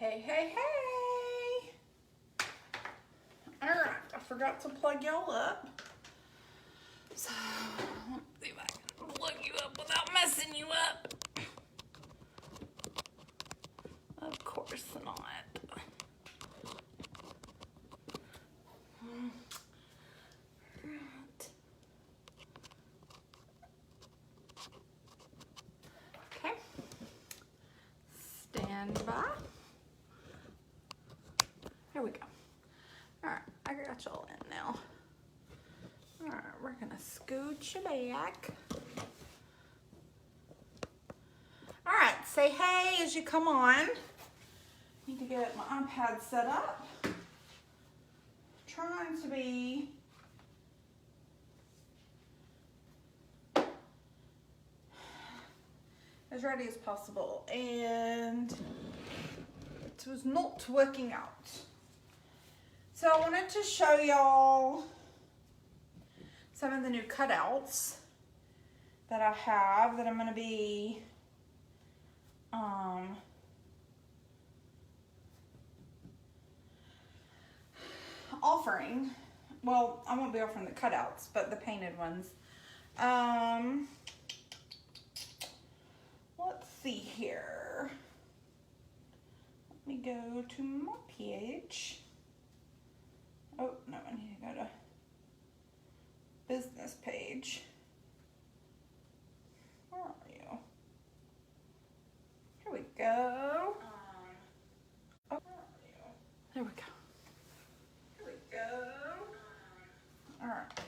Hey, hey, hey! Alright, I forgot to plug y'all up. So, let's see if I can plug you up without messing you up. Of course not. Okay. Stand by. Here we go. Alright, I got y'all in now. Alright, we're gonna scooch you back. Alright, say hey as you come on. Need to get my iPad set up. Trying to be as ready as possible, and it was not working out. So I wanted to show y'all some of the new cutouts that I have that I'm going to be offering. Well, I won't be offering the cutouts, but the painted ones. Let's see here. Let me go to my page. Oh, no, I need to go to business page. Where are you? Here we go. Oh, where are you? There we go. Here we go. All right.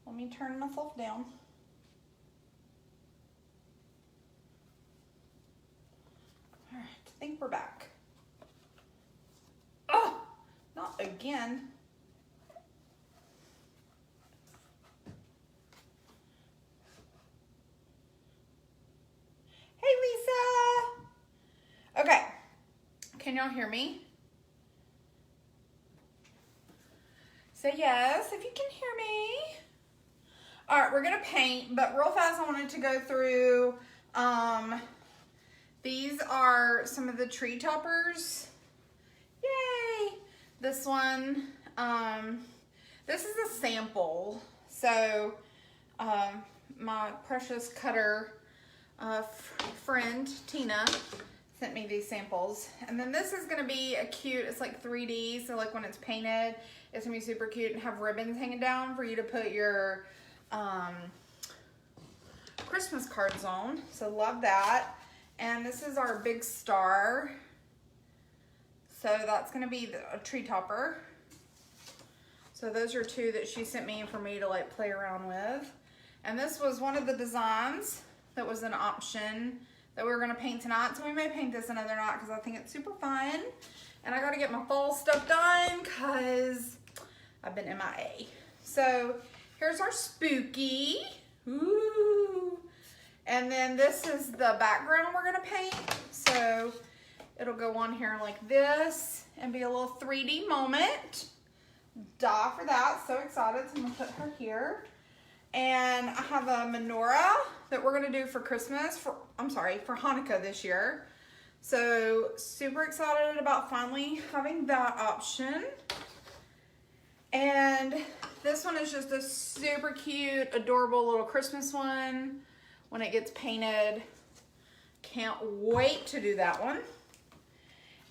Let me turn myself down. All right, I think we're back. Oh, not again. Hey, Lisa. Okay, can y'all hear me? Say yes if you can hear me. All right, we're gonna paint, but real fast I wanted to go through, these are some of the tree toppers. Yay! This one, this is a sample. So, my precious cutter friend, Tina, sent me these samples. And then this is gonna be a cute, it's like 3D, so like when it's painted, it's gonna be super cute and have ribbons hanging down for you to put your Christmas cards on. So love that. And this is our big star. So that's gonna be a tree topper. So those are two that she sent me for me to like play around with. And this was one of the designs that was an option that we were gonna paint tonight. So we may paint this another night because I think it's super fun. And I gotta get my fall stuff done because I've been MIA. So here's our spooky. Ooh. And then this is the background we're gonna paint. So it'll go on here like this and be a little 3D moment. Die for that, so excited. So I'm gonna put her here. And I have a menorah that we're gonna do for Christmas, for Hanukkah this year. So super excited about finally having that option. And this one is just a super cute, adorable little Christmas one when it gets painted. Can't wait to do that one.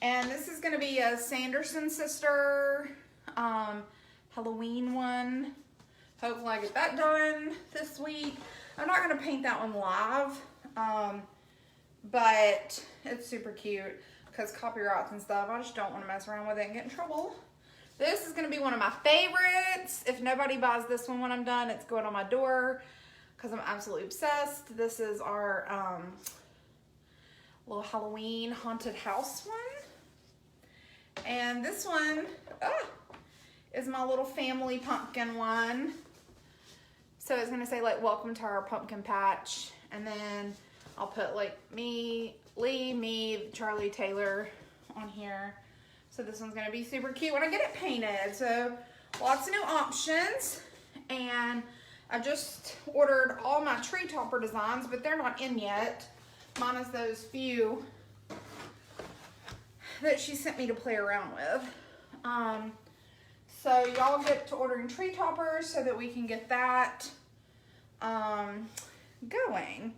And this is gonna be a Sanderson sister Halloween one. Hopefully I get that done this week. I'm not gonna paint that one live, but it's super cute because copyrights and stuff. I just don't want to mess around with it and get in trouble. This is gonna be one of my favorites. If nobody buys this one when I'm done, it's going on my door because I'm absolutely obsessed. This is our little Halloween haunted house one. And this one is my little family pumpkin one. So it's gonna say like, welcome to our pumpkin patch. And then I'll put like me, Lee, me, Charlie, Taylor on here. So this one's gonna be super cute when I get it painted. So lots of new options. And I just ordered all my tree topper designs, but they're not in yet. Minus those few that she sent me to play around with. So y'all get to ordering tree toppers so that we can get that going.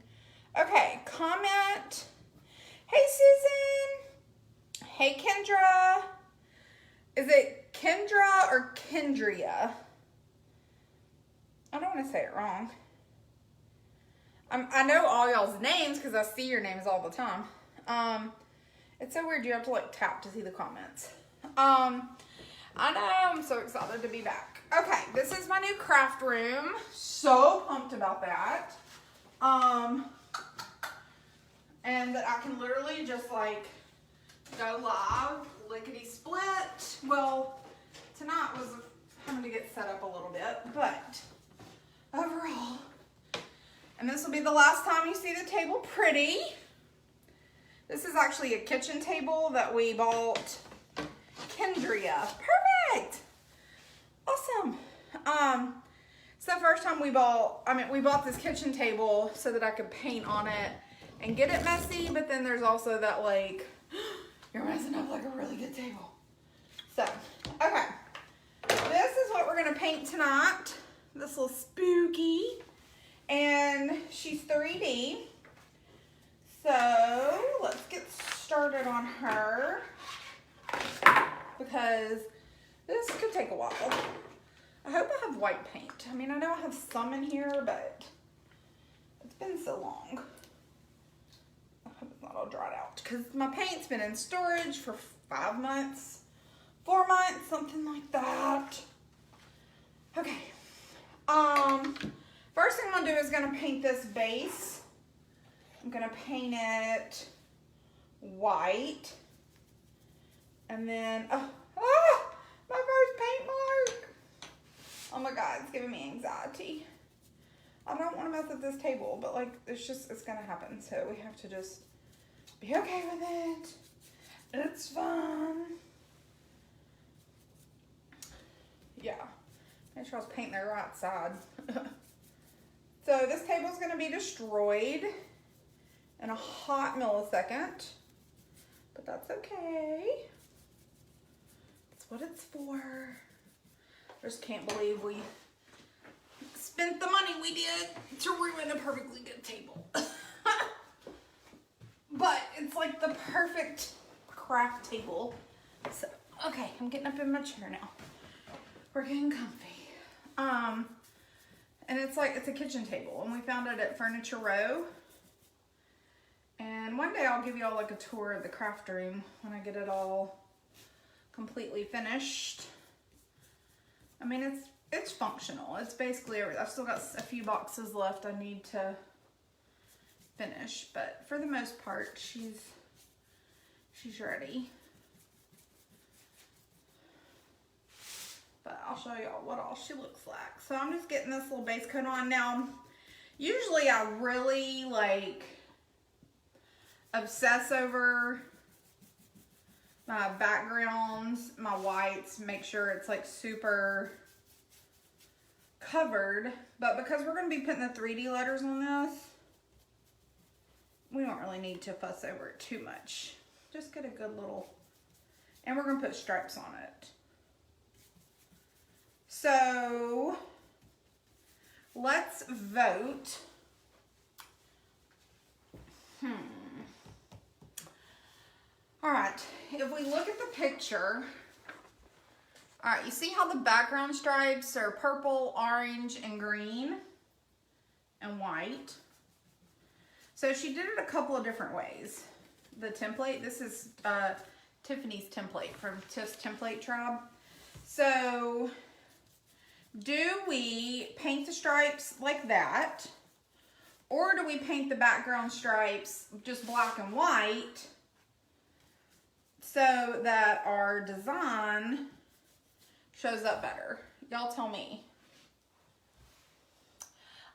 Okay, comment. Hey Susan. Hey Kendra. Is it Kendra or Kendria? I don't want to say it wrong. I know all y'all's names because I see your names all the time. It's so weird you have to like tap to see the comments. I know, I'm so excited to be back. Okay, this is my new craft room. So pumped about that. And that I can literally just like go live, lickety split. Well, tonight was having to get set up a little bit, but overall, and this will be the last time you see the table pretty. This is actually a kitchen table that we bought. Kendria. Perfect. Awesome. It's the first time we bought this kitchen table so that I could paint on it and get it messy, but then there's also that like, you're messing up like a really good table. So, okay. This is what we're gonna paint tonight. This little spooky. And she's 3D. So, let's get started on her because this could take a while. I hope I have white paint. I mean, I know I have some in here, but it's been so long. I hope it's not all dried out because my paint's been in storage for 5 months, 4 months, something like that. Okay. First thing I'm gonna do is gonna paint this base. I'm gonna paint it white. And then, my first paint mark. Oh my God, it's giving me anxiety. I don't want to mess with this table, but like, it's gonna happen. So we have to just be okay with it. It's fun. Yeah, make sure I was painting the right side. So this table's gonna be destroyed in a hot millisecond, but that's okay. That's what it's for. I just can't believe we spent the money we did to ruin a perfectly good table. But it's like the perfect craft table. So, okay, I'm getting up in my chair now. We're getting comfy. And it's a kitchen table, and we found it at Furniture Row. And one day I'll give y'all like a tour of the craft room when I get it all completely finished. I mean, it's functional. It's basically, I've still got a few boxes left I need to finish, but for the most part, she's ready. But I'll show y'all what all she looks like. So I'm just getting this little base coat on. Now, usually I really like obsess over my backgrounds, my whites, make sure it's like super covered. But because we're going to be putting the 3D letters on this, we don't really need to fuss over it too much. Just get a good little, and we're going to put stripes on it. So let's vote. All right, if we look at the picture, all right, you see how the background stripes are purple, orange, and green, and white. So she did it a couple of different ways. The template, this is Tiffany's template from Tiff's Template Tribe. So do we paint the stripes like that? Or do we paint the background stripes just black and white so that our design shows up better? Y'all tell me.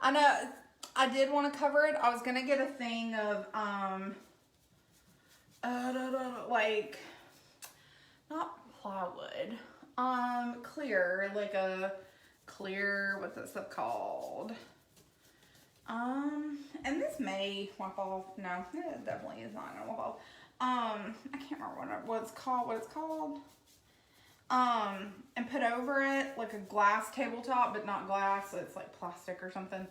I know I did want to cover it. I was going to get a thing of, like, not plywood, clear, like a clear, what's that stuff called? And this may wipe off. No, it definitely is not gonna wipe off. I can't remember what it's called. And put over it like a glass tabletop, but not glass, so it's like plastic or something.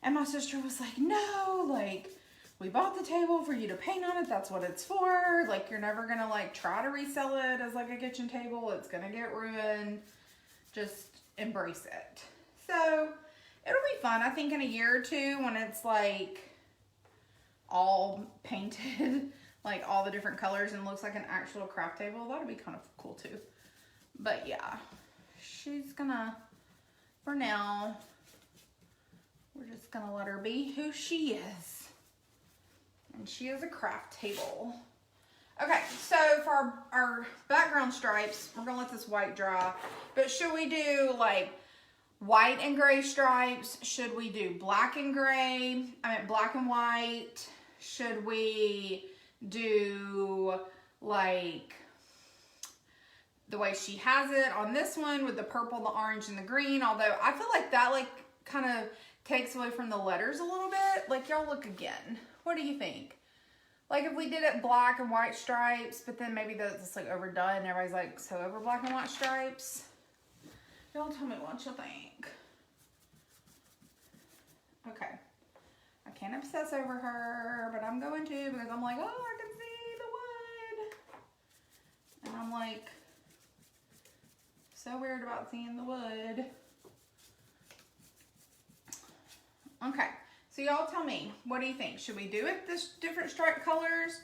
And my sister was like, no, like, we bought the table for you to paint on it. That's what it's for. Like, you're never gonna like try to resell it as like a kitchen table. It's gonna get ruined. Just embrace it. So it'll be fun. I think in a year or two when it's like all painted, like all the different colors and looks like an actual craft table, that'll be kind of cool too. But yeah, she's gonna, for now, we're just gonna let her be who she is. And she is a craft table. Okay, so for our background stripes, we're gonna let this white dry. But should we do like white and gray stripes? Should we do black and gray? Black and white? Should we do like the way she has it on this one with the purple, the orange, and the green? Although I feel like that like kind of takes away from the letters a little bit. Like, y'all look again. What do you think? Like if we did it black and white stripes, but then maybe that's like overdone and everybody's like, so over black and white stripes? Y'all tell me what you think. Okay. I can't obsess over her, but I'm going to because I'm like, oh, I can see the wood. And I'm like, so weird about seeing the wood. Okay. So y'all tell me, what do you think? Should we do it this different stripe colors?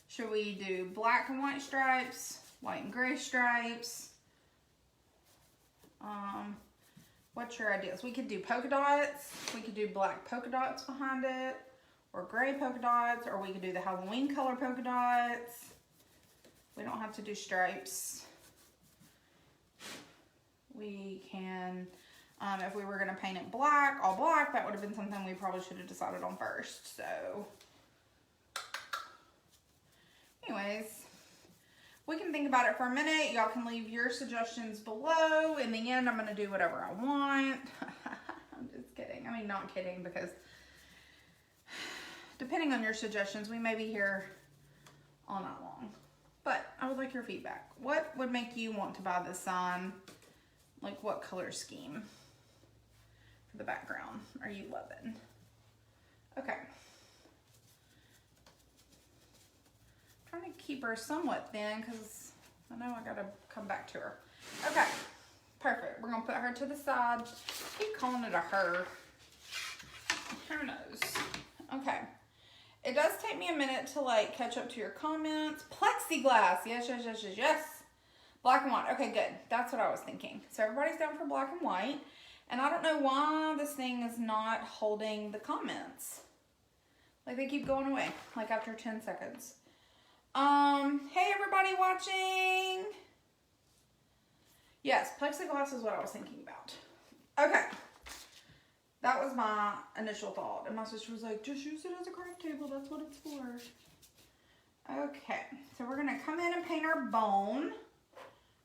Should we do black and white stripes, white and gray stripes? What's your ideas? We could do polka dots. We could do black polka dots behind it, or gray polka dots, or we could do the Halloween color polka dots. We don't have to do stripes. We can, if we were gonna paint it black, all black, that would have been something we probably should have decided on first, so. Anyways, we can think about it for a minute. Y'all can leave your suggestions below. In the end, I'm gonna do whatever I want. I'm just kidding. I mean, not kidding, because depending on your suggestions, we may be here all night long. But I would like your feedback. What would make you want to buy this sign? Like, what color scheme for the background are you loving? Okay. Trying to keep her somewhat thin because I know I gotta come back to her. Okay, perfect. We're gonna put her to the side. I keep calling it a her. Who knows? Okay. It does take me a minute to like catch up to your comments. Plexiglass. Yes, yes, yes, yes, yes. Black and white. Okay, good. That's what I was thinking. So everybody's down for black and white. And I don't know why this thing is not holding the comments. Like, they keep going away, like after 10 seconds. Hey everybody watching. Yes, plexiglass is what I was thinking about. Okay. That was my initial thought. And my sister was like, just use it as a craft table. That's what it's for. Okay. So we're going to come in and paint our bone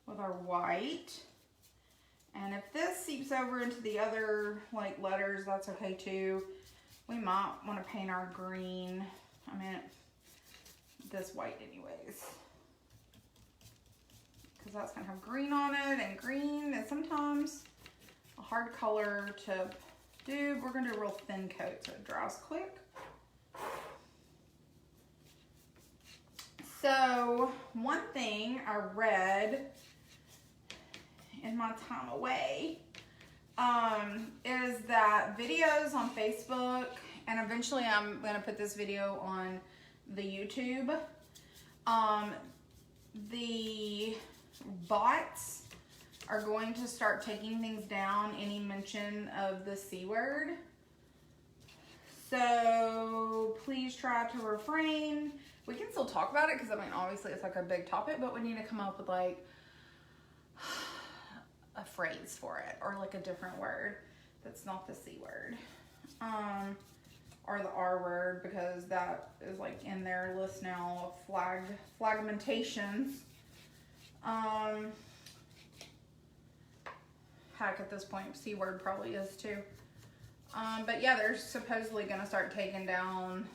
with our white. And if this seeps over into the other like letters, that's okay too. We might want to paint our green. I mean, this white anyways. Because that's going to have green on it. And green is sometimes a hard color to do. We're going to do a real thin coat so it dries quick. So one thing I read in my time away is that videos on Facebook, and eventually I'm going to put this video on the YouTube, the bots are going to start taking things down, any mention of the C word. So please try to refrain. We can still talk about it because I mean obviously it's like a big topic, but we need to come up with like a phrase for it, or like a different word that's not the C word, or the R word, because that is like in their list now of flagmentations. Heck, at this point C word probably is too. But yeah, they're supposedly gonna start taking down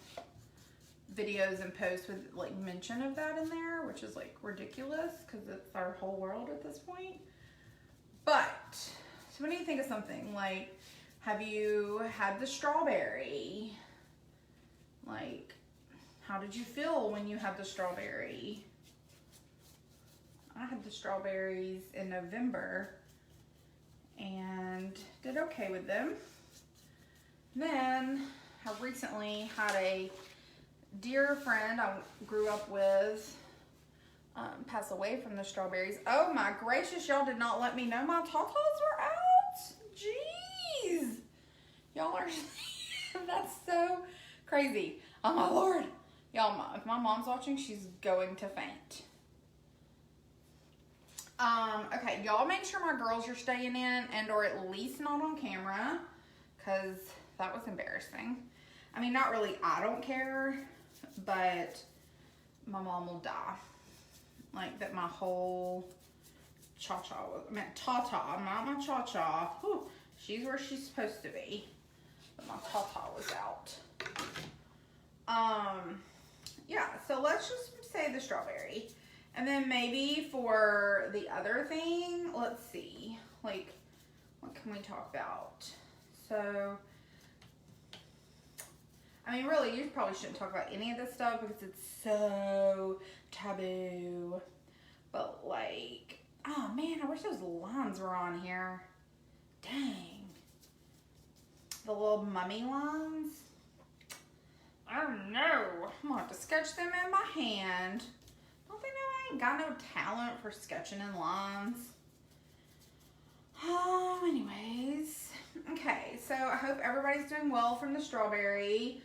videos and posts with like mention of that in there, which is like ridiculous because it's our whole world at this point. But, so what do you think of something like, have you had the strawberry? Like, how did you feel when you had the strawberry? I had the strawberries in November and did okay with them. Then I recently had a dear friend I grew up with pass away from the strawberries. Oh my gracious, y'all did not let me know my tatas were out. Jeez. Y'all are, that's so crazy. Oh my Lord. Y'all, if my mom's watching, she's going to faint. Okay, y'all make sure my girls are staying in and or at least not on camera, because that was embarrassing. I mean, not really, I don't care, but my mom will die. Like, that my whole cha-cha was, I meant ta-ta, not my cha-cha. She's where she's supposed to be. But my ta-ta was out. Yeah, so let's just say the strawberry. And then maybe for the other thing, let's see. Like, what can we talk about? So, I mean, really, you probably shouldn't talk about any of this stuff because it's so taboo. But, like, oh man, I wish those lines were on here. Dang. The little mummy lines. Oh no. I'm gonna have to sketch them in my hand. Don't they know I ain't got no talent for sketching in lines? Anyways. Okay, so I hope everybody's doing well from the strawberry.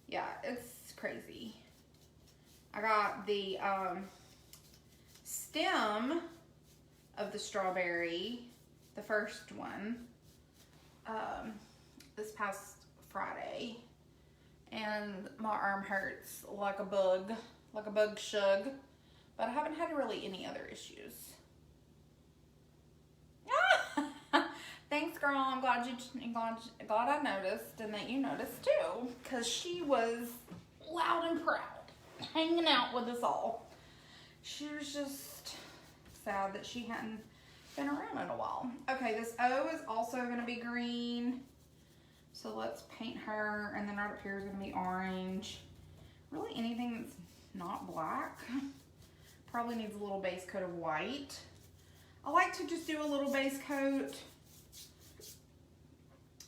Yeah, it's crazy. I got the stem of the strawberry, the first one, this past Friday, and my arm hurts like a bug shug, but I haven't had really any other issues. Thanks, girl. I'm glad I noticed, and that you noticed too, because she was loud and proud, hanging out with us all. She was just sad that she hadn't been around in a while. Okay, this O is also going to be green, so let's paint her, and then right up here is going to be orange. Really, anything that's not black probably needs a little base coat of white. I like to just do a little base coat.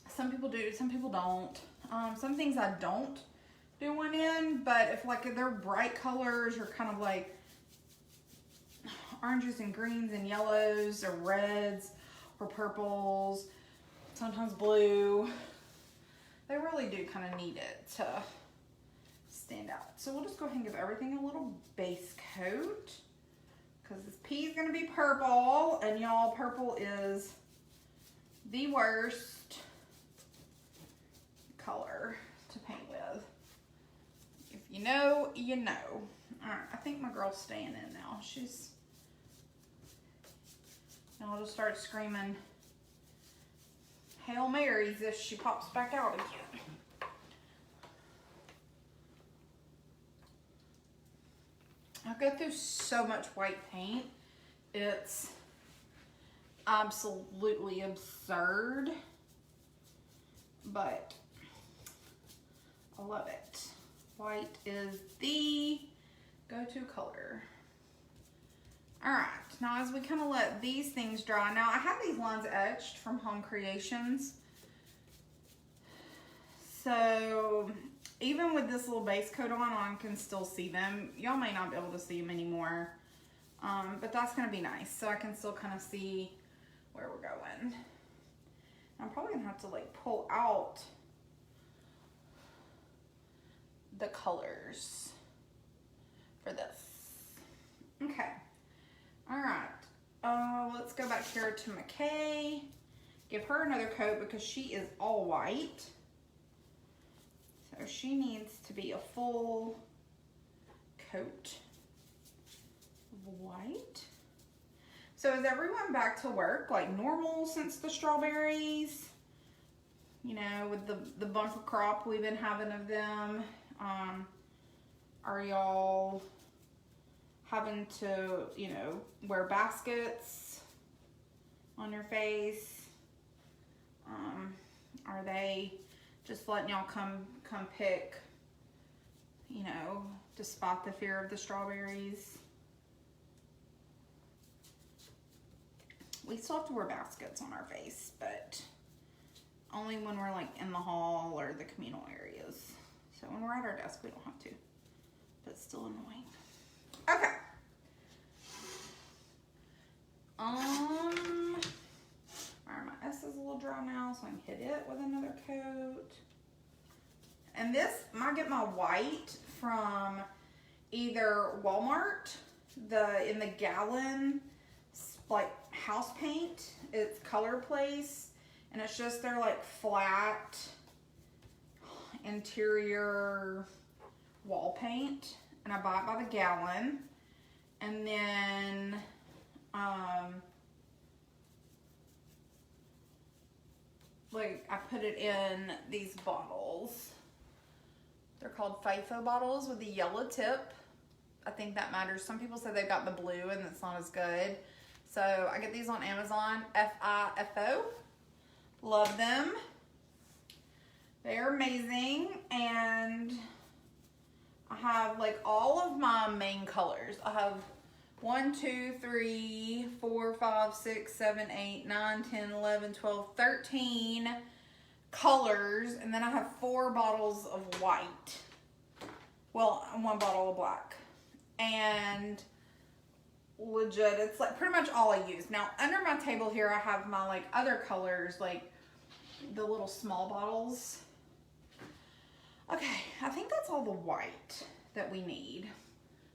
Some people do, some people don't. Some things I don't do one in, but if like they're bright colors or kind of like oranges and greens and yellows or reds or purples, sometimes blue, they really do kind of need it to stand out. So we'll just go ahead and give everything a little base coat, because this P is going to be purple, and y'all, purple is the worst color to paint with. If you know, you know. Alright, I think my girl's staying in now. And I'll just start screaming Hail Marys if she pops back out again. I go through so much white paint. It's absolutely absurd, but I love it. White is the go-to color. All right, now as we kind of let these things dry, now I have these lines etched from Home Creations. So even with this little base coat on, I can still see them. Y'all may not be able to see them anymore, but that's gonna be nice. So I can still kind of see where we're going. I'm probably gonna have to like pull out the colors for this. Okay, all right, let's go back here to McKay. Give her another coat because she is all white. So she needs to be a full coat of white. So is everyone back to work like normal since the strawberries? You know, with the bumper crop we've been having of them. Are y'all having to, you know, wear baskets on your face? Are they just letting y'all come pick, you know, despite the fear of the strawberries? We still have to wear baskets on our face, but only when we're like in the hall or the communal areas. So when we're at our desk, we don't have to, but it's still annoying. Okay. My S is a little dry now, so I can hit it with another coat. And this, I get my white from either Walmart, in the gallon, like house paint. It's Color Place, and it's just their like flat interior wall paint, and I buy it by the gallon. And then like I put it in these bottles. They're called FIFO bottles with the yellow tip. I think that matters. Some people say they've got the blue and it's not as good. So I get these on Amazon, FIFO. Love them. They're amazing. And I have like all of my main colors. I have 1, 2, 3, 4, 5, 6, 7, 8, 9, 10, 11, 12, 13 colors. And then I have 4 bottles of white. Well, 1 bottle of black. And legit, it's like pretty much all I use. Now, under my table here, I have my like other colors, like the little small bottles. Okay, I think that's all the white that we need.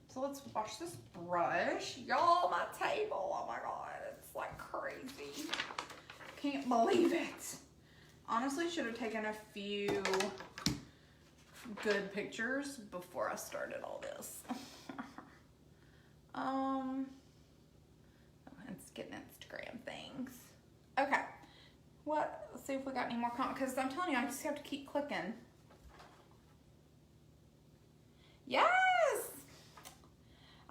So let's wash this brush. Y'all, my table, oh my God, it's like crazy. Can't believe it. Honestly, should have taken a few good pictures before I started all this. It's getting Instagram things. Okay, let's see if we got any more comments, because I'm telling you, I just have to keep clicking. Yes!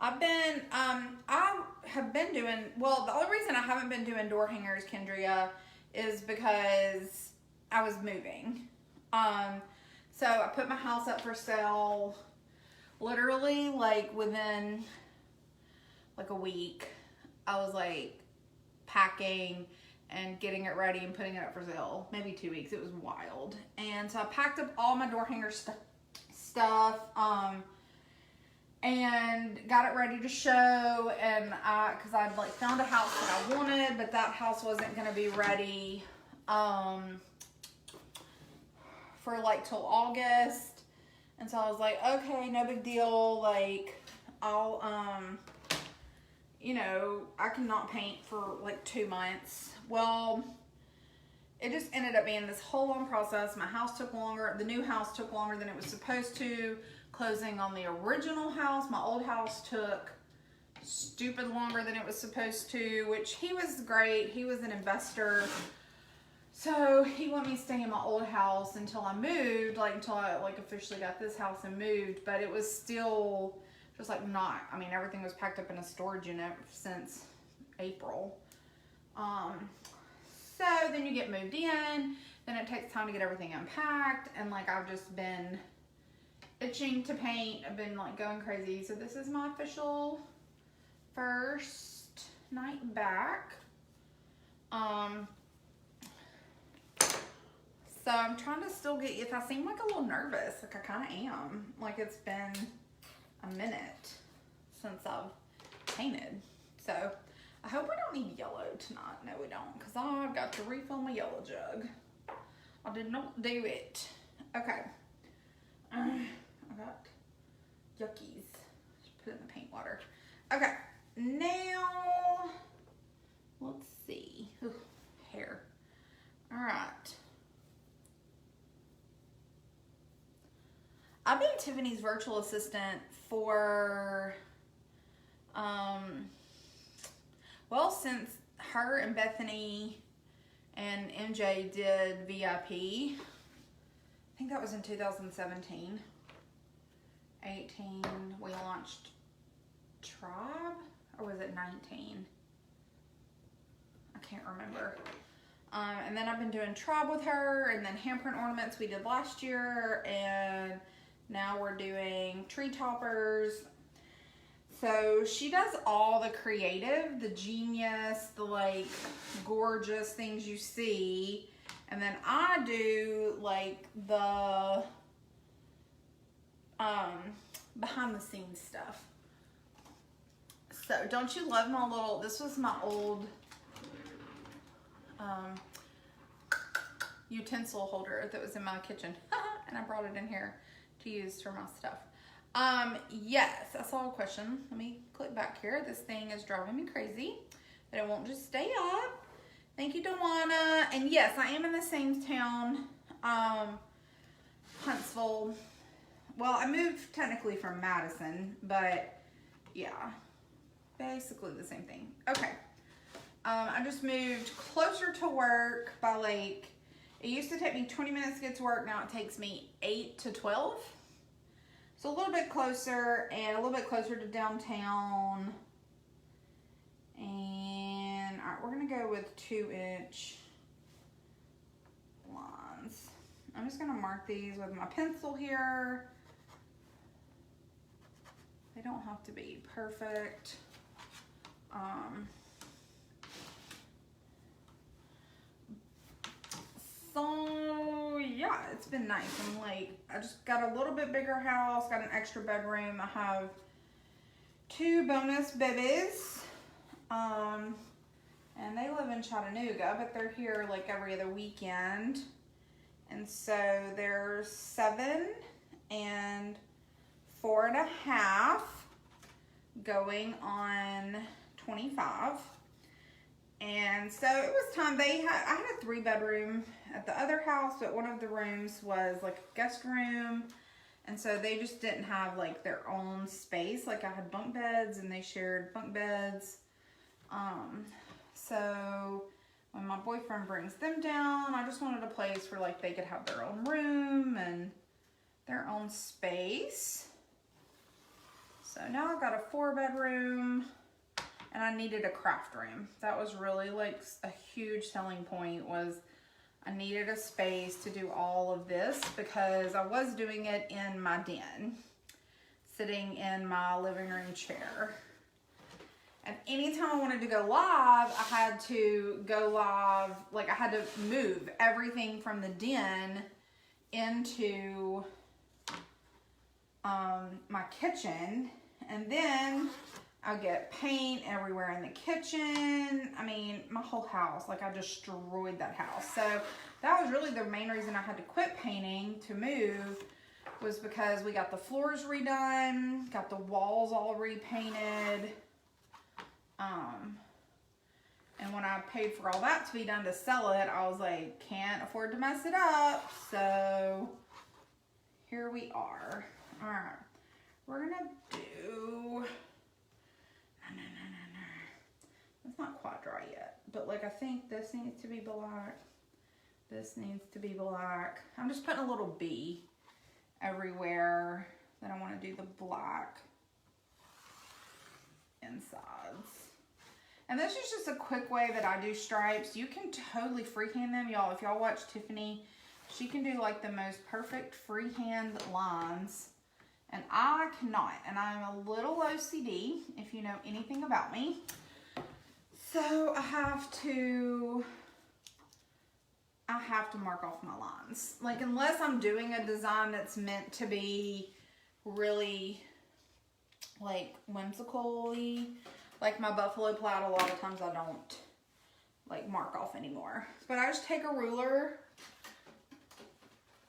I have been doing, well, the only reason I haven't been doing door hangers, Kendria, is because I was moving. So I put my house up for sale literally like within like a week. I was like packing and getting it ready and putting it up for sale. Maybe 2 weeks. It was wild. And so I packed up all my door hanger stuff. And got it ready to show, and because I'd like found a house that I wanted, but that house wasn't going to be ready for like till August. And so I was like, okay, no big deal, like I'll you know, I cannot paint for like 2 months. Well, it just ended up being this whole long process. My house took longer, the new house took longer than it was supposed to. Closing on the original house, my old house took stupid longer than it was supposed to, which he was great. He was an investor. So he let me stay in my old house until I moved, like until I like officially got this house and moved. But it was still just like not, I mean, everything was packed up in a storage unit since April. So then you get moved in, then it takes time to get everything unpacked, and like I've just been itching to paint. I've been like going crazy. So this is my official first night back. So I'm trying to still get, if I seem like a little nervous, like I kind of am. Like it's been a minute since I've painted. So I hope we don't need yellow tonight. No, we don't, because I've got to refill my yellow jug. I did not do it. Okay. I got yuckies. Just put it in the paint water. Okay, now let's see. Ooh, hair. All right. I've been Tiffany's virtual assistant for well, since her and Bethany and MJ did VIP, I think that was in 2017. 18, we launched Tribe, or was it 19? I can't remember. And then I've been doing Tribe with her, and then handprint ornaments we did last year, and now we're doing tree toppers. So she does all the creative, the genius, the like gorgeous things you see. And then I do like the behind the scenes stuff. So don't you love my little, this was my old utensil holder that was in my kitchen. And I brought it in here to use for my stuff. Yes, I saw a question. Let me click back here. This thing is driving me crazy, but it won't just stay up. Thank you, Dewana. And yes, I am in the same town, Huntsville. Well, I moved technically from Madison, but yeah, basically the same thing. Okay. I just moved closer to work by like, it used to take me 20 minutes to get to work. Now it takes me 8 to 12. So a little bit closer, and a little bit closer to downtown. And all right, we're gonna go with 2-inch lines. I'm just gonna mark these with my pencil here. They don't have to be perfect. So yeah, it's been nice. I'm like, I just got a little bit bigger house, got an extra bedroom. I have 2 bonus babies. And they live in Chattanooga, but they're here like every other weekend. And so they're 7 and 4.5, going on 25. And so it was time. I had a 3-bedroom at the other house, but one of the rooms was like a guest room. And so they just didn't have like their own space. Like I had bunk beds and they shared bunk beds. So when my boyfriend brings them down, I just wanted a place where like they could have their own room and their own space. So now I've got a 4-bedroom. And I needed a craft room. That was really like a huge selling point, was I needed a space to do all of this because I was doing it in my den, sitting in my living room chair. And anytime I wanted to go live, I had to go live, like I had to move everything from the den into my kitchen, and then I get paint everywhere in the kitchen. I mean, my whole house, like I destroyed that house. So that was really the main reason I had to quit painting to move, was because we got the floors redone, got the walls all repainted. And when I paid for all that to be done to sell it, I was like, can't afford to mess it up. So here we are. All right, we're gonna do, it's not quite dry yet, but like I think this needs to be black. This needs to be black. I'm just putting a little B everywhere that I want to do the black insides. And this is just a quick way that I do stripes. You can totally freehand them, y'all. If y'all watch Tiffany, she can do like the most perfect freehand lines. And I cannot, and I'm a little OCD, if you know anything about me. So I have to mark off my lines. Like, unless I'm doing a design that's meant to be really like whimsical-y, like my buffalo plaid, a lot of times I don't like mark off anymore. But I just take a ruler,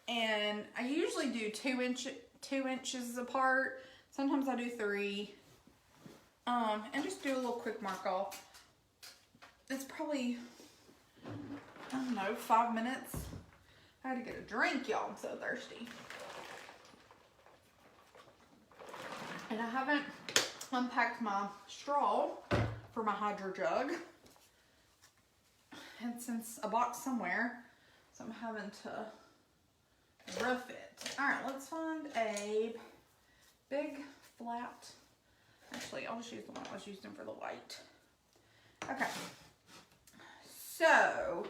and I usually do 2 inches apart. Sometimes I do 3. And just do a little quick mark off. It's probably, I don't know, 5 minutes. I had to get a drink, y'all. I'm so thirsty. And I haven't unpacked my straw for for my hydro jug. And since a box somewhere, so I'm having to rough it. All right, let's find a big flat. Actually, I'll just use the one I was using for the white. Okay. So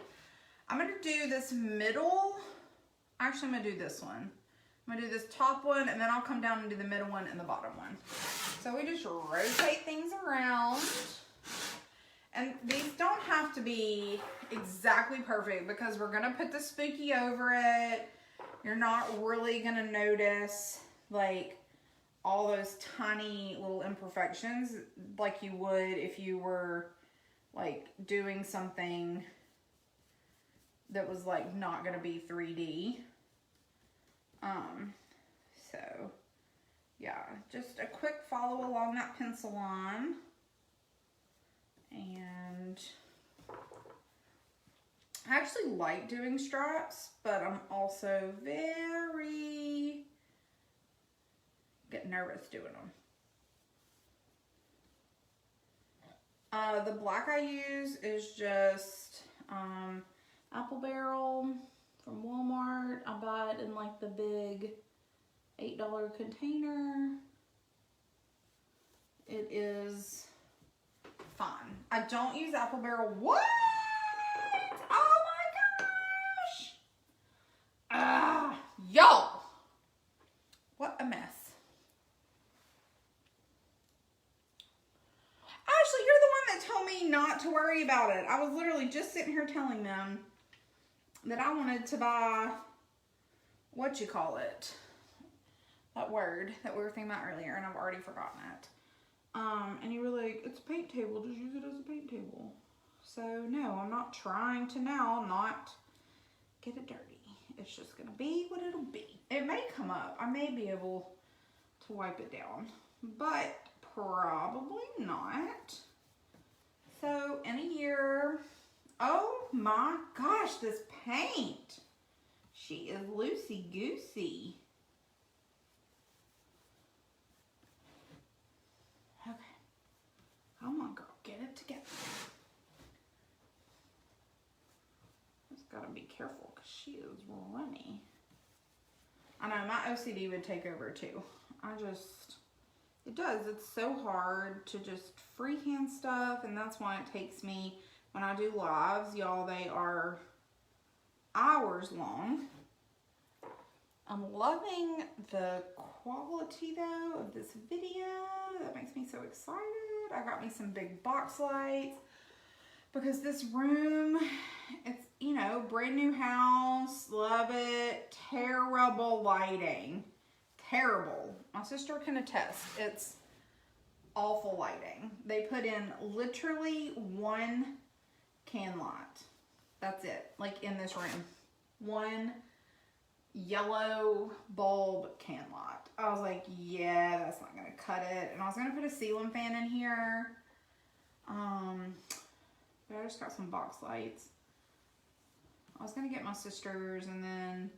I'm gonna do this middle. Actually, I'm gonna do this one. I'm gonna do this top one, and then I'll come down and do the middle one and the bottom one. So we just rotate things around. And these don't have to be exactly perfect because we're gonna put the spooky over it. You're not really gonna notice like all those tiny little imperfections like you would if you were like doing something that was like not gonna be 3D. So yeah, just a quick follow along that pencil line. And I actually like doing stripes, but I'm also get nervous doing them. The black I use is just apple barrel from Walmart. I buy it in like the big $8 container. It is fun. I don't use apple barrel. What? Oh my gosh! Y'all! What a mess. Actually, you're the one that told me not to worry about it. I was literally just sitting here telling them that I wanted to buy, what you call it, that word that we were thinking about earlier, and I've already forgotten it. And you were like, it's a paint table, just use it as a paint table. So no, I'm not trying to now not get it dirty. It's just gonna be what it'll be. It may come up. I may be able to wipe it down, but probably not. So in a year, oh my gosh, this paint. She is loosey-goosey. Okay. Come on, girl. Get it together. Just gotta be careful because she is runny. I know, my OCD would take over too. It does. It's so hard to just freehand stuff, and that's why it takes me, when I do lives, y'all, they are hours long. I'm loving the quality though of this video. That makes me so excited. I got me some big box lights because this room, it's, you know, brand new house, love it. Terrible lighting. Terrible. My sister can attest. It's awful lighting. They put in literally one can light. That's it. Like in this room. One yellow bulb can light. I was like, yeah, that's not gonna cut it. And I was gonna put a ceiling fan in here. But I just got some box lights. I was gonna get my sister's, and then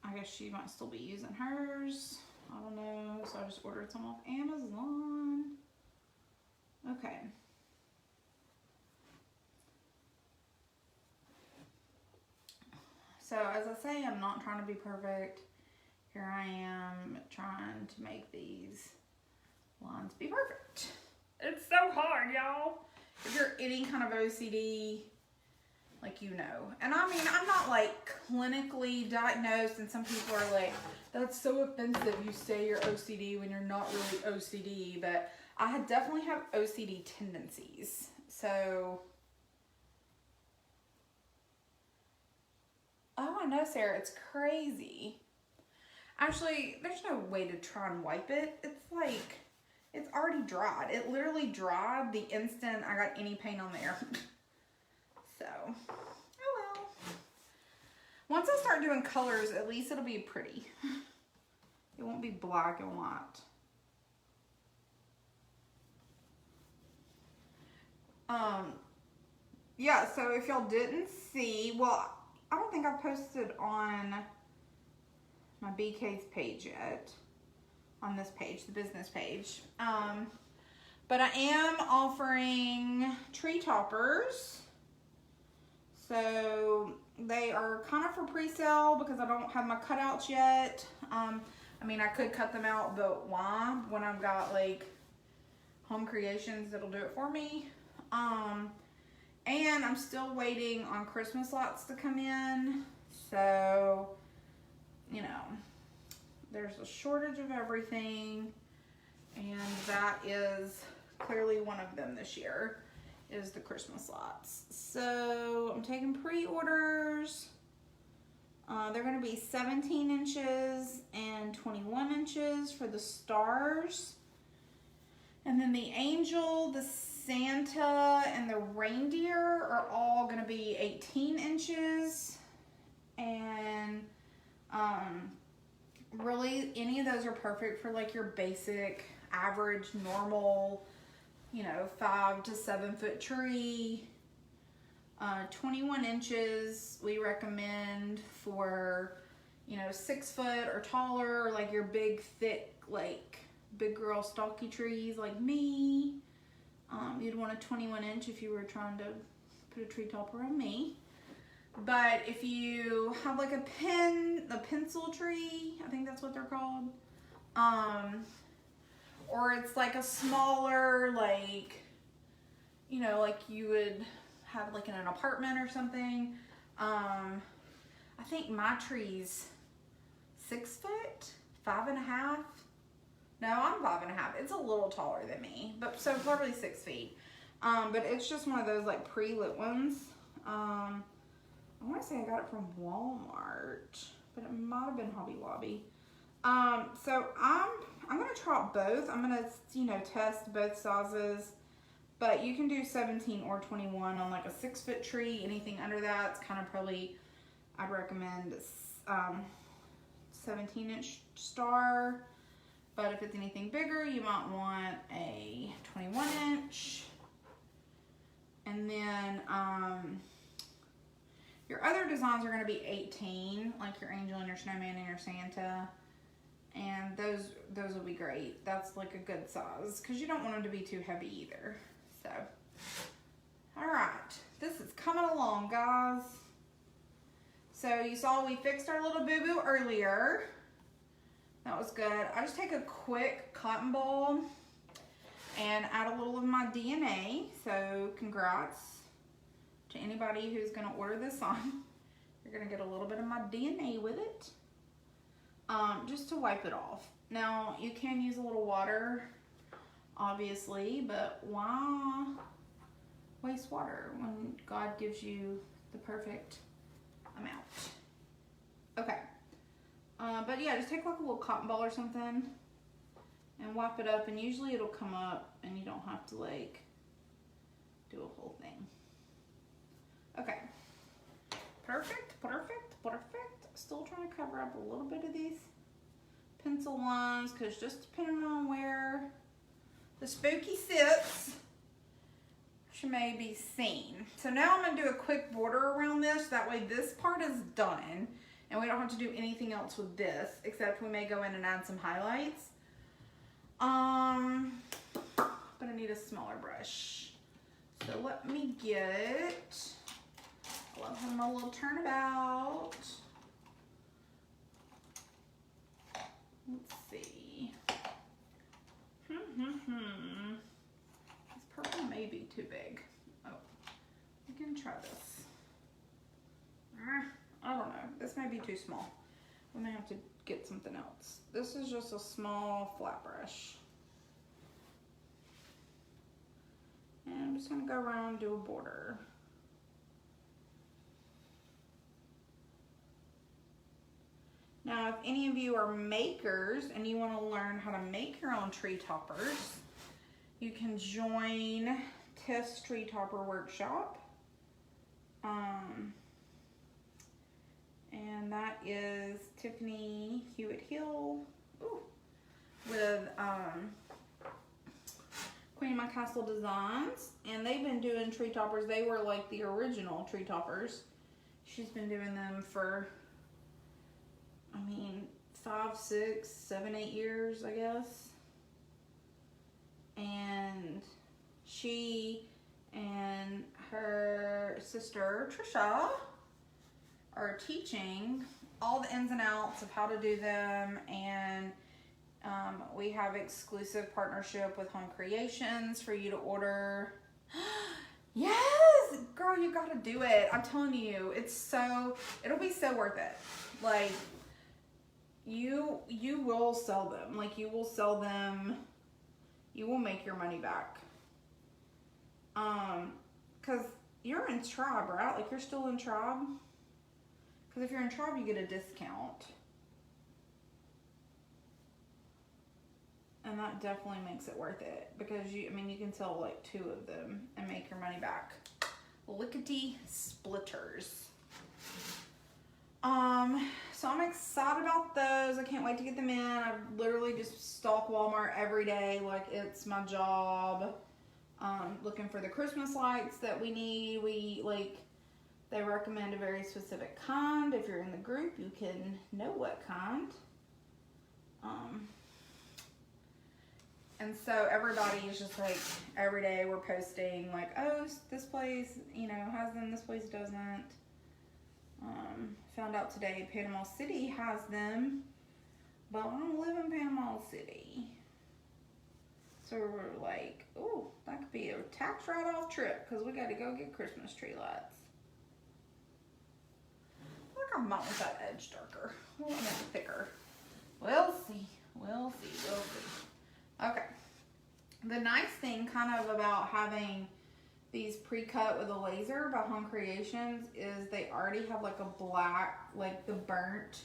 I guess she might still be using hers. I don't know. So I just ordered some off Amazon. Okay. So as I say, I'm not trying to be perfect. Here I am trying to make these lines be perfect. It's so hard, y'all. If you're any kind of OCD, like, you know. And I mean, I'm not like clinically diagnosed, and some people are like, that's so offensive, you say you're OCD when you're not really OCD, but I definitely have OCD tendencies. So, oh, I know, Sarah, it's crazy. Actually, there's no way to try and wipe it. It's like, it's already dried. It literally dried the instant I got any paint on there. So, oh well. Once I start doing colors, at least it'll be pretty. It won't be black and white. Yeah, so if y'all didn't see, well, I don't think I've posted on my BKs page yet. On this page, the business page. But I am offering tree toppers. So they are kind of for pre-sale because I don't have my cutouts yet. I mean, I could cut them out, but why? When I've got like Home Creations that'll do it for me. And I'm still waiting on Christmas lights to come in. So, you know, there's a shortage of everything. And that is clearly one of them this year, is the Christmas lights. So I'm taking pre-orders. They're going to be 17 inches and 21 inches for the stars. And then the angel, the Santa, and the reindeer are all going to be 18 inches. And really, any of those are perfect for like your basic, average, normal, you know, 5 to 7 foot tree. 21 inches we recommend for, you know, 6 foot or taller, or like your big, thick, like big girl stocky trees like me. You'd want a 21 inch if you were trying to put a tree topper on me. But if you have like a pencil tree, I think that's what they're called. Or it's like a smaller, like, you know, like you would have like in an apartment or something. I think my tree's 6 foot, 5.5. No, I'm 5.5. It's a little taller than me, but so probably 6 feet. But it's just one of those like pre-lit ones. I want to say I got it from Walmart, but it might have been Hobby Lobby. So I'm gonna try out both. I'm gonna, you know, test both sizes, but you can do 17 or 21 on like a 6 foot tree. Anything under that's kind of probably, I'd recommend 17 inch star. But if it's anything bigger, you might want a 21 inch. And then your other designs are going to be 18, like your angel and your snowman and your Santa. And those will be great. That's like a good size because you don't want them to be too heavy either. So, all right, this is coming along, guys. So you saw we fixed our little boo-boo earlier. That was good. I just take a quick cotton ball and add a little of my DNA. So congrats to anybody who's going to order this on. You're going to get a little bit of my DNA with it. Just to wipe it off. Now, you can use a little water, obviously, but why waste water when God gives you the perfect amount? Okay. But yeah, just take like a little cotton ball or something and wipe it up, and usually it'll come up and you don't have to like do a whole thing. Okay. Perfect, perfect, perfect. Still trying to cover up a little bit of these pencil lines because just depending on where the spooky sits, which may be seen. So now I'm going to do a quick border around this. That way this part is done and we don't have to do anything else with this, except we may go in and add some highlights. But I need a smaller brush. So let me get, I love having my little turnabout. Let's see. This purple may be too big. Oh, we can try this. I don't know. This may be too small. We may have to get something else. This is just a small flat brush. And I'm just going to go around and do a border. Now, if any of you are makers and you want to learn how to make your own tree toppers, you can join Test Tree Topper Workshop. And that is Tiffany Hewitt Hill with Queen of My Castle Designs. And they've been doing tree toppers. They were like the original tree toppers. She's been doing them for, I mean, 5, 6, 7, 8 years, I guess. and she and her sister Trisha are teaching all the ins and outs of how to do them, and we have exclusive partnership with Home Creations for you to order. Yes, girl, you gotta do it. I'm telling you, it'll be so worth it. Like, you will sell them. Like, you will sell them. You will make your money back. Cause you're in Tribe, right? Like, you're still in Tribe. Cause if you're in Tribe, you get a discount. And that definitely makes it worth it, because you can sell like 2 of them and make your money back. Lickety splitters. So I'm excited about those. I can't wait to get them in. I literally just stalk Walmart every day like it's my job. Looking for the Christmas lights that we need. They recommend a very specific kind. If you're in the group, you can know what kind. And so everybody is just like, every day we're posting like, oh, this place, has them, this place doesn't. Found out today Panama City has them, but I don't live in Panama City. So we're like, oh, that could be a tax write-off trip, because we got to go get Christmas tree lights. I think I might want that edge darker. We'll make it thicker. We'll see. We'll see. We'll see. Okay. The nice thing kind of about having these pre-cut with a laser by Home Creations is they already have like a black, like the burnt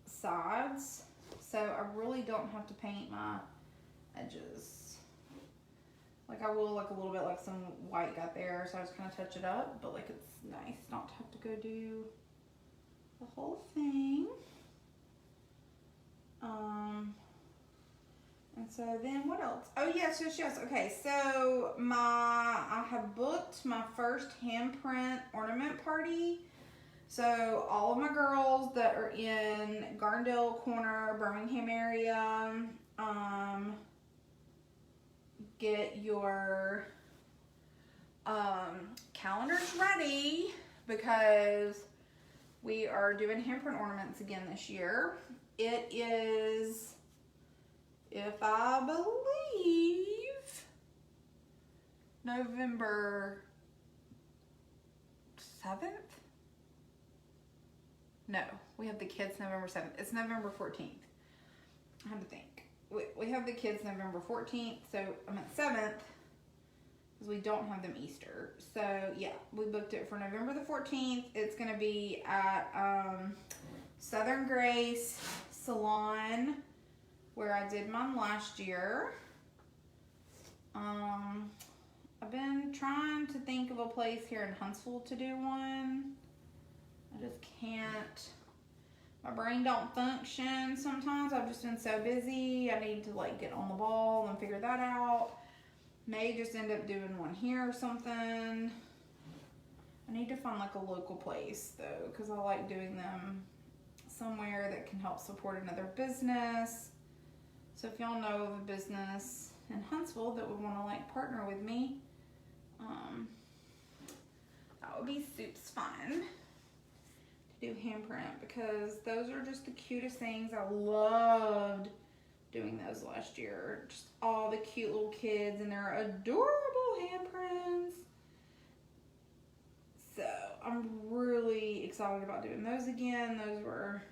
sides. So I really don't have to paint my edges. Like, I will like a little bit, like some white got there, so I just kind of touch it up, but like it's nice not to have to go do the whole thing. And so then what else? Oh, yes. Okay, so I have booked my first handprint ornament party. So all of my girls that are in Garndale Corner, Birmingham area, get your calendars ready, because we are doing handprint ornaments again this year. It is, if I believe, November 7th? No, we have the kids November 7th. It's November 14th. I have to think. We have the kids November 14th, so I'm at 7th, because we don't have them Easter. So yeah, we booked it for November the 14th. It's going to be at Southern Grace Salon, where I did mine last year. I've been trying to think of a place here in Huntsville to do one. I just can't. My brain don't function sometimes. I've just been so busy. I need to like get on the ball and figure that out. May just end up doing one here or something. I need to find like a local place though, because I like doing them somewhere that can help support another business. So if y'all know of a business in Huntsville that would want to like partner with me, that would be soups fun to do handprint, because those are just the cutest things. I loved doing those last year. Just all the cute little kids and their adorable handprints. So I'm really excited about doing those again. Those were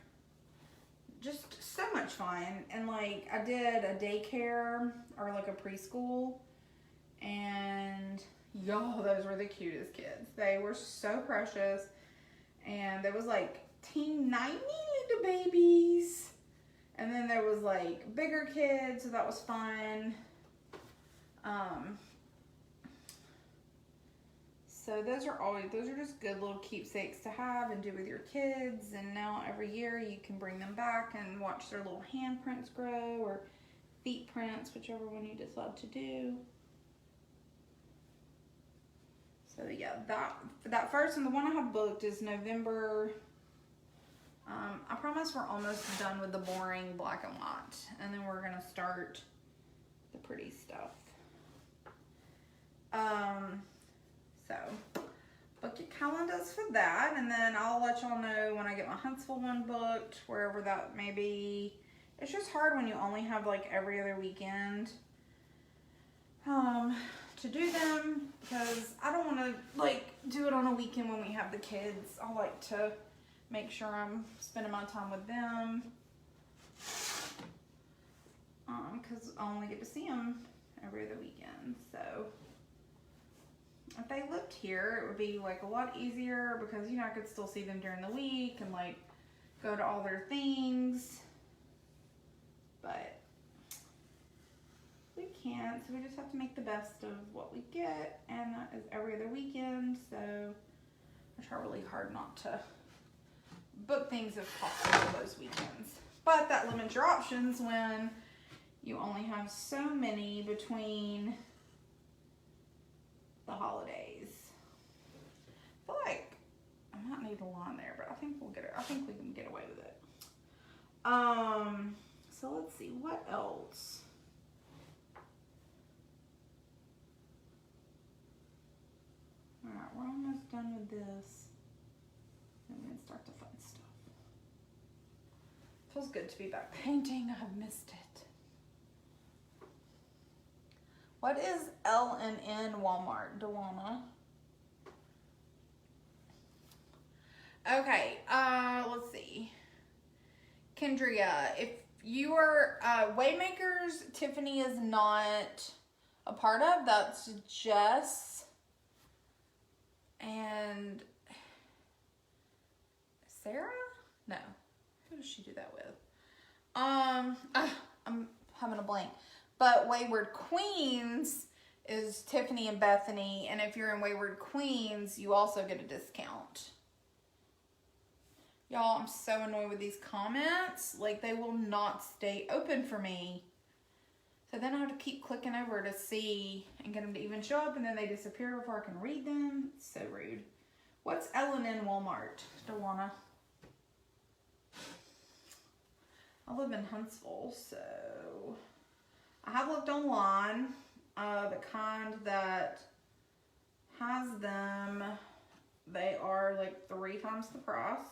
just so much fun. And like, I did a daycare or like a preschool, and y'all, those were the cutest kids. They were so precious. And there was like teeny little babies, and then there was like bigger kids, so that was fun. So those are just good little keepsakes to have and do with your kids. And now every year you can bring them back and watch their little handprints grow, or feet prints, whichever one you decide to do. So yeah, that first one, the one I have booked, is November. I promise we're almost done with the boring black and white, and then we're gonna start the pretty stuff. So book your calendars for that, and then I'll let y'all know when I get my Huntsville one booked, wherever that may be. It's just hard when you only have like every other weekend to do them, because I don't want to like do it on a weekend when we have the kids. I like to make sure I'm spending my time with them, because I only get to see them every other weekend. So if they lived here, it would be like a lot easier, because, you know, I could still see them during the week and like go to all their things, but we can't, so we just have to make the best of what we get, and that is every other weekend. So I try really hard not to book things if possible those weekends, but that limits your options when you only have so many between the holidays. I feel like I might need a line there, but I think we'll get it. I think we can get away with it. So let's see, what else? Alright, we're almost done with this. And then start the fun stuff. Feels good to be back painting. I've missed it. What is L&N Walmart, Dewana? Okay, let's see. Kendria, if you are Waymakers, Tiffany is not a part of. That's Jess and Sarah? No. Who does she do that with? I'm having a blank. But Wayward Queens is Tiffany and Bethany, and if you're in Wayward Queens, you also get a discount. Y'all, I'm so annoyed with these comments. Like, they will not stay open for me. So then I have to keep clicking over to see and get them to even show up, and then they disappear before I can read them. It's so rude. What's L&N Walmart, Dewana? I live in Huntsville, so I have looked online. The kind that has them, they are like 3 times the price.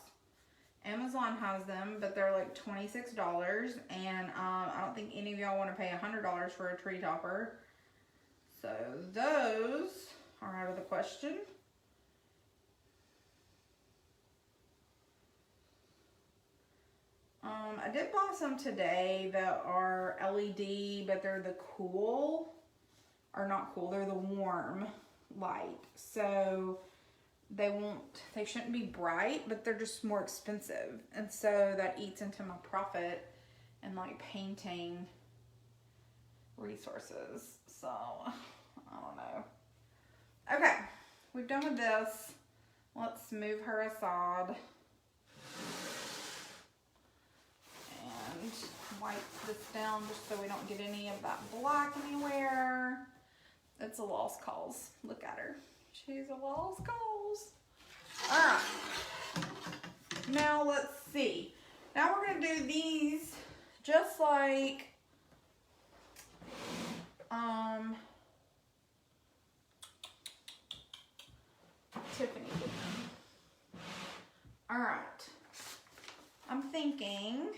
Amazon has them, but they're like $26, and I don't think any of y'all want to pay $100 for a tree topper. So those are out of the question. I did buy some today that are LED, but they're the cool, or not cool, they're the warm light. So they shouldn't be bright, but they're just more expensive. And so that eats into my profit and like painting resources. So, I don't know. Okay, we've done with this. Let's move her aside. And wipe this down just so we don't get any of that black anywhere. It's a lost cause. Look at her. She's a lost cause. Alright. Now let's see. Now we're going to do these just like Tiffany did them. Alright. I'm thinking,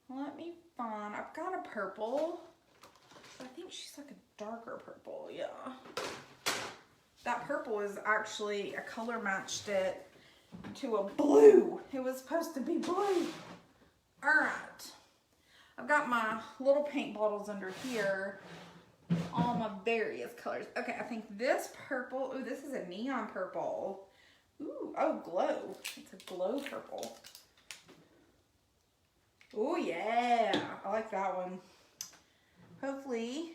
let me find, I've got a purple. I think she's like a darker purple, yeah. That purple is actually, a color matched it to a blue. It was supposed to be blue. Alright. I've got my little paint bottles under here. All my various colors. Okay, I think this purple, ooh, this is a neon purple. Ooh, oh, glow. It's a glow purple. Oh yeah, I like that one. Hopefully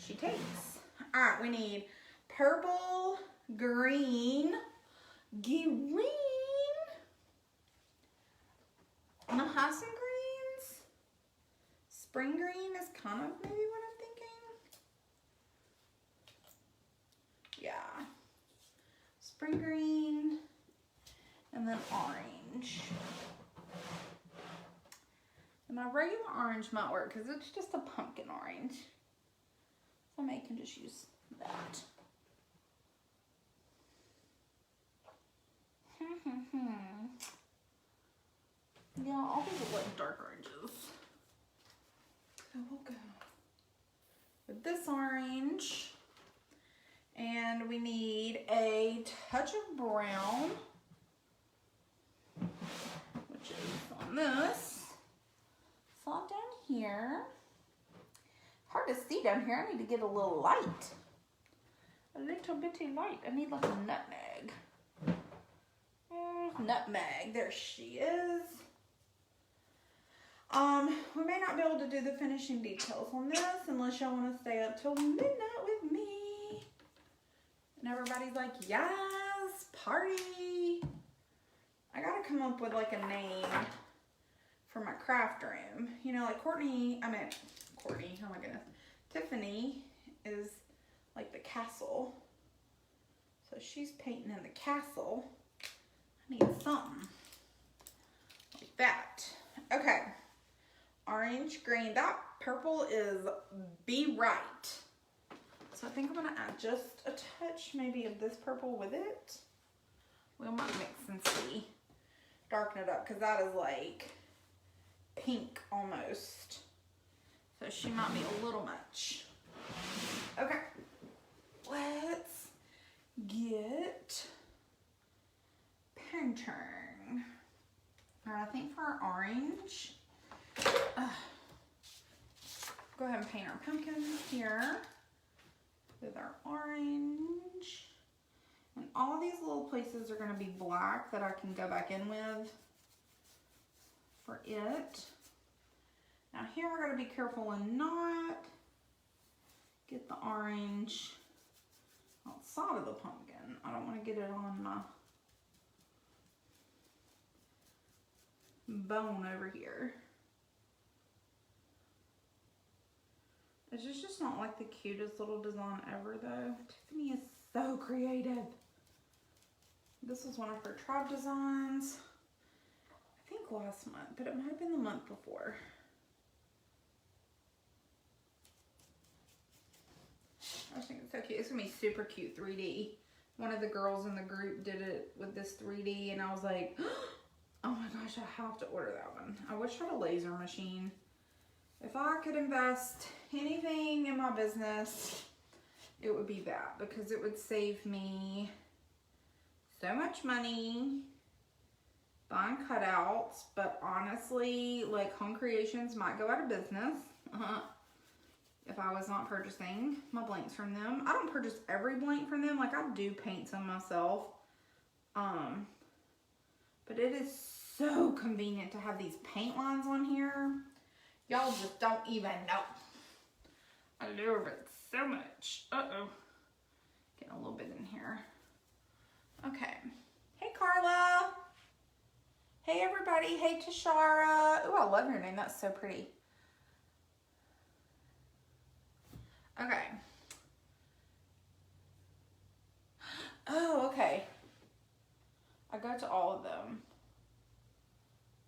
she takes. All right, we need purple, green, Mahassan greens. Spring green is kind of maybe what I'm thinking. Yeah. Spring green and then orange. And my regular orange might work because it's just a pumpkin orange. So I may can just use that. Yeah, all these look like dark oranges. So we'll go with this orange. And we need a touch of brown, which is on this. Slot down here. Hard to see down here. I need to get a little light. A little bitty light. I need like a nutmeg. Nutmeg. There she is. We may not be able to do the finishing details on this unless y'all want to stay up till midnight with me. And everybody's like, yes, party. I gotta come up with like a name for my craft room. You know, like Courtney, oh my goodness. Tiffany is like the castle. So she's painting in the castle. I need something like that. Okay. Orange, green. That purple is Be Right. So I think I'm gonna add just a touch maybe of this purple with it. We might mix and see. Darken it up because that is like pink almost. So she might be a little much. Okay. Let's get painting. Alright, I think for our orange, go ahead and paint our pumpkin here with our orange. And all these little places are going to be black that I can go back in with for it. Now here I got to be careful and not get the orange outside of the pumpkin. I don't want to get it on my bone over here. It's just not like the cutest little design ever though. Tiffany is so creative. This was one of her tribe designs, I think last month, but it might have been the month before. I just think it's so cute. It's gonna be super cute 3D. One of the girls in the group did it with this 3D and I was like, oh my gosh, I have to order that one. I wish I had a laser machine. If I could invest anything in my business, it would be that because it would save me so much money buying cutouts, but honestly, like Home Creations might go out of business if I was not purchasing my blanks from them. I don't purchase every blank from them. Like I do paint some myself. But it is so convenient to have these paint lines on here. Y'all just don't even know. I love it so much. Uh-oh. Getting a little bit in here. Okay. Hey, Carla. Hey, everybody. Hey, Tashara. Oh, I love your name. That's so pretty. Okay. Oh, okay. I go to all of them.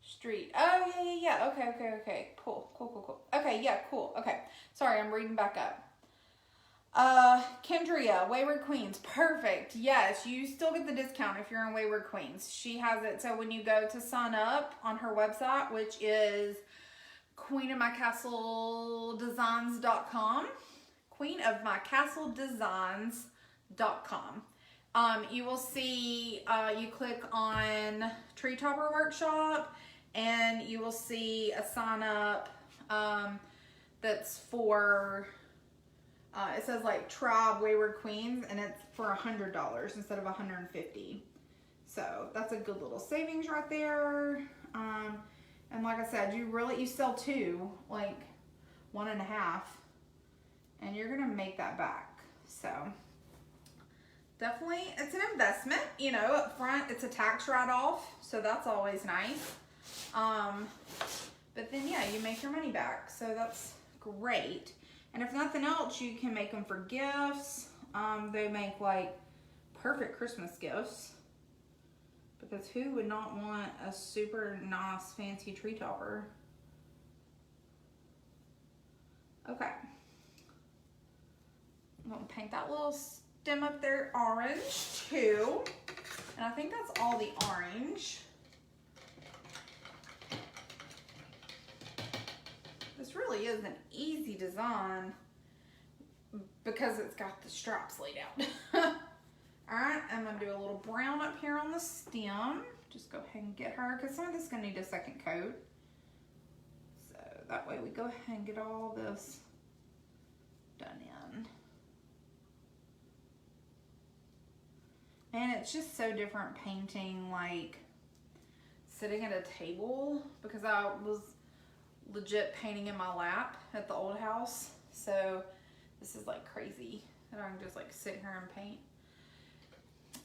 Street. Oh, yeah. Okay. Cool. Okay, yeah, cool. Okay. Sorry, I'm reading back up. Kendria, Wayward Queens. Perfect. Yes, you still get the discount if you're in Wayward Queens. She has it. So when you go to sign up on her website, which is queenofmycastledesigns.com, queenofmycastledesigns.com. You will see, you click on Tree Topper Workshop and you will see a sign up that's for, it says like Tribe Wayward Queens and it's for $100 instead of $150. So that's a good little savings right there. And like I said, you sell two, like 1.5, and you're gonna make that back. So definitely, it's an investment, you know, up front. It's a tax write-off, so that's always nice. But then, yeah, you make your money back, so that's great. And if nothing else, you can make them for gifts. They make, like, perfect Christmas gifts. Because who would not want a super nice, fancy tree topper Okay. I'm gonna paint that little stem up there orange too. And I think that's all the orange. This really is an easy design because it's got the straps laid out. Alright, I'm going to do a little brown up here on the stem. Just go ahead and get her, because some of this is going to need a second coat. So that way we go ahead and get all this done in. And it's just so different painting like sitting at a table, because I was legit painting in my lap at the old house. So this is like crazy that I can just like sit here and paint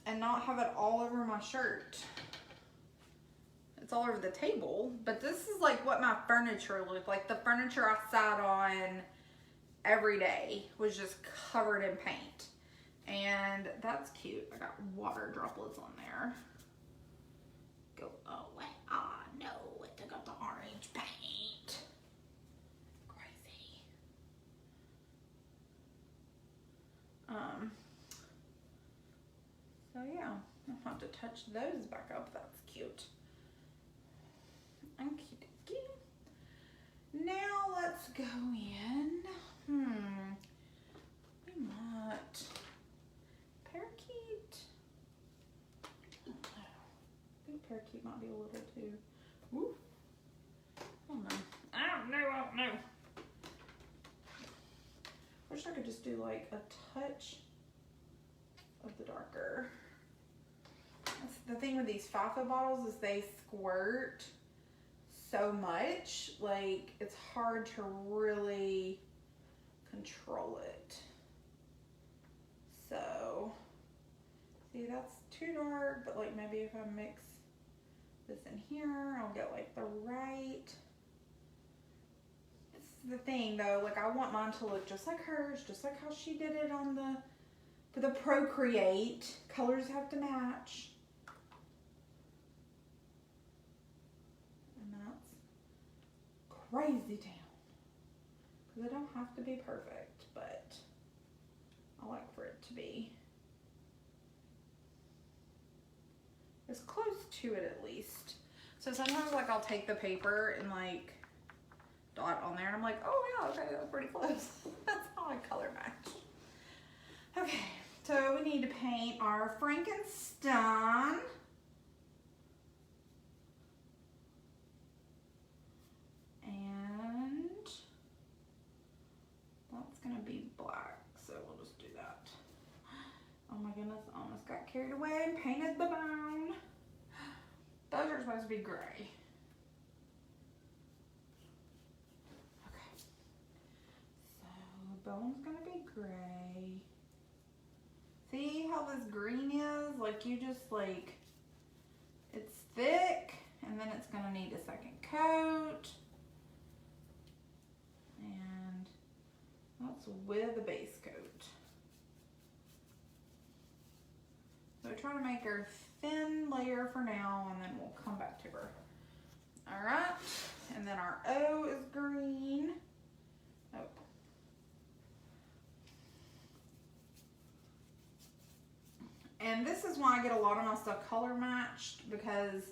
and not have it all over my shirt. It's all over the table, but this is like what my furniture looked like. The furniture I sat on every day was just covered in paint. And that's cute. I got water droplets on there. Go away. Ah, no, I got the orange paint. Crazy. So yeah, I'll have to touch those back up. That's cute. Okie dokie. Now let's go in. We might parakeet. I think parakeet might be a little too. Woo. I don't know. Wish I could just do like a touch of the darker. That's the thing with these FIFO bottles is they squirt so much, like it's hard to really control it. So, see, that's too dark, but like maybe if I mix this in here, I'll get like the right. It's the thing though, like I want mine to look just like hers, just like how she did it on the, for the Procreate. Colors have to match. And that's crazy town. Because it don't have to be perfect, but I like for it to be as close to it at least. So sometimes like I'll take the paper and like dot on there and I'm like, oh yeah, okay, that's pretty close. That's how I color match. Okay, so we need to paint our Frankenstein. And that's gonna be black, so we'll just do that. Oh my goodness, I almost got carried away and painted the bone. Those are supposed to be gray. Okay, so the bone's gonna be gray. See how this green is? Like you just like, it's thick and then it's gonna need a second coat. And that's with a base coat. So try to make her thin layer for now and then we'll come back to her. All right, and then our O is green. Oh. And this is why I get a lot of my stuff color matched, because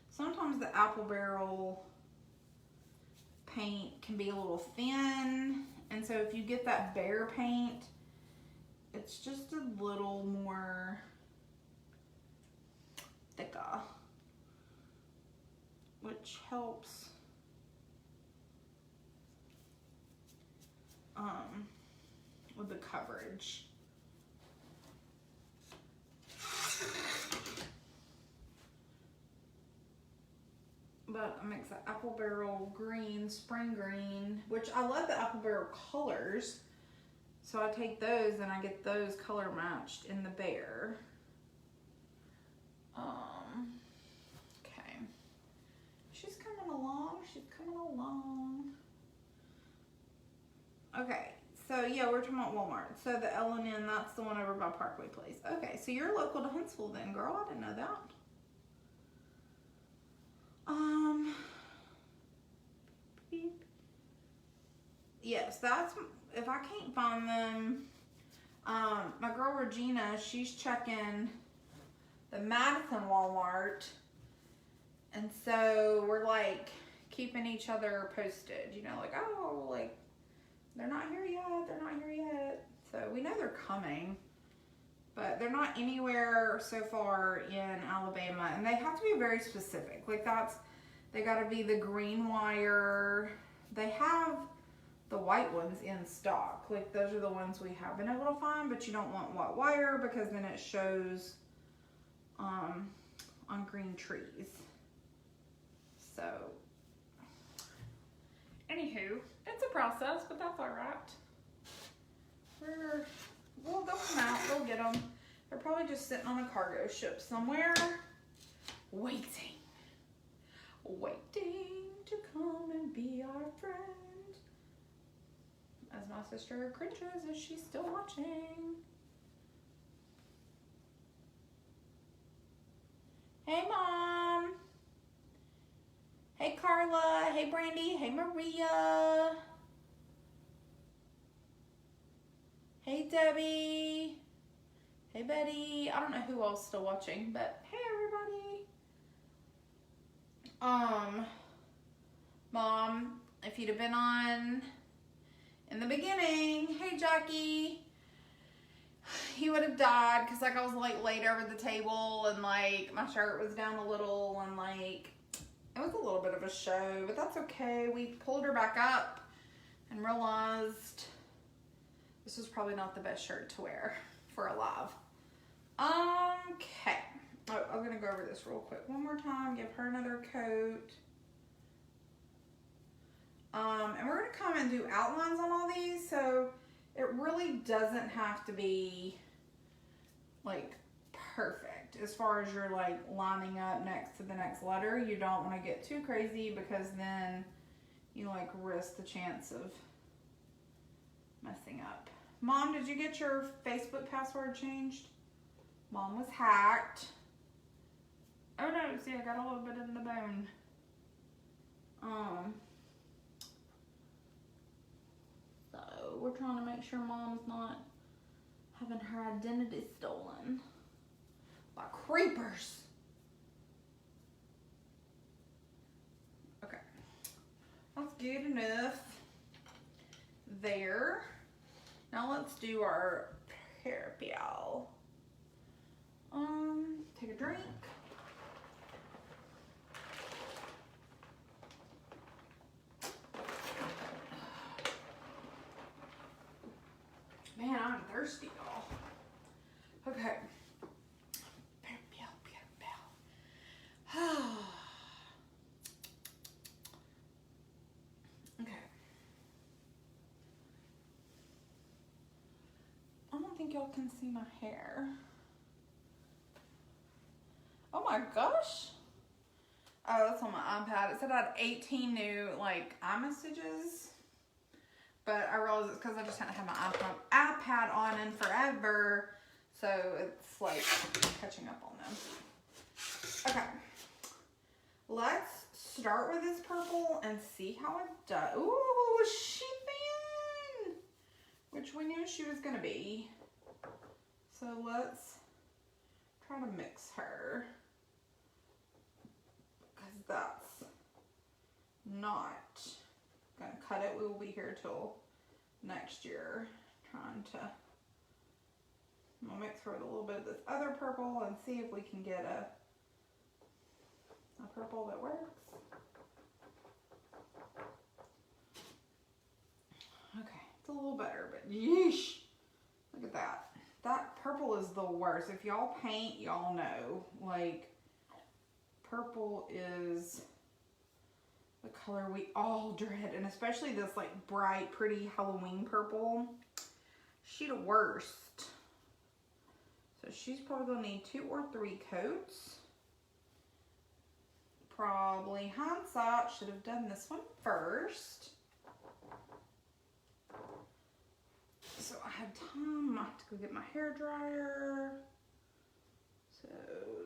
sometimes the apple barrel paint can be a little thin, and so if you get that bare paint, it's just a little more thicker, which helps with the coverage. But I mix the apple barrel green, spring green, which I love the apple barrel colors. So I take those and I get those color matched in the bare. Okay. She's coming along, Okay, so yeah, we're talking about Walmart. So the L&N, that's the one over by Parkway Place. Okay, so you're local to Huntsville then, girl. I didn't know that. yes, that's, if I can't find them, my girl Regina, she's checking the Madison Walmart, and so we're like keeping each other posted, you know, like, oh, like, they're not here yet, they're not here yet. So we know they're coming, but they're not anywhere so far in Alabama, and they have to be very specific. Like they gotta be the green wire. They have the white ones in stock. Like those are the ones we have been able to find, but you don't want white wire because then it shows on green trees. So, anywho, it's a process, but that's all right. They'll come out, we'll get them. They're probably just sitting on a cargo ship somewhere, waiting to come and be our friend. As my sister cringes as she's still watching. Hey, Mom. Hey, Carla. Hey, Brandy. Hey, Maria. Hey, Debbie. Hey, Betty. I don't know who else is still watching, but hey, everybody. Mom, if you'd have been on in the beginning, hey, Jackie, he would have died because like I was like laid over the table and like my shirt was down a little and like it was a little bit of a show, but that's okay. We pulled her back up and realized this was probably not the best shirt to wear for a live. Okay. Oh, I'm gonna go over this real quick one more time, give her another coat. And we're gonna come and do outlines on all these, so it really doesn't have to be like perfect as far as you're like lining up next to the next letter. You don't want to get too crazy because then you like risk the chance of messing up. Mom, did you get your Facebook password changed? Mom was hacked. Oh no, see, I got a little bit in the bone. So we're trying to make sure Mom's not having her identity stolen by creepers. Okay, that's good enough there. Now let's do our purple. Take a drink. Man, I'm thirsty, y'all. Okay. Okay. I don't think y'all can see my hair. Oh my gosh. Oh, that's on my iPad. It said I had 18 new like iMessages. But I realized it's because I just hadn't had my iPad on in forever. So it's like catching up on them. Okay. Let's start with this purple and see how it does. Ooh, she thin! Which we knew she was going to be. So let's try to mix her. Because that's not gonna cut it. We will be here till next year trying to, I'm gonna mix her with a little bit of this other purple and see if we can get a purple that works. Okay, it's a little better, but yeesh, look at that. That purple is the worst. If y'all paint, y'all know, like, purple is the color we all dread, and especially this like bright, pretty Halloween purple. She the worst. So she's probably gonna need 2 or 3 coats. Probably hindsight should have done this one first. So I had time. I have to go get my hair dryer so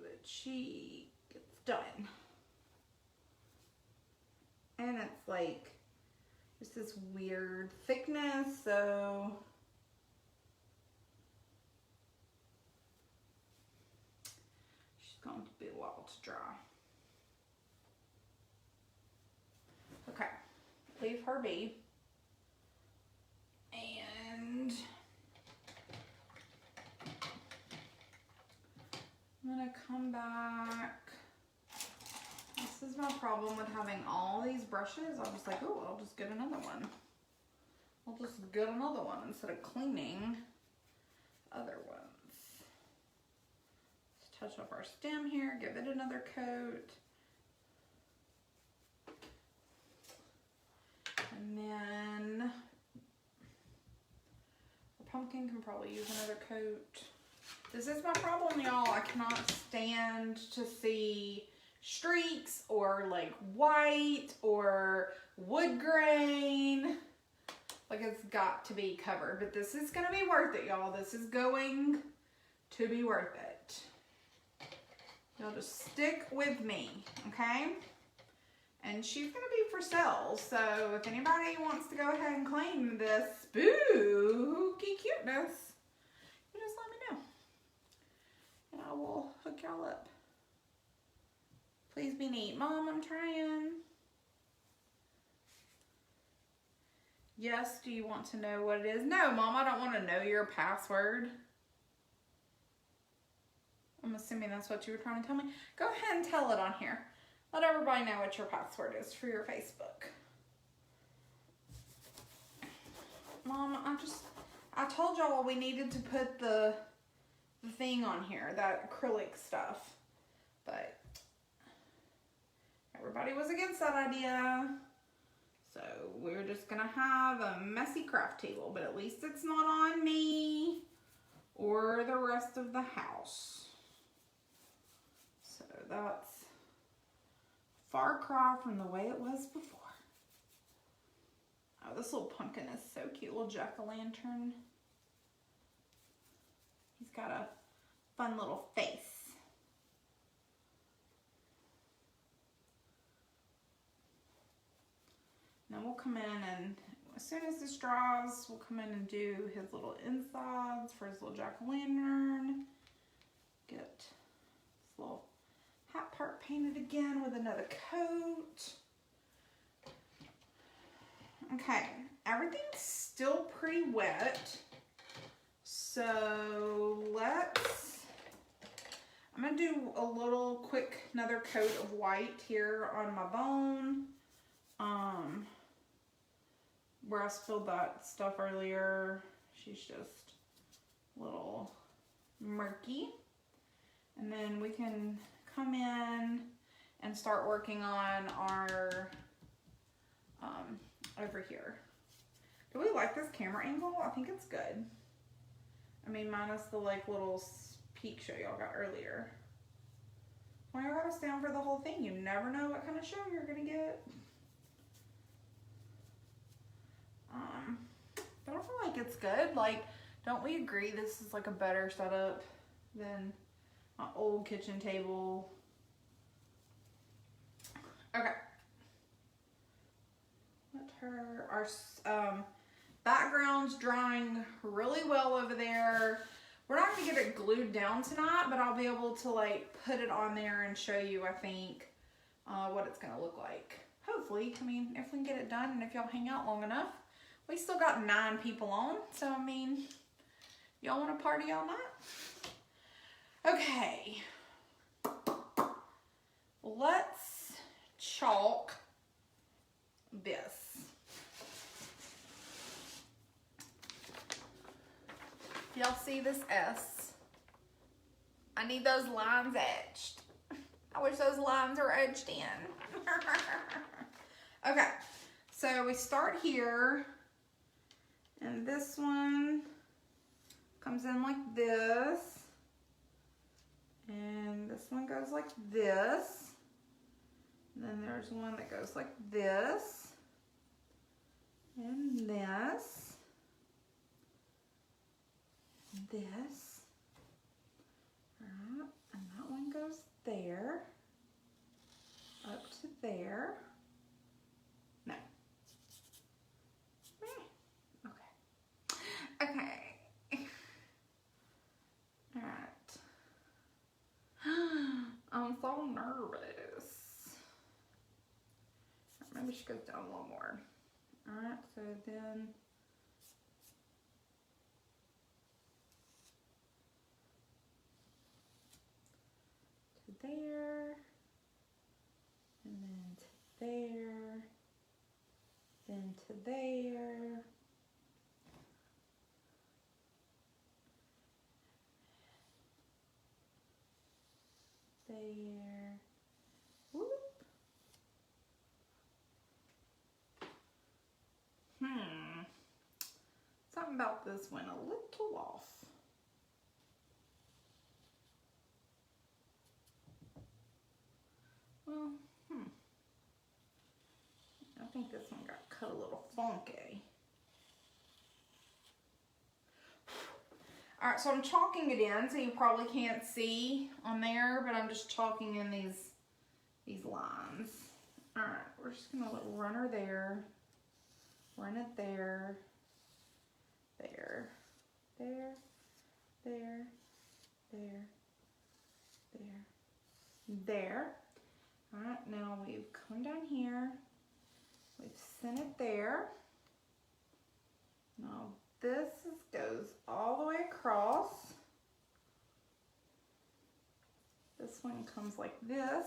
that she gets done. And it's like just this weird thickness, so she's going to be a while to dry. Okay, leave her be. And I'm gonna come back. This is my problem with having all these brushes. I'm just like, oh, I'll just get another one. I'll just get another one instead of cleaning other ones. Let's touch up our stem here, give it another coat. And then the pumpkin can probably use another coat. This is my problem, y'all. I cannot stand to see streaks or like white or wood grain. Like, it's got to be covered, but this is gonna be worth it, y'all. This is going to be worth it. Y'all just stick with me, okay? And she's gonna be for sale, so if anybody wants to go ahead and claim this spooky cuteness, you just let me know, and I will hook y'all up. Please be neat. Mom, I'm trying. Yes, do you want to know what it is? No, Mom, I don't want to know your password. I'm assuming that's what you were trying to tell me. Go ahead and tell it on here. Let everybody know what your password is for your Facebook. Mom, I told y'all we needed to put the thing on here, that acrylic stuff, but everybody was against that idea. So we're just gonna have a messy craft table, but at least it's not on me or the rest of the house. So that's far cry from the way it was before. Oh, this little pumpkin is so cute, little jack-o'-lantern. He's got a fun little face. Then we'll come in and as soon as this dries, we'll come in and do his little insides for his little jack-o'-lantern. Get this little hat part painted again with another coat. Okay, everything's still pretty wet. So I'm gonna do a little quick, another coat of white here on my bone. Where I spilled that stuff earlier, she's just a little murky. And then we can come in and start working on our, over here. Do we like this camera angle? I think it's good. I mean, minus the like little peek show y'all got earlier. Well, y'all gotta stay on for the whole thing. You never know what kind of show you're gonna get. But I feel like it's good. Like, don't we agree this is like a better setup than my old kitchen table? Okay. Our background's drying really well over there. We're not gonna get it glued down tonight, but I'll be able to like put it on there and show you, I think, what it's gonna look like. Hopefully, I mean, if we can get it done and if y'all hang out long enough. We still got 9 people on, so I mean, y'all want to party all night? Okay, let's chalk this. Y'all see this S? I need those lines etched. I wish those lines were etched in. Okay, so we start here. And this one comes in like this. And this one goes like this. And then there's one that goes like this. And this. This. Alright, and that one goes there. Up to there. No. nervous. Maybe she goes down a little more. All right, so then to there, and then to there, then to there. There. Whoop. Something about this went a little off. Well, I think this one got cut a little funky. All right, so I'm chalking it in, so you probably can't see on there, but I'm just chalking in these lines. All right, we're just gonna run her there, run it there, there, there, there, there, there, there. All right, now we've come down here, we've sent it there. Now this goes all the way across. This one comes like this.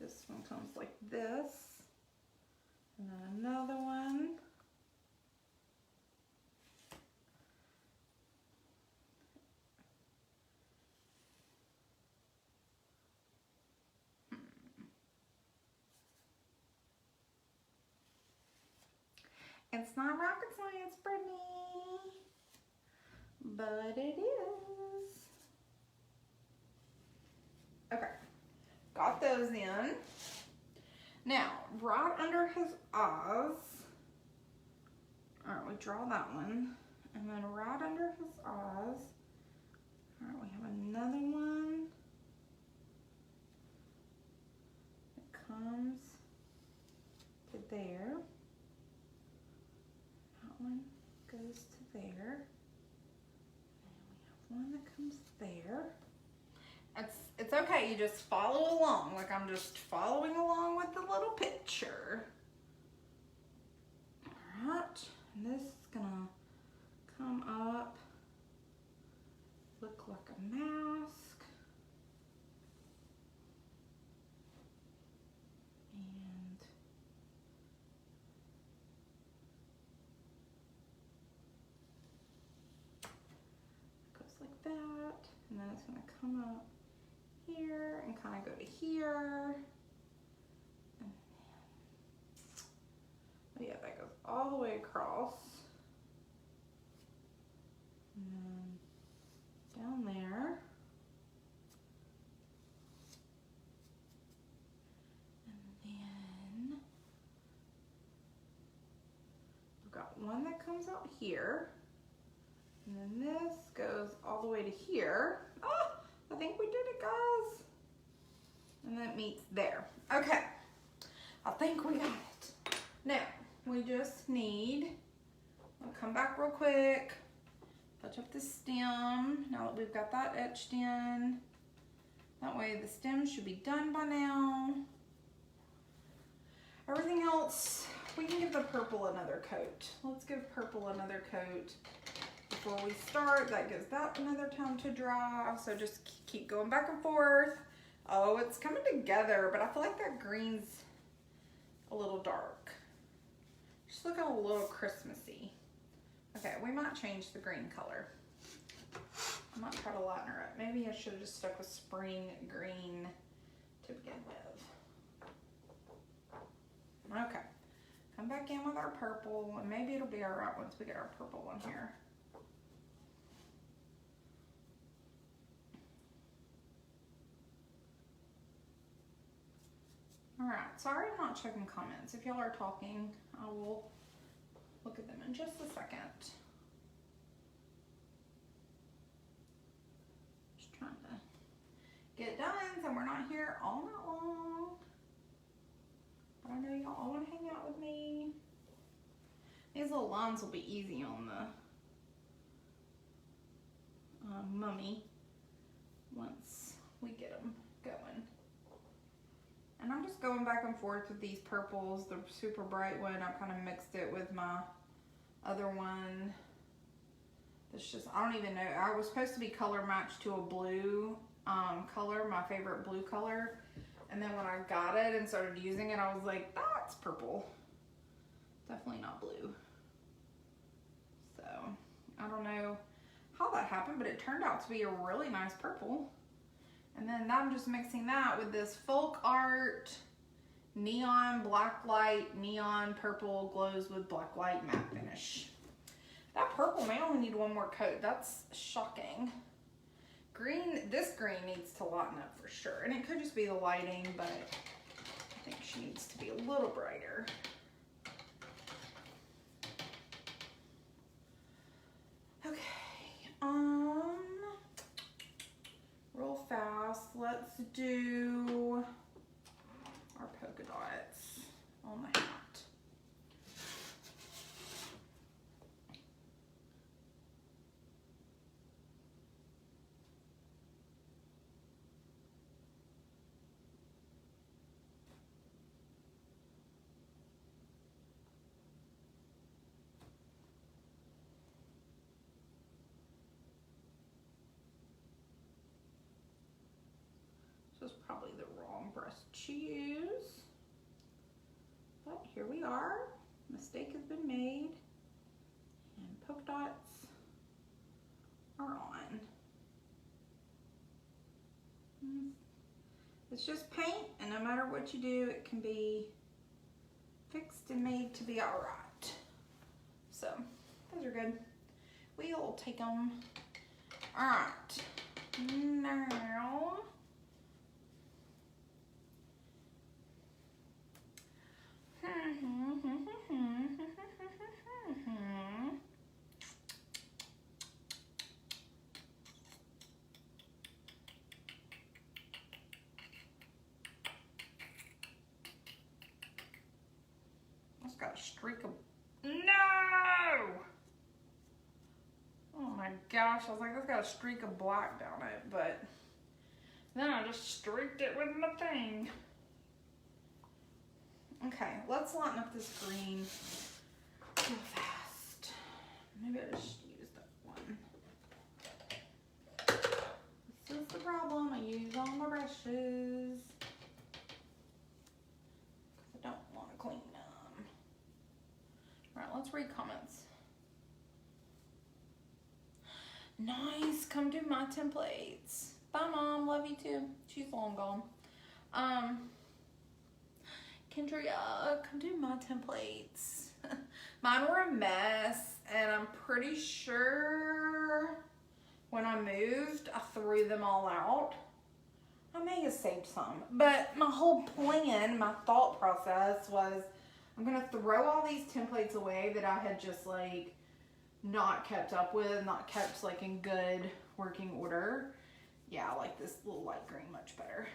This one comes like this. And then another one. It's not rocket science, Brittany, but it is. Okay, got those in. Now, right under his eyes, all right, we draw that one, and then right under his eyes, all right, we have another one that comes to there. One goes to there, and we have one that comes there. It's okay, you just follow along, like I'm just following along with the little picture. All right, and this is gonna come up, look like a mask. And that, and then it's going to come up here and kind of go to here, and then, oh yeah, that goes all the way across, and then down there, and then we've got one that comes out here. And then this goes all the way to here. Oh, I think we did it, guys. And then it meets there. Okay, I think we got it. Now, we just need, I'll come back real quick, touch up the stem, now that we've got that etched in. That way the stem should be done by now. Everything else, we can give the purple another coat. Let's give purple another coat. Before we start, that gives that another time to dry. So just keep going back and forth. Oh, it's coming together, but I feel like that green's a little dark. Just looking a little Christmassy. Okay, we might change the green color. I might try to lighten her up. Maybe I should have just stuck with spring green to begin with. Okay, come back in with our purple, and maybe it'll be all right once we get our purple one here. All right, sorry I'm not checking comments. If y'all are talking, I will look at them in just a second. Just trying to get it done so we're not here all night long. But I know y'all all want to hang out with me. These little lines will be easy on the mummy once we get them And I'm just going back and forth with these purples. The super bright one, I kind of mixed it with my other one. It's just, I don't even know. I was supposed to be color matched to a blue color, my favorite blue color. And then when I got it and started using it, I was like, that's purple. Definitely not blue. So, I don't know how that happened, but it turned out to be a really nice purple. And then I'm just mixing that with this Folk Art Neon Black Light Neon Purple Glows with Black Light Matte Finish. That purple may only need one more coat. That's shocking. Green, this green needs to lighten up for sure. And it could just be the lighting, but I think she needs to be a little brighter. Okay, real fast, let's do our polka dots on the hat. This is probably the wrong brush to use, but here we are. Mistake has been made, and polka dots are on. It's just paint, and no matter what you do, it can be fixed and made to be all right. So those are good. We'll take them. All right, now. It's got a streak of, no! Oh my gosh, I was like, it's got a streak of black down it, but then I just streaked it with my thing. Okay, let's lighten up this green real fast. Maybe I just use that one. This is the problem. I use all my brushes. I don't want to clean them. All right, let's read comments. Nice. Come do my templates. Bye, Mom. Love you too. She's long gone. Kendria, come do my templates. Mine were a mess, and I'm pretty sure when I moved, I threw them all out. I may have saved some, but my whole plan, my thought process was I'm gonna throw all these templates away that I had just like not kept up with, not kept like in good working order. Yeah, I like this little light green much better.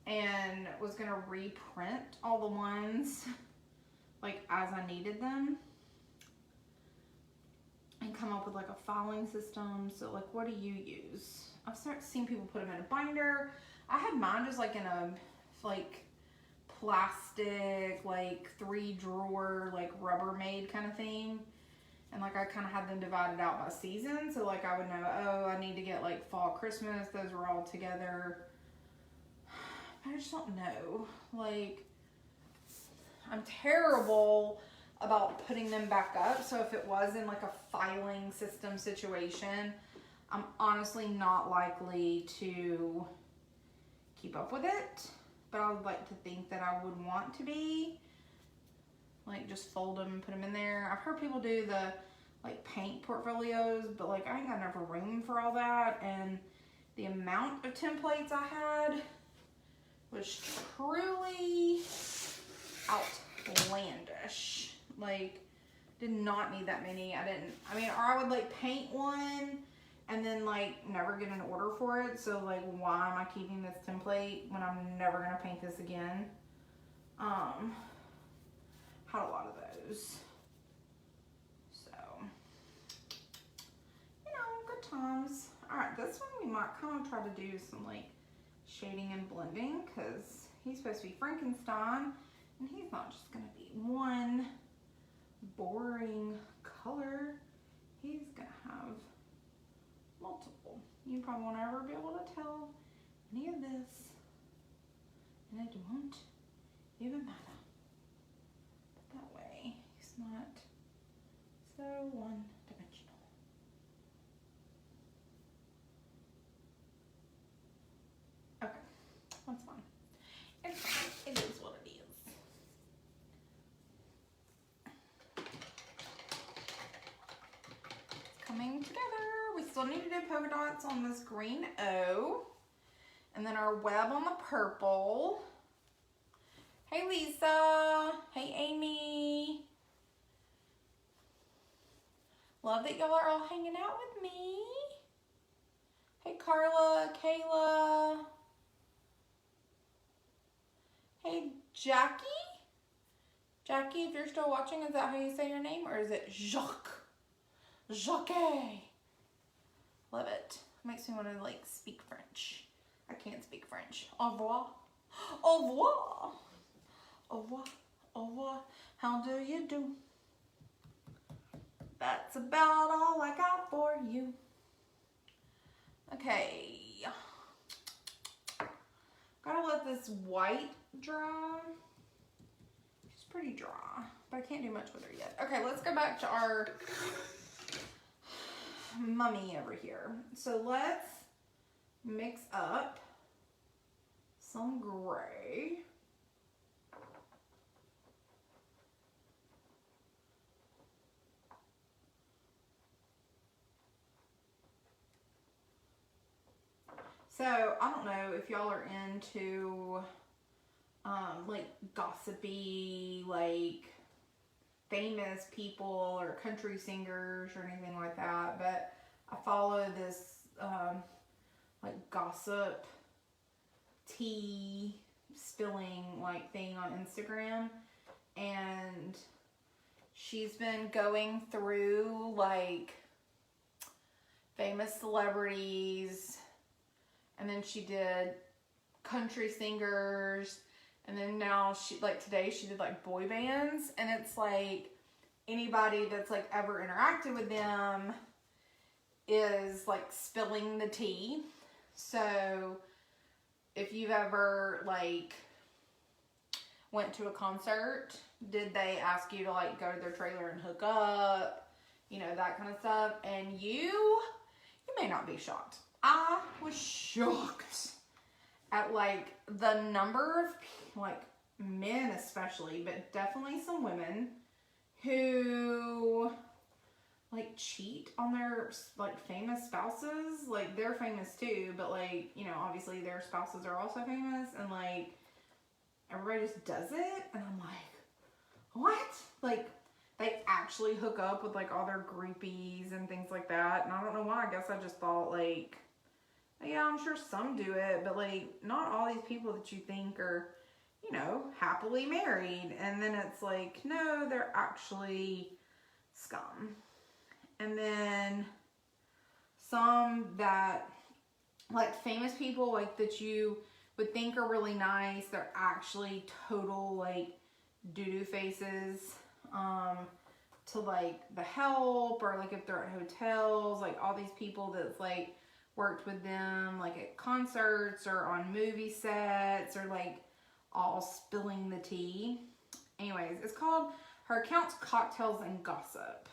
And was gonna reprint all the ones like as I needed them and come up with like a filing system. So like, what do you use? I've seen people put them in a binder. I had mine just like in a like plastic, like 3-drawer, like Rubbermaid kind of thing. And like I kind of had them divided out by season. So like I would know, oh, I need to get like fall, Christmas. Those were all together. I just don't know. Like, I'm terrible about putting them back up. So if it was in like a filing system situation, I'm honestly not likely to keep up with it. But I would like to think that I would want to be. Like, just fold them and put them in there. I've heard people do the like paint portfolios, but like I ain't got enough room for all that. And the amount of templates I had was truly outlandish. Like, did not need that many. Or I would like paint one and then like never get an order for it. So like, why am I keeping this template when I'm never gonna paint this again? Had a lot of those. So, you know, good times. All right, this one we might kind of try to do some like shading and blending because he's supposed to be Frankenstein and he's not just going to be one boring color. He's going to have multiple. You probably won't ever be able to tell any of this, and it won't even matter. But that way he's not so one-dimensional. Okay, that's fine. It's fine. It is what it is. It's coming together. We still need to do polka dots on this green O. And then our web on the purple. Hey Lisa. Hey Amy. Love that y'all are all hanging out with me. Hey Carla, Kayla. Hey Jackie. Jackie, if you're still watching, is that how you say your name? Or is it Jacques? Jacques. Love it. Makes me want to like speak French. I can't speak French. Au revoir. Au revoir. Au revoir. Au revoir. How do you do? That's about all I got for you. Okay. Gotta let this white dry. She's pretty dry, but I can't do much with her yet. Okay, let's go back to our mummy over here. So let's mix up some gray. So I don't know if y'all are into like gossipy, like famous people or country singers or anything like that, but I follow this like gossip tea spilling like thing on Instagram, and she's been going through like famous celebrities, and then she did country singers, and then now she, like today she did like boy bands, and it's like anybody that's like ever interacted with them is like spilling the tea. So if you've ever like went to a concert, did they ask you to like go to their trailer and hook up, you know, that kind of stuff, and you may not be shocked. I was shocked at like the number of like men especially, but definitely some women who like cheat on their like famous spouses. Like they're famous too, but like, you know, obviously their spouses are also famous, and like everybody just does it, and I'm like, what? Like they actually hook up with like all their groupies and things like that, and I don't know why. I guess I just thought like, yeah, I'm sure some do it, but like not all these people that you think are, you know, happily married. And then it's like, no, they're actually scum. And then some that like famous people like that you would think are really nice, they're actually total like doo-doo faces to like the help, or like if they're at hotels, like all these people that's like worked with them like at concerts or on movie sets, or like all spilling the tea. Anyways, it's called, her account's Cocktails and Gossip,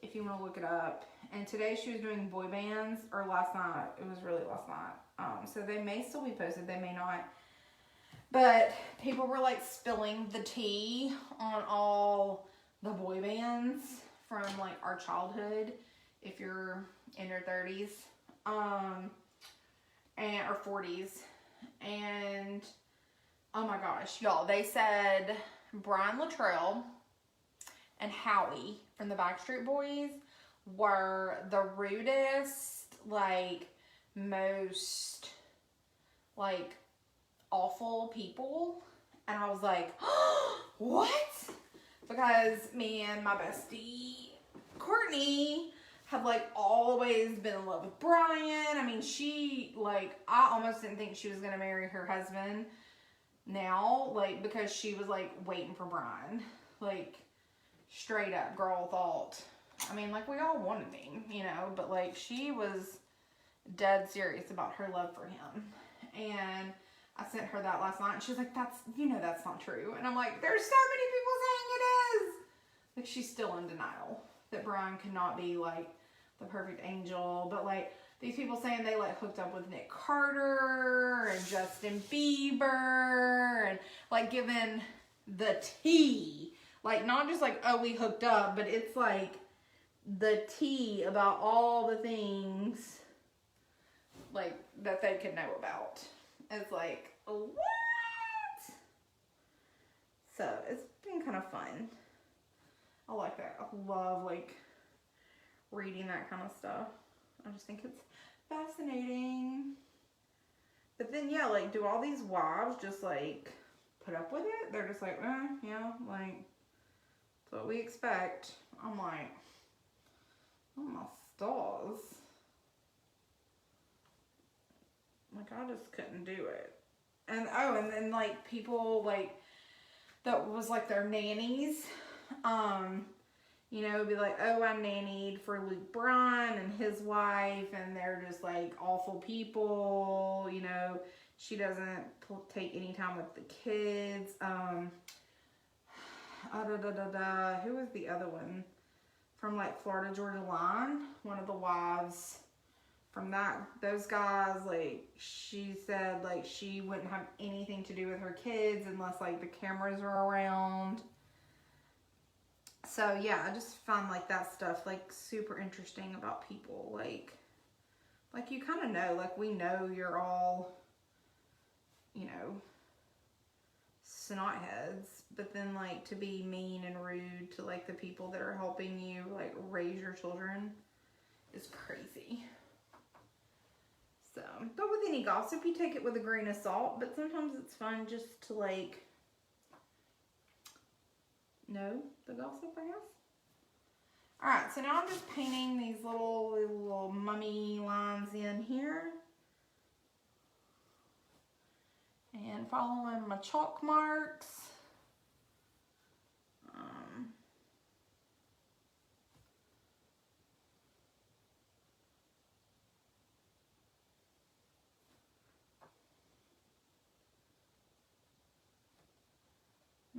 if you want to look it up. And today she was doing boy bands, or last night, it was really last night. So they may still be posted, they may not. But people were like spilling the tea on all the boy bands from like our childhood, if you're in your 30s. And or 40s, and oh my gosh, y'all, they said Brian Luttrell and Howie from the Backstreet Boys were the rudest, like most like awful people, and I was like, what? Because me and my bestie Courtney had like always been in love with Brian. I mean, she like, I almost didn't think she was gonna marry her husband now, like, because she was like waiting for Brian. Like, straight up girl thought, I mean, like, we all wanted him, you know, but like she was dead serious about her love for him. And I sent her that last night and she was like, that's, you know, that's not true. And I'm like, there's so many people saying it is. Like, she's still in denial that Brian could not be like the perfect angel. But like, these people saying they like hooked up with Nick Carter and Justin Bieber and like giving the tea. Like, not just like, oh, we hooked up, but it's like the tea about all the things like that they could know about. It's like, what? So it's been kind of fun. I like that. I love like reading that kind of stuff. I just think it's fascinating. But then yeah, like, do all these wives just like put up with it? They're just like, yeah, like, that's what we expect. I'm like, oh my stars. Like, I just couldn't do it. And oh, and then like people like that was like their nannies, you know, be like, oh, I nannied for Luke Bryan and his wife, and they're just like awful people, you know, she doesn't take any time with the kids. Who was the other one from like Florida Georgia Line? One of the wives from those guys, like, she said like she wouldn't have anything to do with her kids unless like the cameras are around. So yeah, I just find like that stuff like super interesting about people. Like you kind of know, like, we know you're all, you know, snot heads, but then like to be mean and rude to like the people that are helping you like raise your children is crazy. So, but with any gossip, you take it with a grain of salt, but sometimes it's fun just to like know the gossip, I guess. Alright, so now I'm just painting these little mummy lines in here. And following my chalk marks.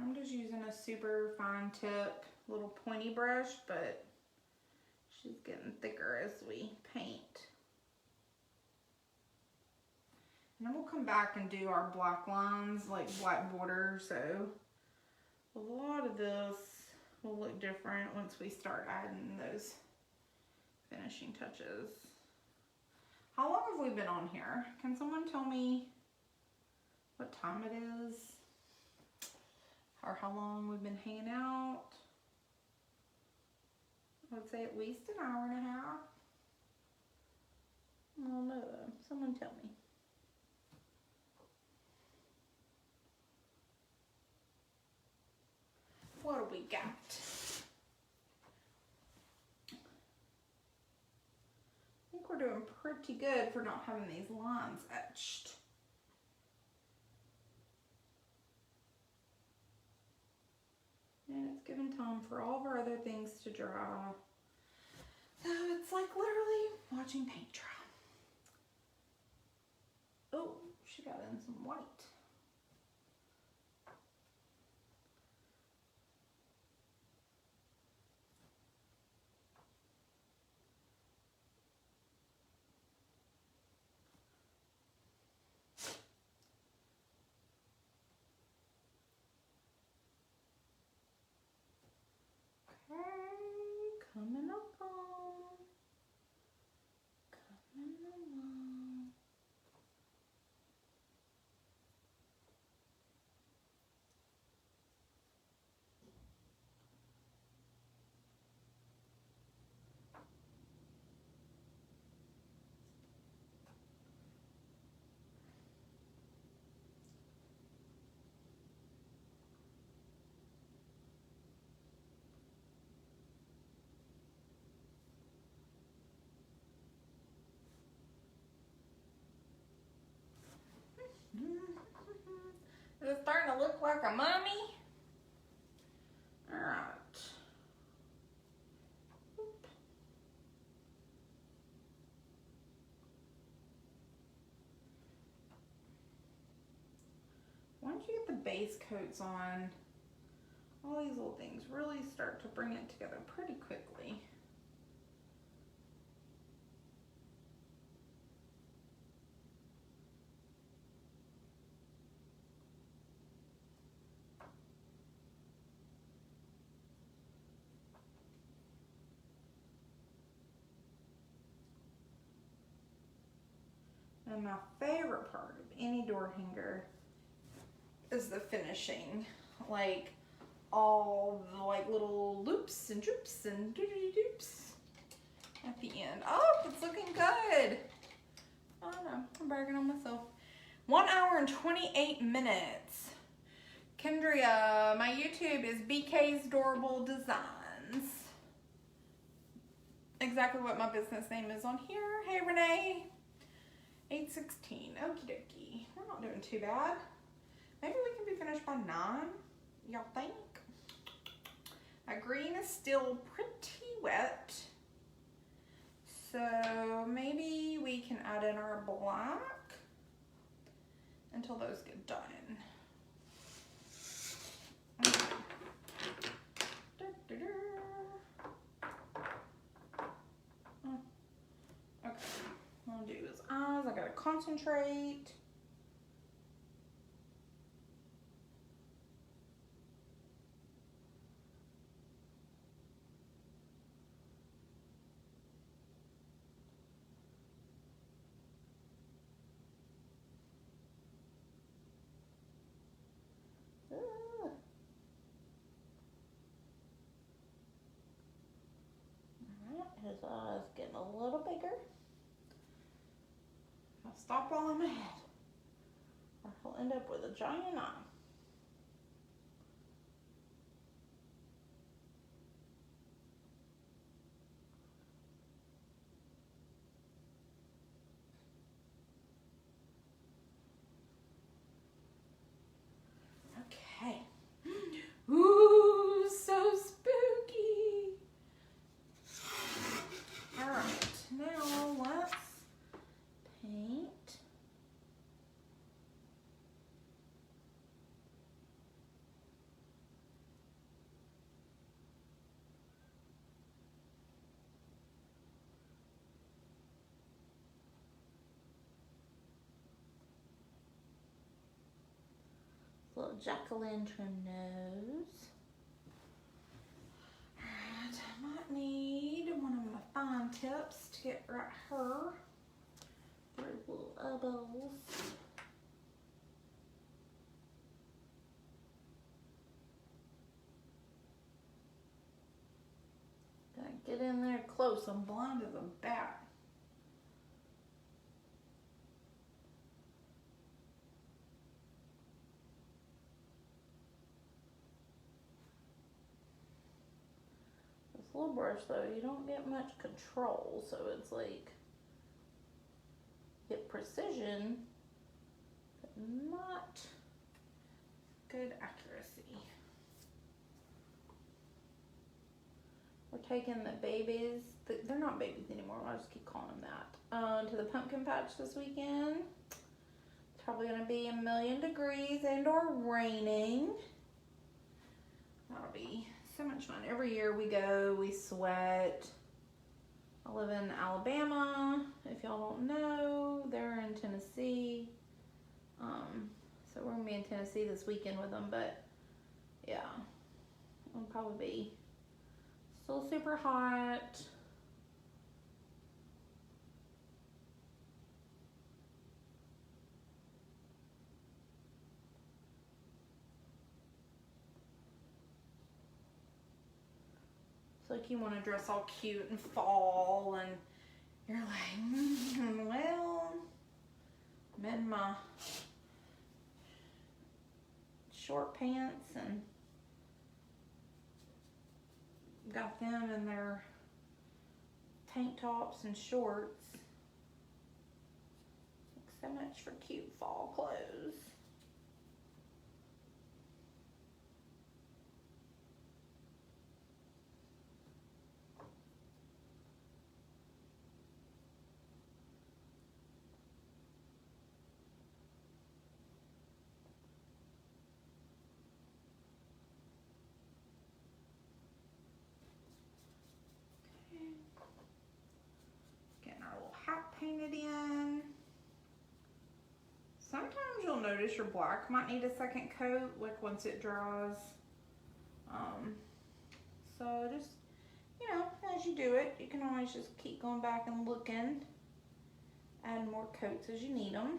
I'm just using a super fine tip little pointy brush, but she's getting thicker as we paint. And then we'll come back and do our black lines, like black border, so a lot of this will look different once we start adding those finishing touches. How long have we been on here? Can someone tell me what time it is? Or how long we've been hanging out? I would say at least an hour and a half. I don't know. Someone tell me. What do we got? I think we're doing pretty good for not having these lines etched. And it's given time for all of our other things to dry. So it's like literally watching paint dry. Oh, she got in some white. Coming up on. Coming along. look like a mummy. All right. Once you get the base coats on, all these little things really start to bring it together pretty quickly. And my favorite part of any door hanger is the finishing, like all the like little loops and droops and doops at the end. Oh, it's looking good. I don't know, I'm bragging on myself. 1 hour and 28 minutes. Kendria, my YouTube is BKs DOORable Designs. Exactly what my business name is on here. Hey Renee. 8:16. Okie dokie. We're not doing too bad. Maybe we can be finished by 9. Y'all think? My green is still pretty wet. So maybe we can add in our black until those get done. Okay. Okay. What I'll do is eyes. I gotta concentrate. His eyes getting a little bigger. I'll stop while I'm ahead, or he'll end up with a giant eye. Okay. Ooh, so spooky. All right, now let's paint. Little jack-o'-lantern nose. Alright, I might need one of my fine tips to get right here. Three little elbows. Gotta get in there close. I'm blind as a bat. Little brush though, you don't get much control, so it's like get precision, but not good accuracy. We're taking the babies, they're not babies anymore, I'll just keep calling them that, to the pumpkin patch this weekend. It's probably gonna be 1,000,000 degrees and or raining. That'll be so much fun. Every year we go, we sweat. I live in Alabama. If y'all don't know, they're in Tennessee. So we're gonna be in Tennessee this weekend with them, but yeah, it'll probably be still super hot. Like you want to dress all cute and fall, and you're like, well, I'm in my short pants and got them in their tank tops and shorts. So much for cute fall clothes. paint it in. Sometimes you'll notice your black might need a second coat, like once it dries. So just, you know, as you do it, you can always just keep going back and looking, add more coats as you need them.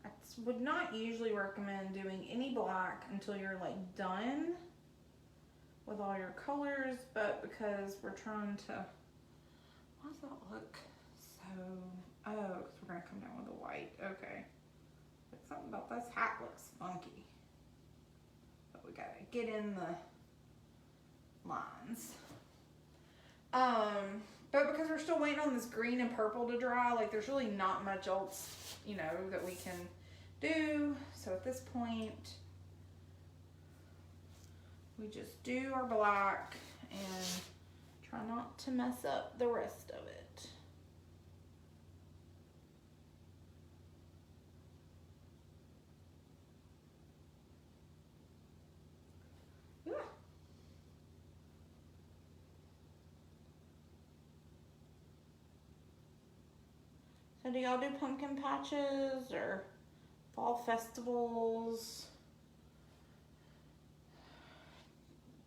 I would not usually recommend doing any black until you're like done with all your colors, but because we're trying to, why does that look so, oh, because we're gonna come down with the white, okay. But something about this hat looks funky. But we gotta get in the lines. But because we're still waiting on this green and purple to dry, like there's really not much else, you know, that we can do. So at this point, we just do our black and try not to mess up the rest of it. Yeah. So do y'all do pumpkin patches or fall festivals?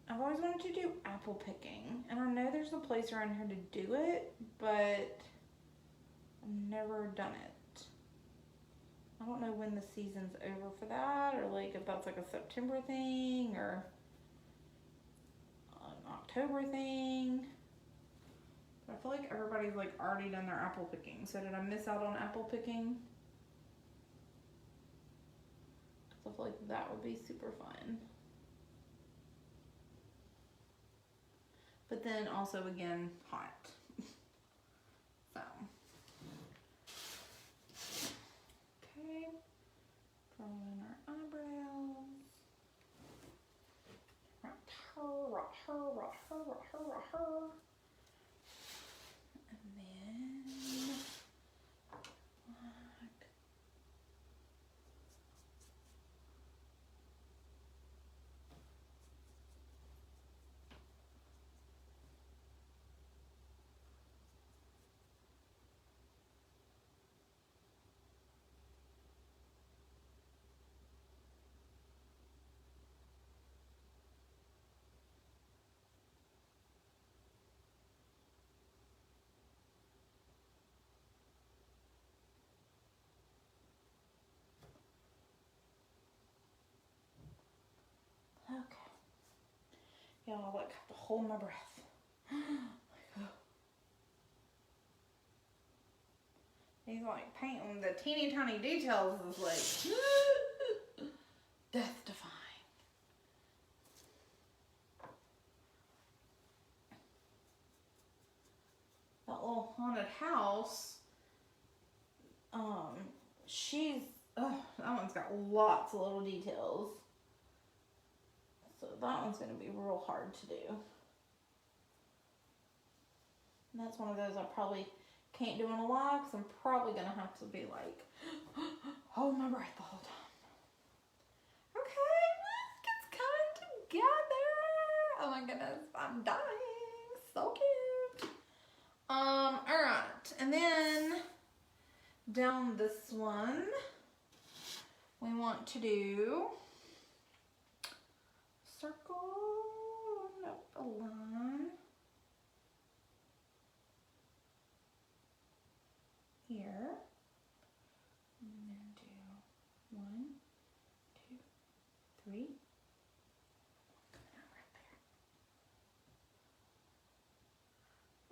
I've always wanted to do apple picking, and I know there's a place around here to do it, but I've never done it. I don't know when the season's over for that, or like if that's like a September thing or an October thing. But I feel like everybody's like already done their apple picking. So did I miss out on apple picking? Because I feel like that would be super fun. But then also again, hot. So. Okay. Draw in our eyebrows. And then black. Okay. Y'all, like, have to hold my breath. He's like painting the teeny tiny details is like death defying. That little haunted house, that one's got lots of little details. So that one's going to be real hard to do. And that's one of those I probably can't do on a live because I'm probably going to have to be like, hold my breath the whole time. Okay, it's coming together. Oh my goodness, I'm dying. So cute. Alright, and then down this one, we want to do circle, nope, a line here, and then do 1, 2, 3, coming out right there.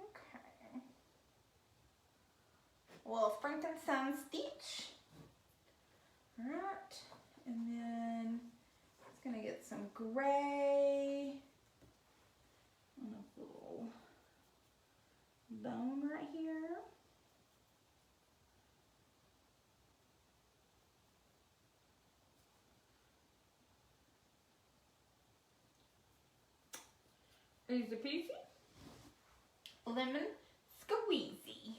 Okay. Well, Frankenstein stitch. All right, and then it's gonna get some gray on a little bone right here. Easy peasy, lemon squeezy.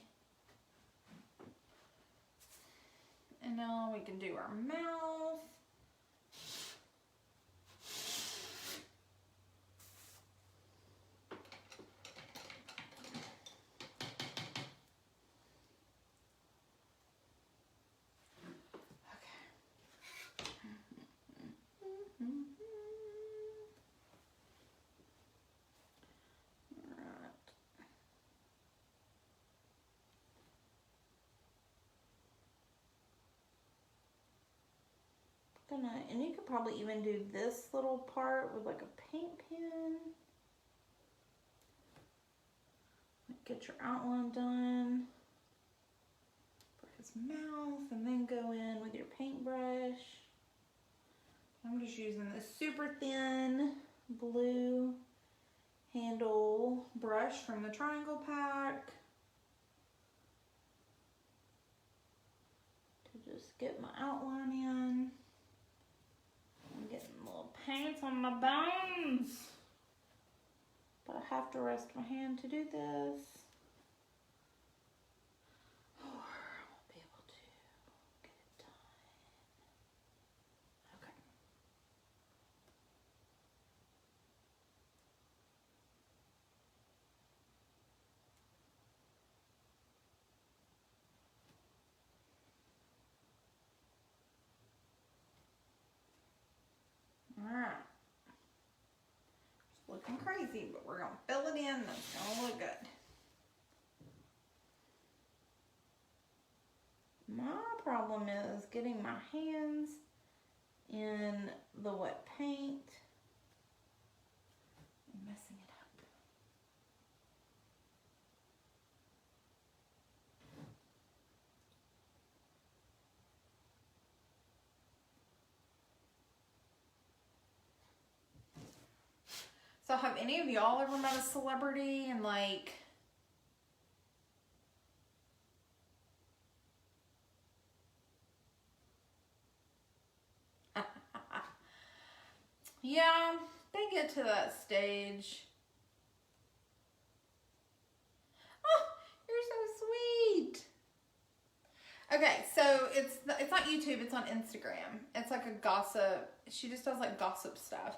And now we can do our mouth. And you could probably even do this little part with like a paint pen. Get your outline done for his mouth and then go in with your paintbrush. I'm just using this super thin blue handle brush from the Triangle Pack to just get my outline in. I'm getting little paints on my bones, but I have to rest my hand to do this. Or I won't be able to get it done. Okay. Alright. It's looking crazy, but we're going to fill it in and it's going to look good. My problem is getting my hands in the wet paint and messing it up. So have any of y'all ever met a celebrity and like yeah, they get to that stage. Oh, you're so sweet. Okay, so it's not YouTube, it's on Instagram. It's like a gossip. She just does like gossip stuff.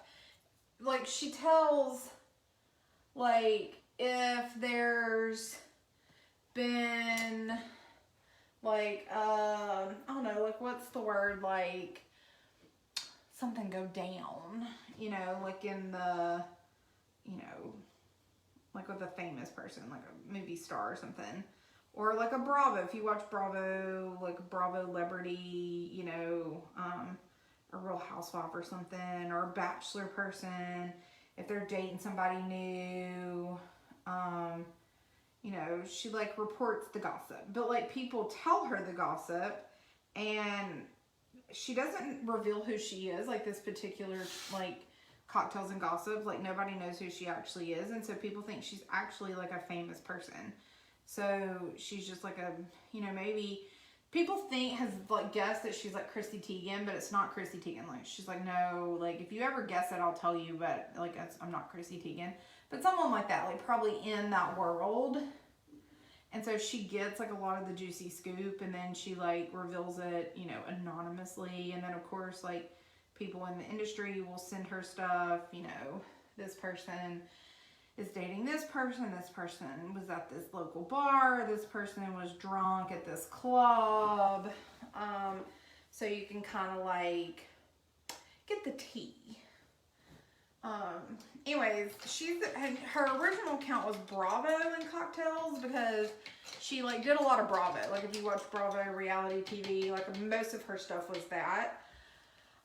Like she tells like if there's been like I don't know, like what's the word, like something go down, you know, like in the, you know, like with a famous person, like a movie star or something, or like a Bravo, if you watch Bravo, like a Bravo celebrity, you know, a Real Housewife or something, or a Bachelor person, if they're dating somebody new, you know, she like reports the gossip, but like people tell her the gossip and she doesn't reveal who she is, like this particular like Cocktails and Gossip, like nobody knows who she actually is, and so people think she's actually like a famous person. So she's just like a, you know, maybe people think, has like guessed that she's like Chrissy Teigen, but it's not Chrissy Teigen. Like she's like, no, like if you ever guess it, I'll tell you, but like I'm not Chrissy Teigen, but someone like that, like probably in that world. And so she gets like a lot of the juicy scoop, and then she like reveals it, you know, anonymously. And then of course, like people in the industry will send her stuff, you know, this person is dating this person was at this local bar, this person was drunk at this club. So you can kind of like get the tea. Anyways, her original account was Bravo and Cocktails because she like did a lot of Bravo. Like if you watch Bravo reality TV, like most of her stuff was that.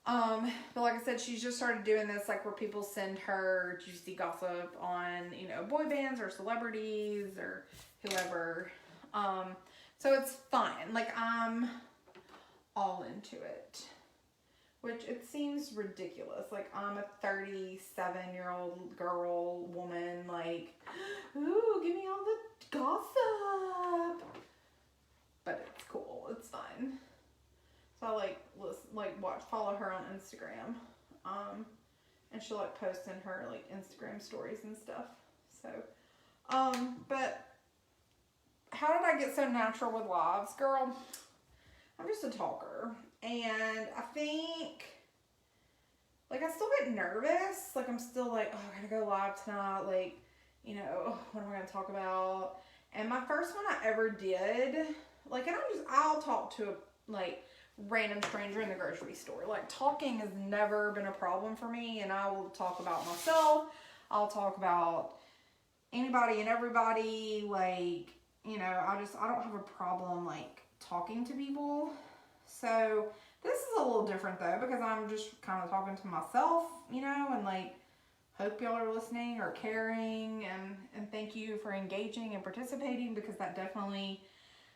But like I said, she's just started doing this like where people send her juicy gossip on, you know, boy bands or celebrities or whoever. So it's fine. Like I'm all into it. Which it seems ridiculous. Like I'm a 37-year-old girl, woman, like, ooh, give me all the gossip. But it's cool. It's fun. So I like follow her on Instagram. And she'll like post in her like Instagram stories and stuff. So, but how did I get so natural with lives, girl? I'm just a talker. And I think, like, I still get nervous. Like, I'm still like, oh, I gotta go live tonight. Like, you know, what am I gonna talk about? And my first one I ever did, like, and I'll talk to a, like, random stranger in the grocery store. Like, talking has never been a problem for me, and I will talk about myself. I'll talk about anybody and everybody. Like, you know, I don't have a problem, like, talking to people. So this is a little different though, because I'm just kind of talking to myself, you know, and like, hope y'all are listening or caring, and thank you for engaging and participating, because that definitely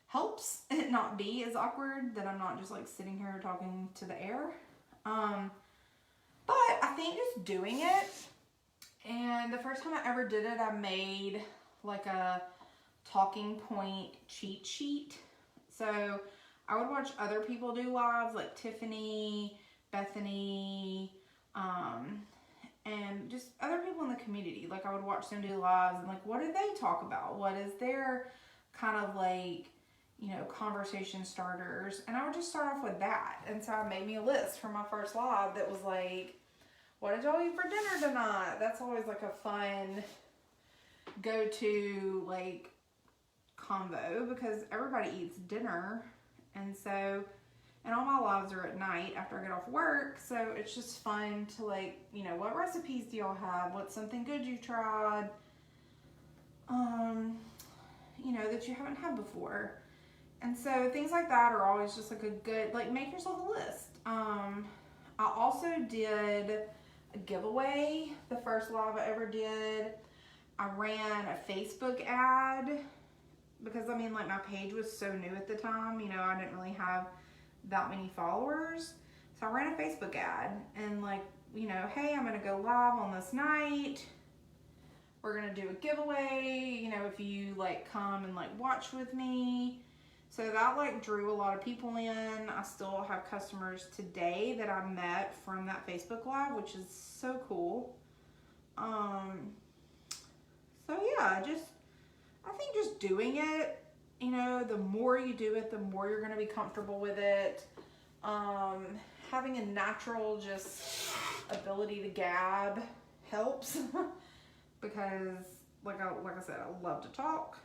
helps it not be as awkward, that I'm not just like sitting here talking to the air. But I think just doing it, and the first time I ever did it, I made like a talking point cheat sheet. So I would watch other people do lives, like Tiffany, Bethany, and just other people in the community. Like, I would watch them do lives, and like, what did they talk about? What is their kind of like, you know, conversation starters? And I would just start off with that. And so I made me a list for my first live that was like, what did y'all eat for dinner tonight? That's always like a fun go-to like combo, because everybody eats dinner. And so, and all my lives are at night after I get off work, so it's just fun to like, you know, what recipes do y'all have? What's something good you tried? You know, that you haven't had before. And so things like that are always just like a good, like, make yourself a list. I also did a giveaway, the first live I ever did. I ran a Facebook ad, because I mean, like, my page was so new at the time, you know, I didn't really have that many followers. So I ran a Facebook ad, and like, you know, hey, I'm gonna go live on this night. We're gonna do a giveaway, you know, if you like come and like watch with me. So that like drew a lot of people in. I still have customers today that I met from that Facebook live, which is so cool. So yeah, I think just doing it, you know, the more you do it, the more you're going to be comfortable with it. Having a natural just ability to gab helps, because like I said, I love to talk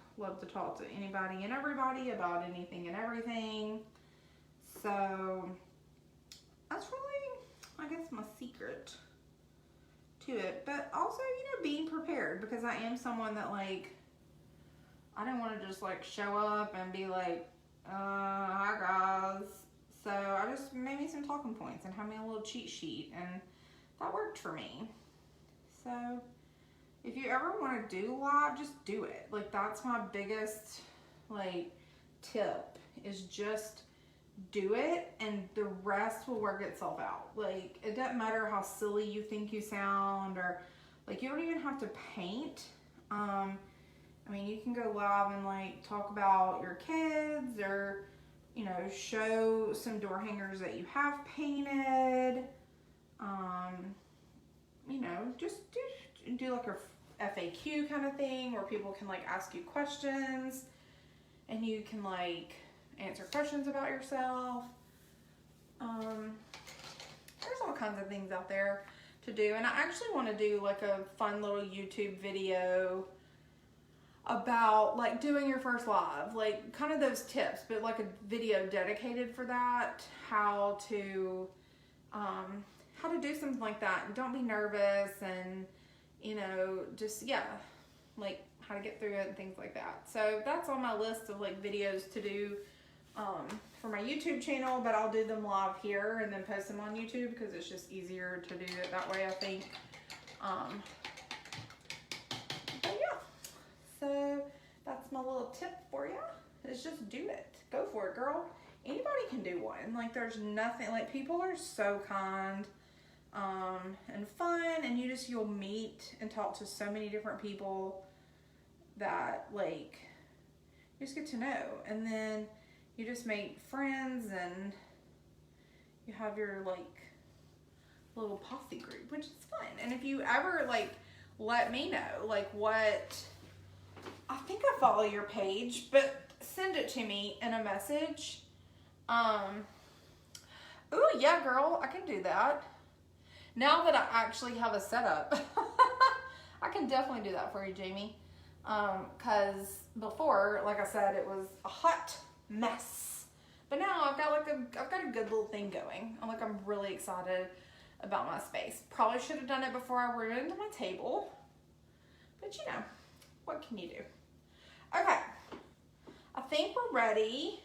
to anybody and everybody about anything and everything. So that's really, I guess, my secret to it. But also, you know, being prepared, because I am someone that, like, I didn't want to just like show up and be like, hi guys. So I just made me some talking points and had me a little cheat sheet, and that worked for me. So if you ever want to do live, just do it. Like, that's my biggest like tip, is just do it, and the rest will work itself out. Like, it doesn't matter how silly you think you sound, or like, you don't even have to paint. I mean, you can go live and like talk about your kids, or, you know, show some door hangers that you have painted. You know, just do like a FAQ kind of thing, where people can like ask you questions, and you can like answer questions about yourself. There's all kinds of things out there to do, and I actually want to do like a fun little YouTube video about like doing your first live, like kind of those tips, but like a video dedicated for that, how to do something like that, and don't be nervous, and, you know, just, yeah, like how to get through it and things like that. So that's on my list of like videos to do for my YouTube channel, but I'll do them live here and then post them on YouTube, because it's just easier to do it that way, I think. But yeah, so that's my little tip for you, is just do it. Go for it, girl. Anybody can do one. Like, there's nothing, like, people are so kind and fun, and you'll meet and talk to so many different people that, like, you just get to know, and then you just make friends, and you have your like little posse group, which is fun. And if you ever like, let me know like what, I think I follow your page, but send it to me in a message, Ooh, yeah, girl, I can do that. Now that I actually have a setup, I can definitely do that for you, Jamie. Cause before, like I said, it was a hot mess. But now I've got a good little thing going. I'm really excited about my space. Probably should have done it before I ruined my table. But you know, what can you do? Okay, I think we're ready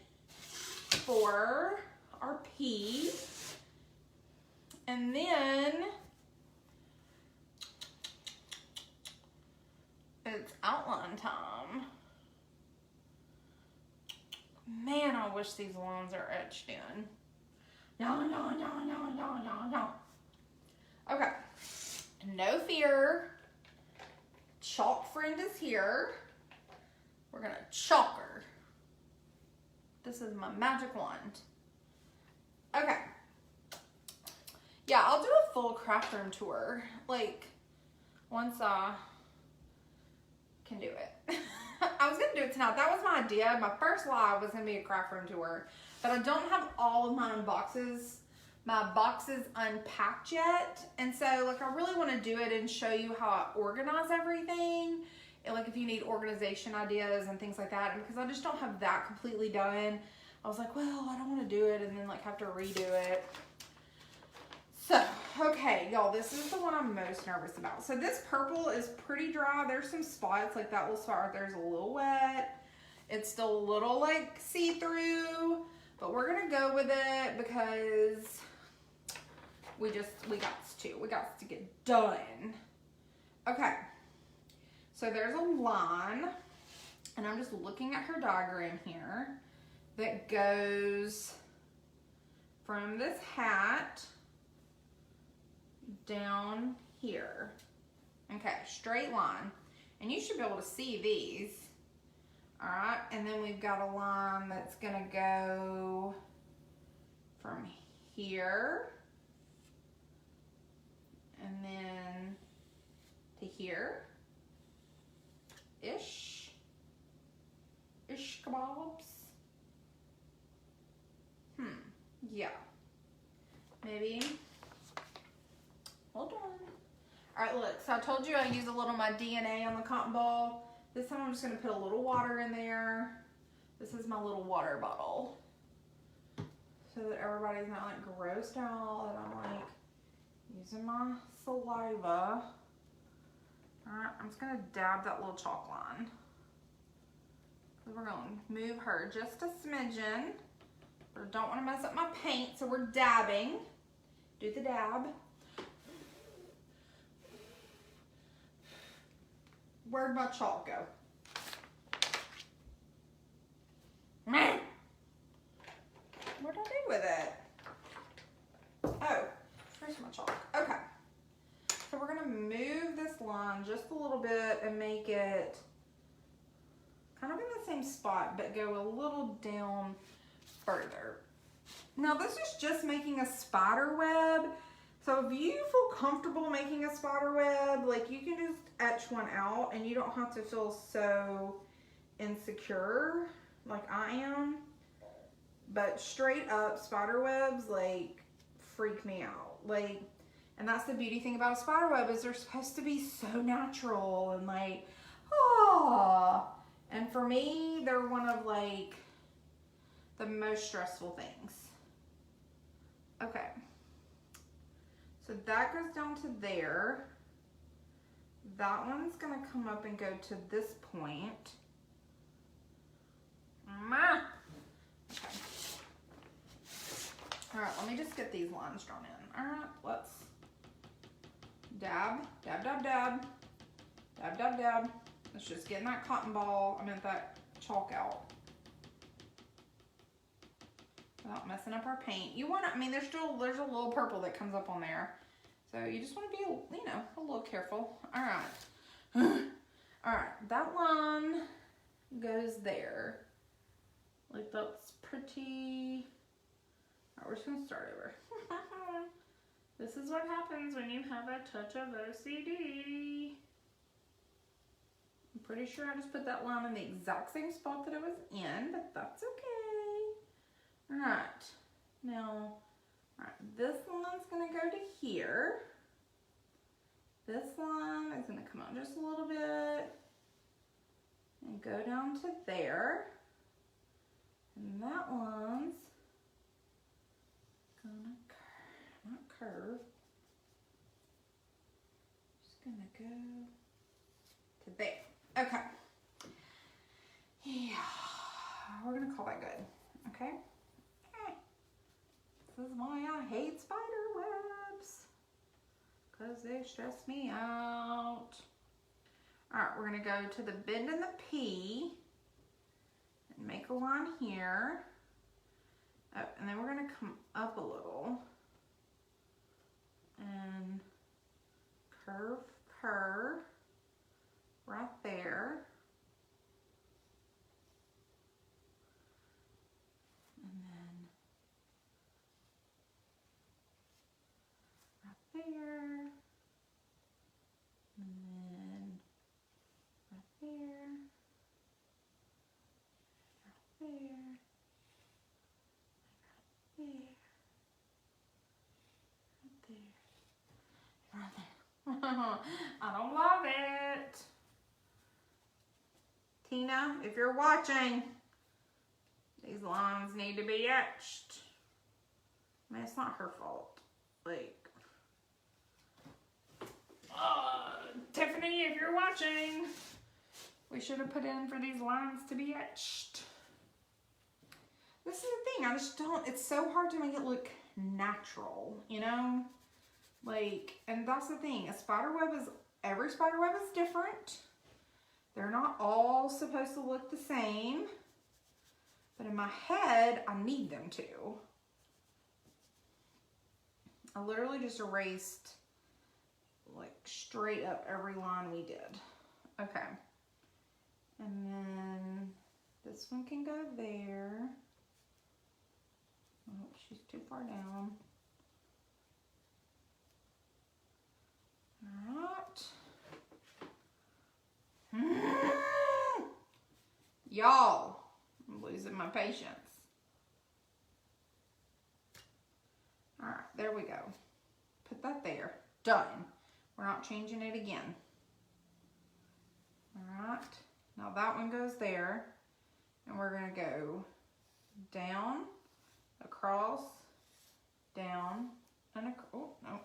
for our P. And then it's outline time. Man, I wish these lines are etched in. No. Okay, no fear. Chalk friend is here. We're gonna chalk her. This is my magic wand. Okay. Yeah, I'll do a full craft room tour, like, once I can do it. I was gonna do it tonight. That was my idea. My first live was gonna be a craft room tour, but I don't have all of my boxes unpacked yet. And so, like, I really want to do it and show you how I organize everything. And, like, if you need organization ideas and things like that. And because I just don't have that completely done, I was like, well, I don't want to do it and then, like, have to redo it. So, okay, y'all, this is the one I'm most nervous about. So this purple is pretty dry. There's some spots, like that little spot right there is a little wet. It's still a little, like, see-through, but we're gonna go with it because we got to get done. Okay, so there's a line, and I'm just looking at her diagram here that goes from this hat down here. Okay, straight line. And you should be able to see these. All right, and then we've got a line that's gonna go from here and then to here. Ish kebabs. Yeah. Maybe. Hold on. All right, look, so I told you I use a little of my DNA on the cotton ball. This time I'm just gonna put a little water in there. This is my little water bottle. So that everybody's not, like, grossed out that I'm, like, using my saliva. All right, I'm just gonna dab that little chalk line. So we're gonna move her just a smidgen. But I don't wanna mess up my paint, so we're dabbing. Do the dab. Where'd my chalk go? What'd I do with it? Oh, where's my chalk? Okay. So we're gonna move this line just a little bit and make it kind of in the same spot, but go a little down further. Now this is just making a spider web. So if you feel comfortable making a spider web, like, you can just etch one out and you don't have to feel so insecure like I am. But straight up spider webs, like, freak me out. Like, and that's the beauty thing about a spider web, is they're supposed to be so natural and, like, ah. And for me, they're one of, like, the most stressful things. Okay. So that goes down to there. That one's gonna come up and go to this point. Okay. All right, let me just get these lines drawn in. All right, let's dab, dab, dab, dab, dab, dab, dab. Let's just get that cotton ball, that chalk out without messing up our paint. You want to, there's a little purple that comes up on there. So you just want to be, a little careful. All right. All right, that one goes there. Like, that's pretty. All right, we're just gonna start over. This is what happens when you have a touch of OCD. I'm pretty sure I just put that line in the exact same spot that it was in, but that's okay. All right, now, all right, this line's gonna go to here. This line is gonna come out just a little bit and go down to there. And that one's gonna not curve. Just gonna go to there. Okay. Yeah, we're gonna call that good. Okay. This is why I hate spider webs, because they stress me out. All right, we're gonna go to the bend in the P and make a line here. Oh, and then we're gonna come up a little and curve her right there. And then right there. And then right there. Right there. Right there. I don't love it. Tina, if you're watching, these lines need to be etched. I mean, it's not her fault. Like, Tiffany, if you're watching, we should have put in for these lines to be etched. This is the thing, I just don't, it's so hard to make it look natural, you know? Like, and that's the thing, every spider web is different. They're not all supposed to look the same, but in my head, I need them to. I literally just erased, like, straight up every line we did. Okay. And then this one can go there. Oh, she's too far down. All right. Y'all, I'm losing my patience. All right, there we go. Put that there. Done. We're not changing it again. All right. Now that one goes there, and we're gonna go down, across, down, and across. Oh, no.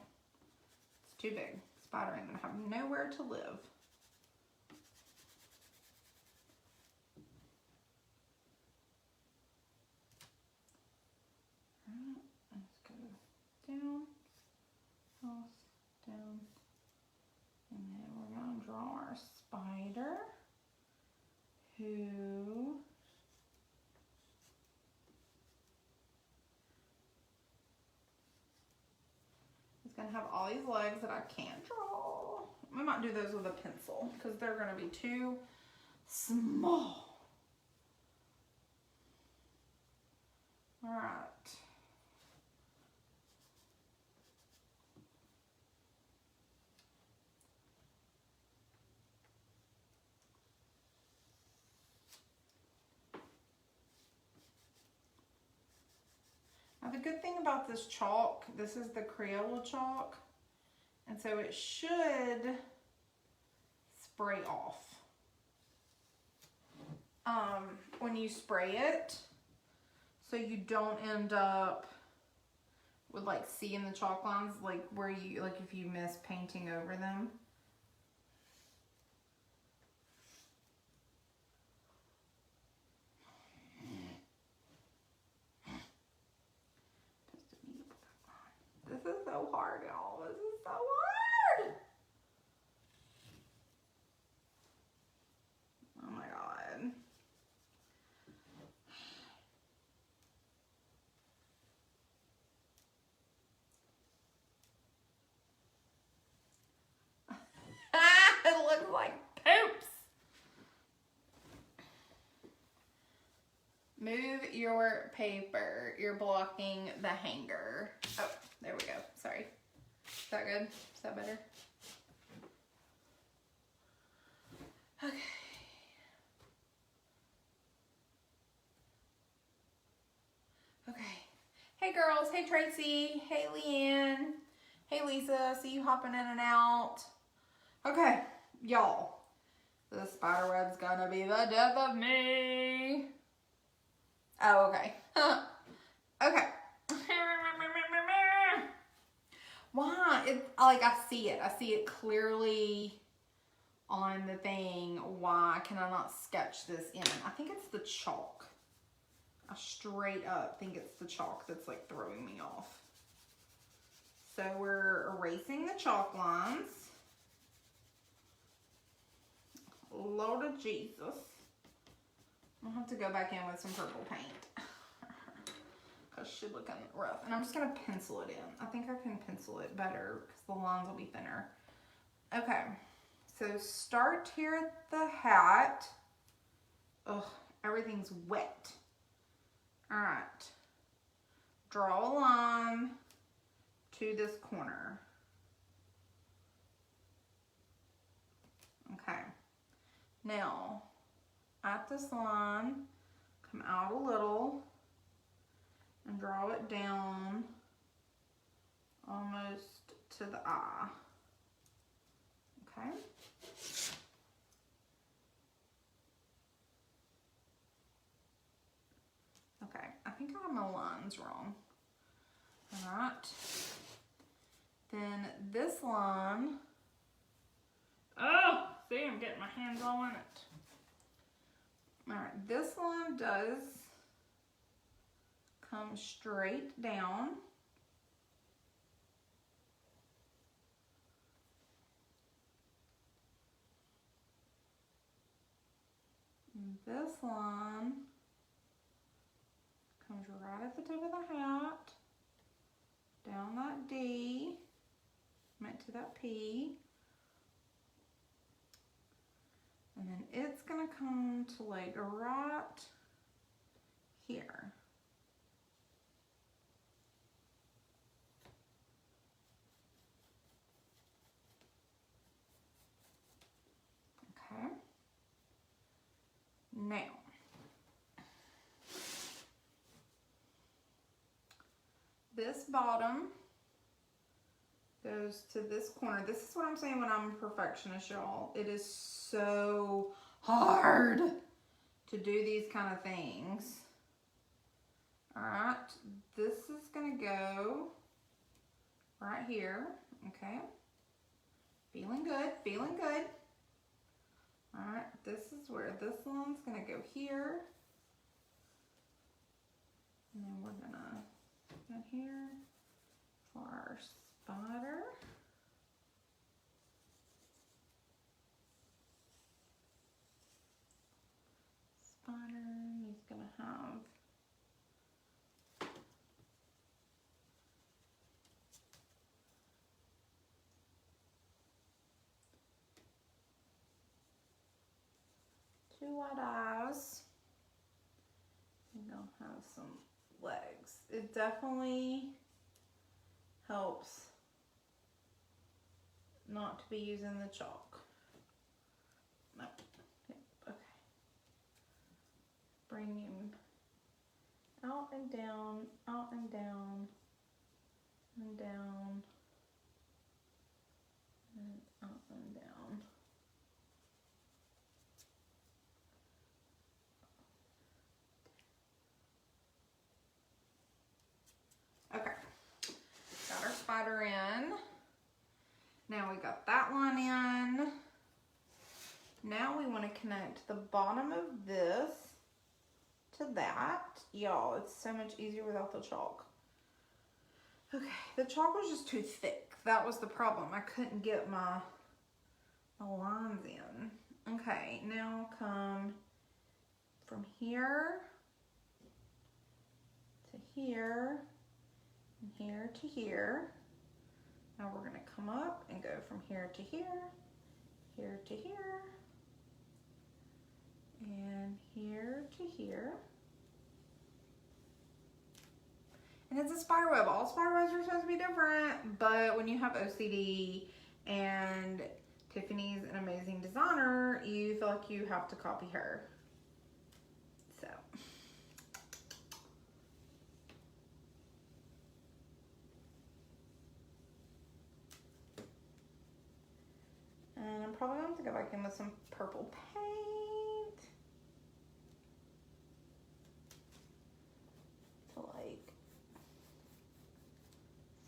It's too big. Spider ain't gonna have nowhere to live. Alright, let's go down, across, down, and then we're gonna draw our spider who gonna have all these legs that I can't draw. We might do those with a pencil because they're gonna be too small. All right. Now the good thing about this chalk, this is the Crayola chalk, and so it should spray off when you spray it, so you don't end up with like seeing the chalk lines, like where you, like if you miss painting over them. This is so hard, y'all. This is so hard. Oh my God. It looks like poops. Move your paper. You're blocking the hanger. Oh, there we go. Sorry. Is that good? Is that better? Okay. Okay. girls. Hey, Tracy. Hey, Leanne. Hey, Lisa. See you hopping in and out. Okay, y'all. The spiderweb's gonna be the death of me. Oh, okay. Okay. Why? Like, I see it. I see it clearly on the thing. Why can I not sketch this in? I think it's the chalk. I straight up think it's the chalk that's like throwing me off. So we're erasing the chalk lines. Lord of Jesus. I'll have to go back in with some purple paint. Because she's looking rough. And I'm just going to pencil it in. I think I can pencil it better because the lines will be thinner. Okay. So start here at the hat. Ugh, everything's wet. Alright. Draw a line to this corner. Okay. Now, at this line, come out a little and draw it down almost to the eye. Okay. Okay, I think I have my lines wrong. All right. Then this line, oh, see, I'm getting my hands all in it. All right, this line does come straight down. And this line comes right at the tip of the hat, down that D, right to that P. And then it's gonna come to like right here. Okay. Now, this bottom goes to this corner. This is what I'm saying when I'm a perfectionist, y'all. It is so hard to do these kind of things. All right, this is gonna go right here, okay? Feeling good, feeling good. All right, this is where this line's gonna go here. And then we're gonna go here for our spider. Spider, he's gonna have two white eyes. And they'll have some legs. It definitely helps not to be using the chalk. No. Okay. Bring him out and down, out and down, and down, and out and down. Okay, got our spider in. Now we got that one in. Now we want to connect the bottom of this to that. Y'all, it's so much easier without the chalk. Okay, the chalk was just too thick. That was the problem. I couldn't get my lines in. Okay, now come from here to here, and here to here. Now we're gonna come up and go from here to here, here to here, and here to here. And it's a spider web. All spider webs are supposed to be different, but when you have OCD and Tiffany's an amazing designer, you feel like you have to copy her. So. go back in with some purple paint to like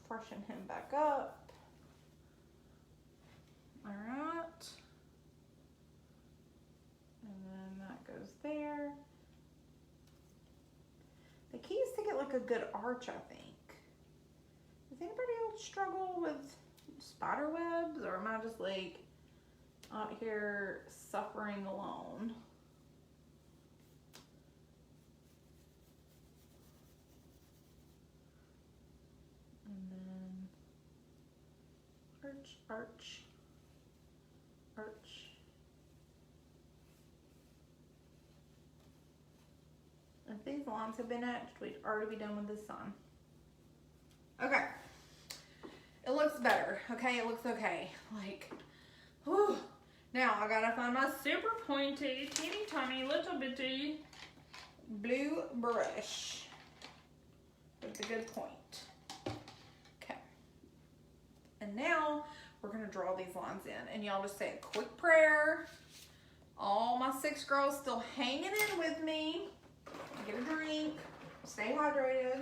freshen him back up. All right. And then that goes there. The key is to get like a good arch, I think. Does anybody else struggle with spider webs, or am I just like out here suffering alone? And then arch, arch, arch. If these lines have been etched, we'd already be done with this sun. Okay. It looks better, okay? It looks okay. Like, whew. Now I gotta find my super pointy, teeny tiny, little bitty blue brush with a good point. Okay. And now we're gonna draw these lines in, and y'all just say a quick prayer. All my 6 girls still hanging in with me. Get a drink, stay hydrated.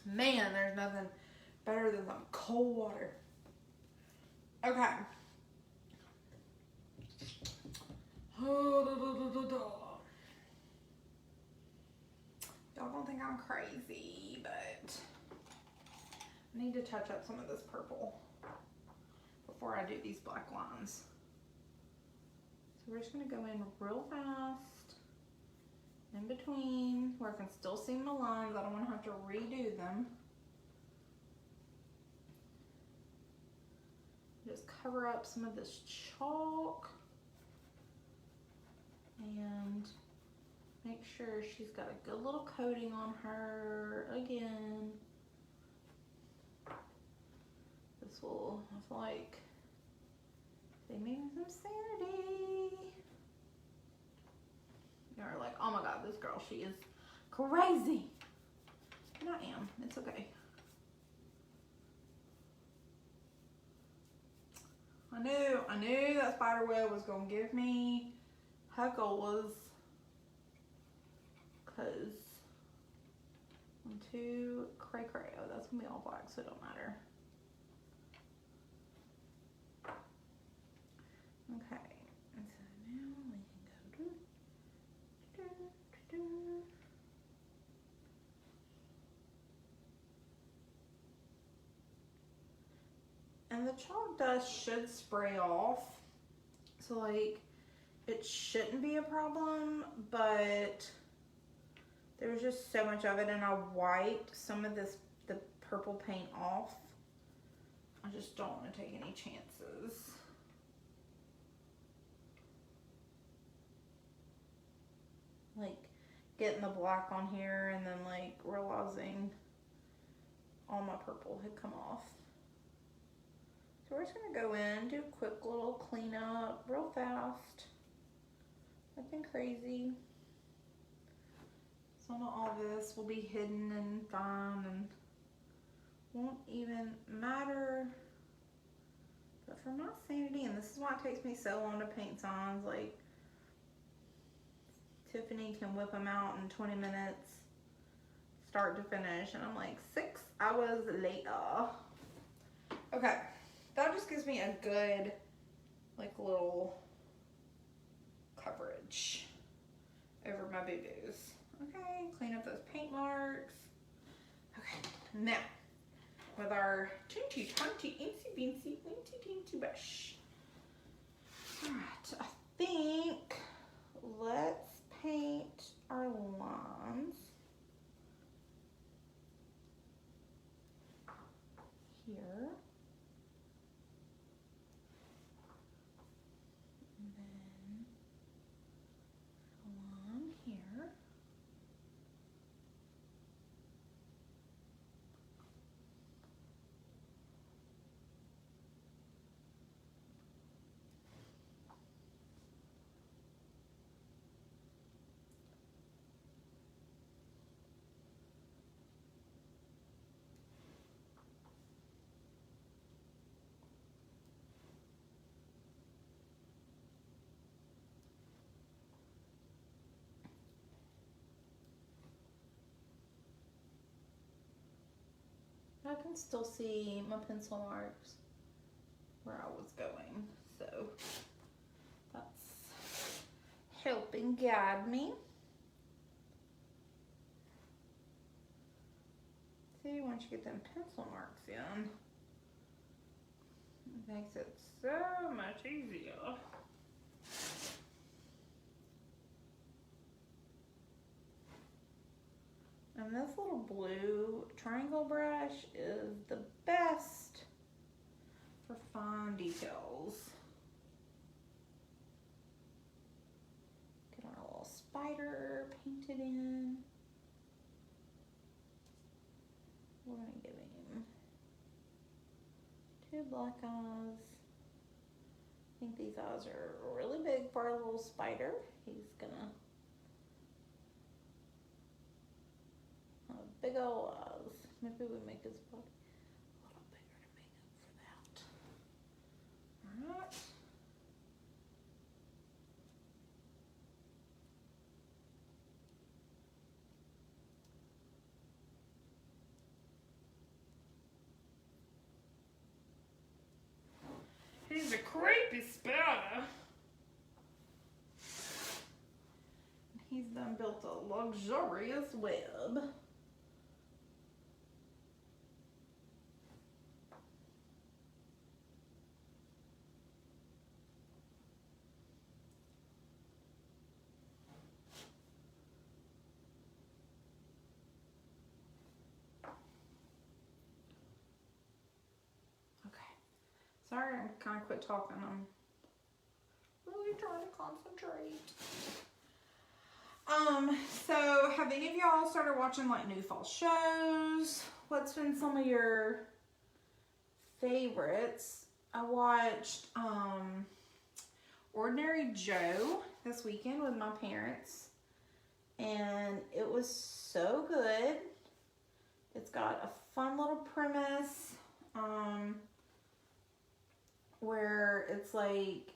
Man, there's nothing better than some cold water. Okay. Y'all gonna think I'm crazy, but I need to touch up some of this purple before I do these black lines. So we're just gonna go in real fast in between where I can still see my lines. I don't want to have to redo them. Just cover up some of this chalk and make sure she's got a good little coating on her again. This will, I feel like they made some sanity. You're like, oh my God, this girl, she is crazy. And I am, it's okay. I knew that spider web was gonna give me heckles, cause I'm too cray cray. Oh, that's gonna be all black, so it don't matter. Okay, and so now we can go and the chalk dust should spray off, so like it shouldn't be a problem, but there's just so much of it, and I wiped some of the purple paint off. I just don't want to take any chances. Like getting the black on here and then like realizing all my purple had come off. So we're just gonna go in, do a quick little cleanup real fast. Nothing crazy. Some of all this will be hidden and fine and won't even matter. But for my sanity, and this is why it takes me so long to paint signs, like Tiffany can whip them out in 20 minutes, start to finish, and I'm like 6 hours later. Okay, that just gives me a good, like, little coverage over my boo-boos. Okay, clean up those paint marks. Okay, now, with our teensy tiny, incy beansy, incy teensy brush. Alright, I think let's paint our lines here. And then along here. I can still see my pencil marks where I was going, so that's helping guide me. See, once you get them pencil marks in, it makes it so much easier. And this little blue triangle brush is the best for fine details. Get our little spider painted in. We're gonna give him 2 black eyes. I think these eyes are really big for our little spider. He's gonna have big old eyes. Maybe we make his body a little bigger to make up for that. Alright. He's a creepy spider. He's done built a luxurious web. Sorry, I kind of quit talking. I'm really trying to concentrate. So have any of y'all started watching like new fall shows? What's been some of your favorites? I watched Ordinary Joe this weekend with my parents, and it was so good. It's got a fun little premise. Where it's like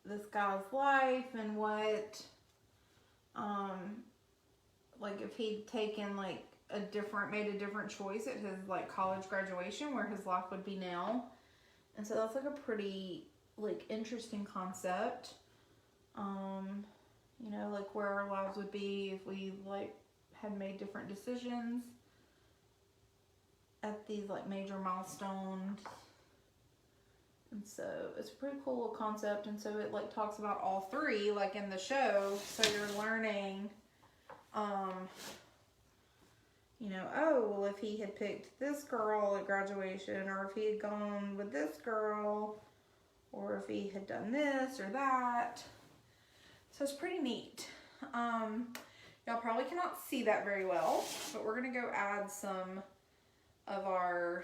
this guy's life and what, like if he'd taken like made a different choice at his like college graduation, where his life would be now. And so that's like a pretty like interesting concept. You know, like where our lives would be if we like had made different decisions at these like major milestones. And so it's a pretty cool little concept, and so it like talks about all three like in the show, so you're learning, you know, oh, well if he had picked this girl at graduation, or if he had gone with this girl, or if he had done this or that. So it's pretty neat. Y'all probably cannot see that very well, but we're gonna go add some of our,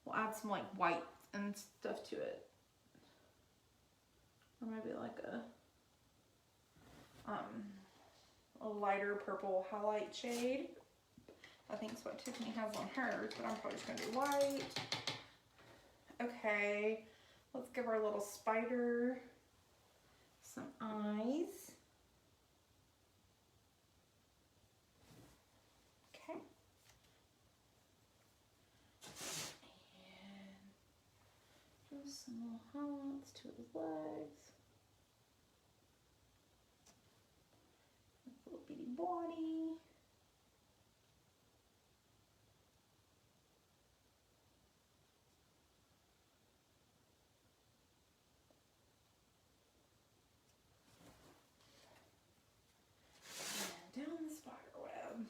we'll add some like white and stuff to it. Or maybe like a lighter purple highlight shade. I think it's what Tiffany has on hers, but I'm probably just gonna do white. Okay, let's give our little spider some eyes. Okay. Some little highlights to his legs. His little bitty body. And down the spider web.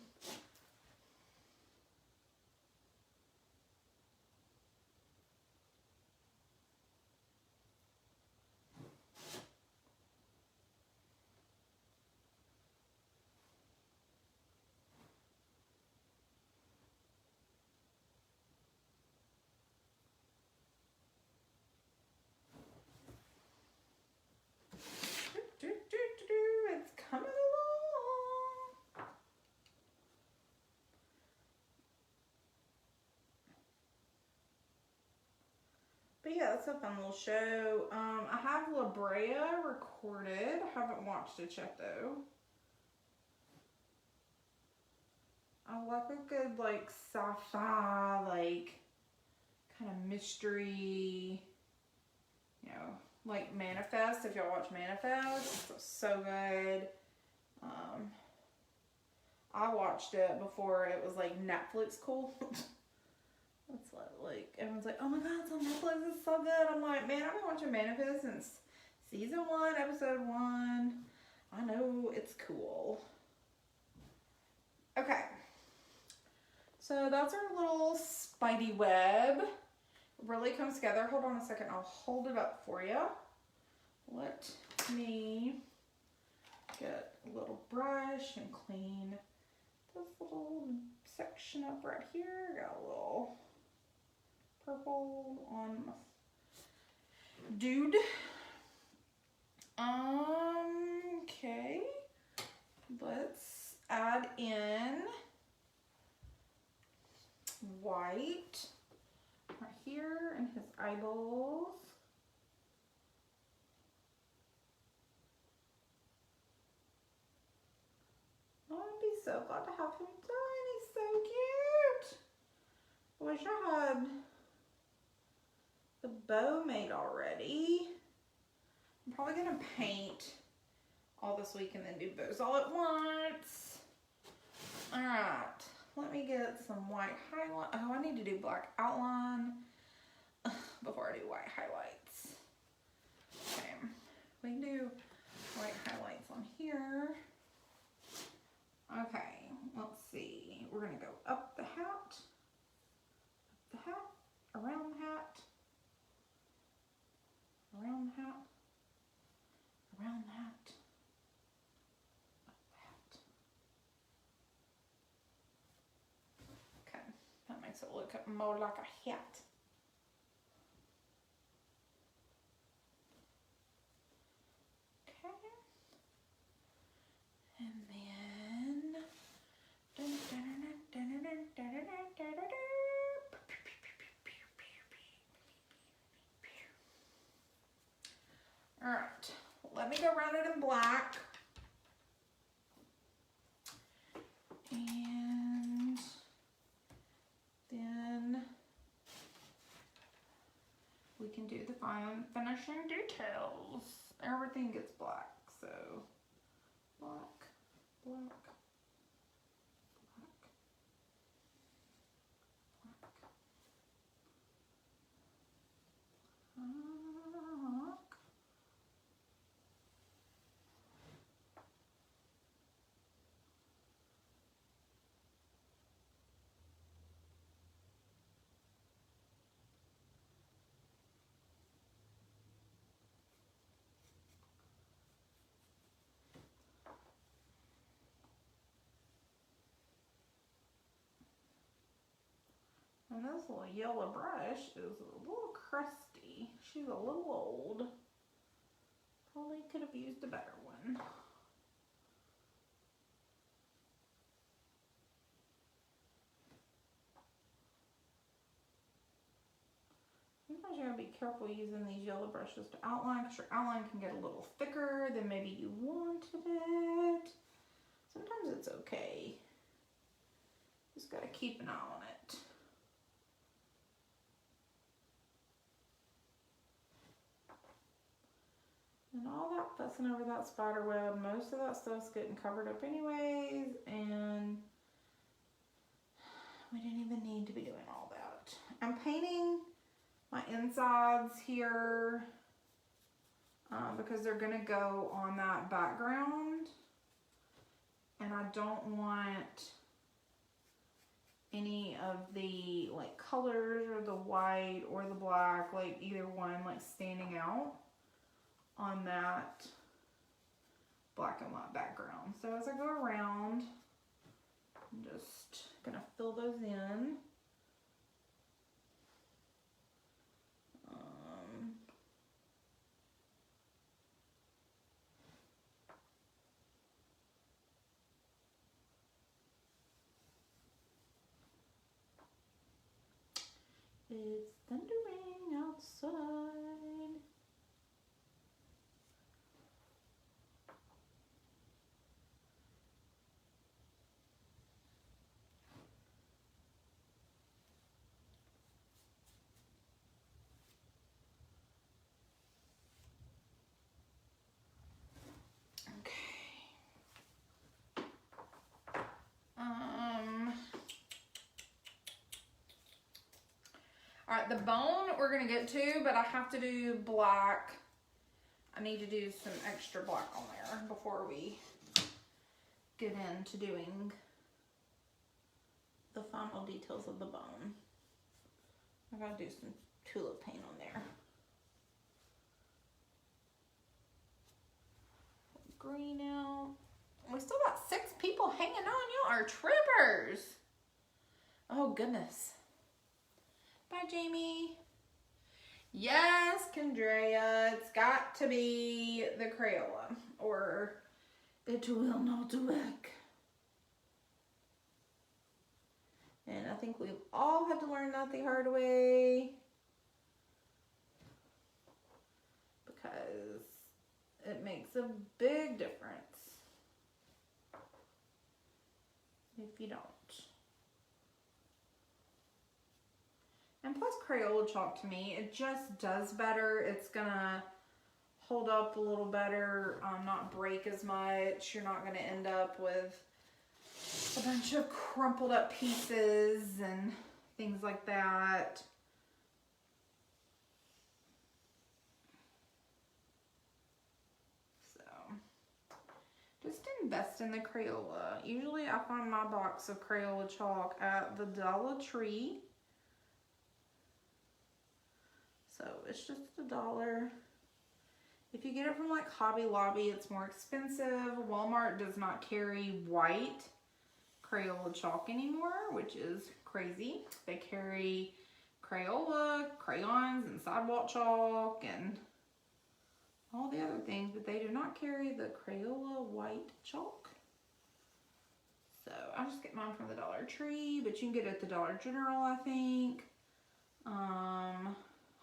It's coming along. But yeah, it's a fun little show. I have La Brea recorded. I haven't watched it yet though. I like a good like sci-fi, like kind of mystery, you know, like Manifest. If y'all watch Manifest, it's so good. I watched it before it was like Netflix cool. It's like everyone's like, oh my god, it's on Netflix, it's so good. I'm like, man, I've been watching Manifest since season 1, episode 1. I know it's cool. Okay, so that's our little Spidey web. Really comes together. Hold on a second, I'll hold it up for you. Let me get a little brush and clean this little section up right here. Got a little purple on my dude. Okay, let's add in white right here in his eyeballs. Oh, I'd be so glad to have him done. He's so cute. I wish I had the bow made already. I'm probably gonna paint all this week and then do bows all at once. All right, let me get some white highlight. Oh, I need to do black outline before I do white highlights. Okay, we can do white highlights on here. Okay, let's see. We're gonna go up the hat, around the hat, around the hat, around the hat, up the hat. Okay, that makes it look more like a hat. Okay, and then all right, let me go around it in black. And then we can do the finishing details. Everything gets black, so black, black, black, black. And this little yellow brush is a little crusty. She's a little old. Probably could have used a better one. Sometimes you gotta be careful using these yellow brushes to outline, because your outline can get a little thicker than maybe you wanted it. Sometimes it's okay. Just gotta keep an eye on it. And all that fussing over that spider web, most of that stuff's getting covered up anyways, and we didn't even need to be doing all that. I'm painting my insides here because they're gonna go on that background, and I don't want any of the like colors or the white or the black, like either one, like standing out on that black and white background. So as I go around, I'm just gonna fill those in. It's thundering outside. Alright, the bone we're going to get to, but I have to do black. I need to do some extra black on there before we get into doing the final details of the bone. I gotta do some tulip paint on there. Green out. We still got 6 people hanging on. Y'all are trippers. Oh goodness. Bye, Jamie. Yes, Kendrea, it's got to be the Crayola, or it will not work. And I think we've all had to learn that the hard way, because it makes a big difference if you don't. And plus Crayola chalk, to me, it just does better. It's gonna hold up a little better, not break as much. You're not gonna end up with a bunch of crumpled up pieces and things like that. So, just invest in the Crayola. Usually I find my box of Crayola chalk at the Dollar Tree. So it's just $1. If you get it from like Hobby Lobby, it's more expensive. Walmart does not carry white Crayola chalk anymore, which is crazy. They carry Crayola, crayons, and sidewalk chalk, and all the other things, but they do not carry the Crayola white chalk. So I just get mine from the Dollar Tree, but you can get it at the Dollar General, I think.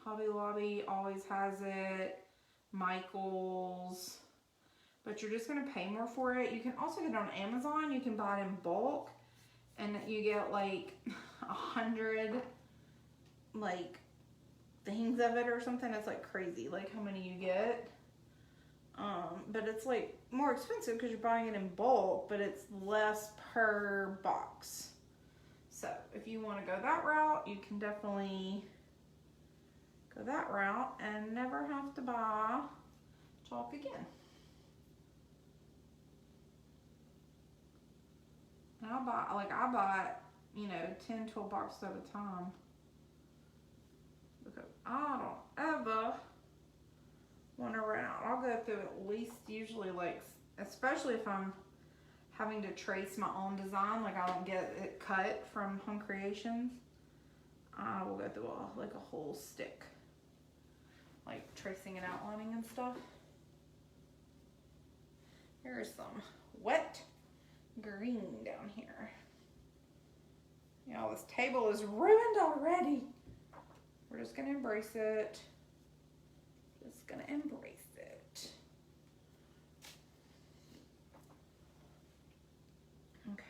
Hobby Lobby always has it. Michael's. But you're just going to pay more for it. You can also get it on Amazon. You can buy it in bulk. And you get like 100 like things of it or something. It's like crazy, like how many you get. But it's like more expensive because you're buying it in bulk, but it's less per box. So if you want to go that route, you can definitely go that route and never have to buy chalk again. And I buy, you know, 10, 12 boxes at a time, because I don't ever want to run out. I'll go through at least, usually, like, especially if I'm having to trace my own design, like I don't get it cut from Home Creations, I will go through like a whole stick, like tracing and outlining and stuff. Here's some wet green down here. Y'all, this table is ruined already. We're just gonna embrace it. Just gonna embrace it. Okay.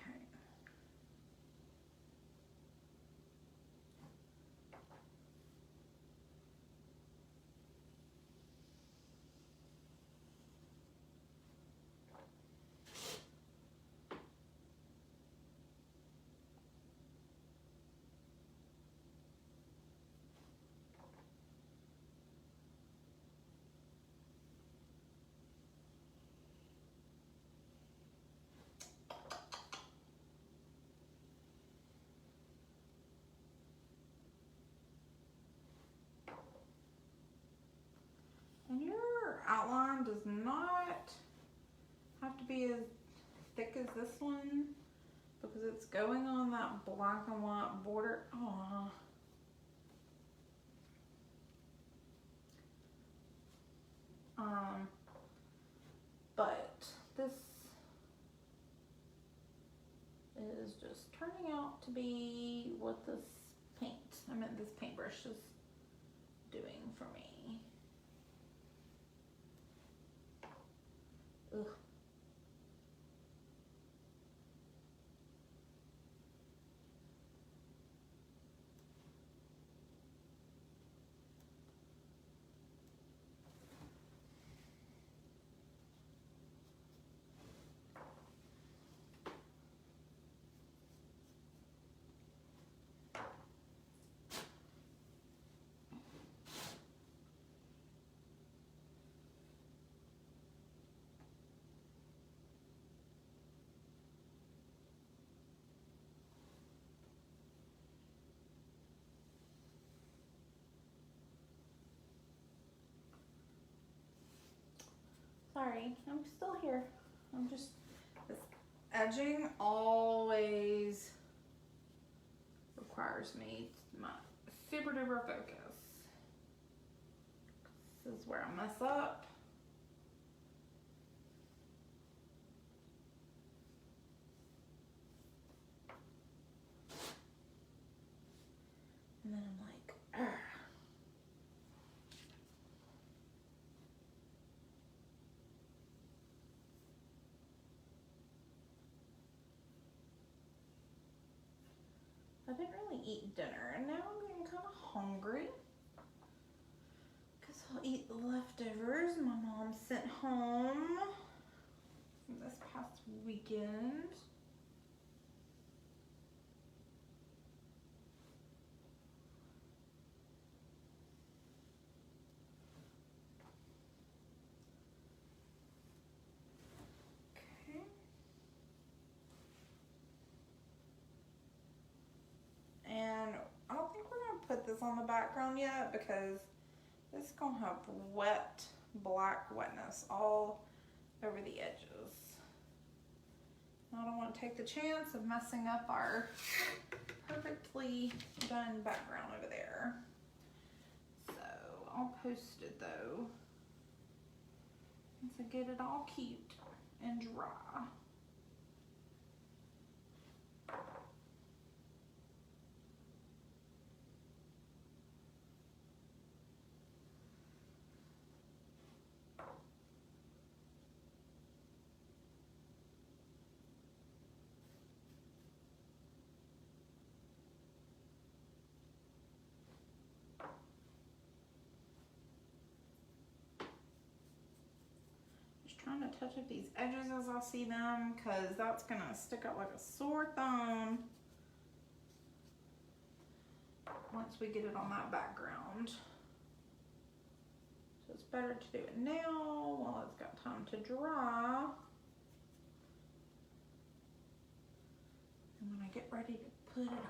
And your outline does not have to be as thick as this one, because it's going on that black and white border. Aww. But this is just turning out to be what this this paintbrush is doing for me. Ugh. sorry. I'm still here. I'm just, this edging always requires me my super duper focus. This is where I mess up. And then I'm like, argh. I didn't really eat dinner, and now I'm getting kind of hungry because I'll eat the leftovers my mom sent home from this past weekend. Okay. And I don't think we're going to put this on the background yet because this is going to have wet, black wetness all over the edges. I don't want to take the chance of messing up our perfectly done background over there. So I'll post it though once I get it all cute and dry. Trying to touch up these edges as I see them because that's gonna stick out like a sore thumb once we get it on that background. So it's better to do it now while it's got time to dry. And when I get ready to put it on there.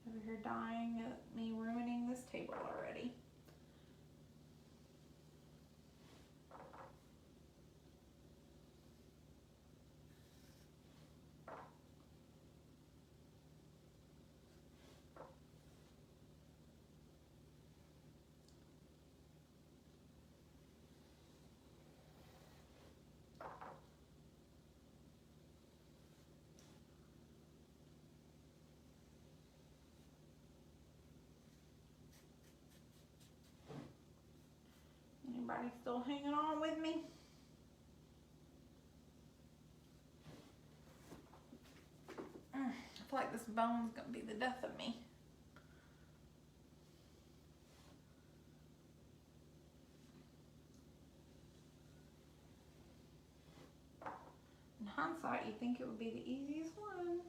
Over here dying at me ruining this table already. Anybody still hanging on with me? I feel like this bone's gonna be the death of me. In hindsight, you'd think it would be the easiest one.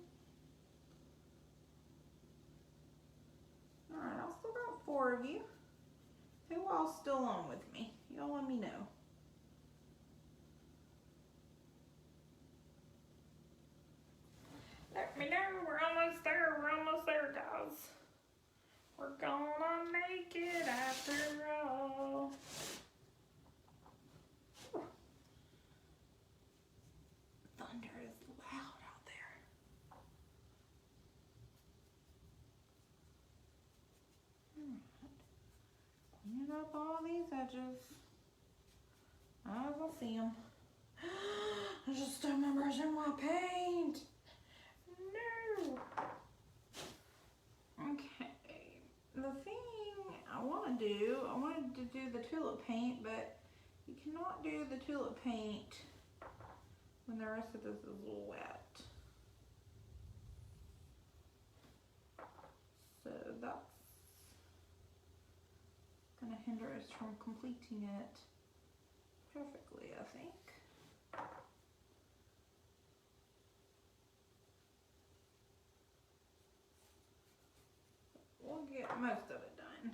Alright, I've still got 4 of you. Who all's still on with me? Y'all let me know. Let me know. We're almost there. We're almost there, guys. We're gonna make it after all. Thunder is loud out there. Cleaning up all these edges. I will see them. I just stuck my brush in my paint. No. Okay. The thing I want to do, I wanted to do the tulip paint, but you cannot do the tulip paint when the rest of this is wet. So that's going to hinder us from completing it perfectly, I think. We'll get most of it done.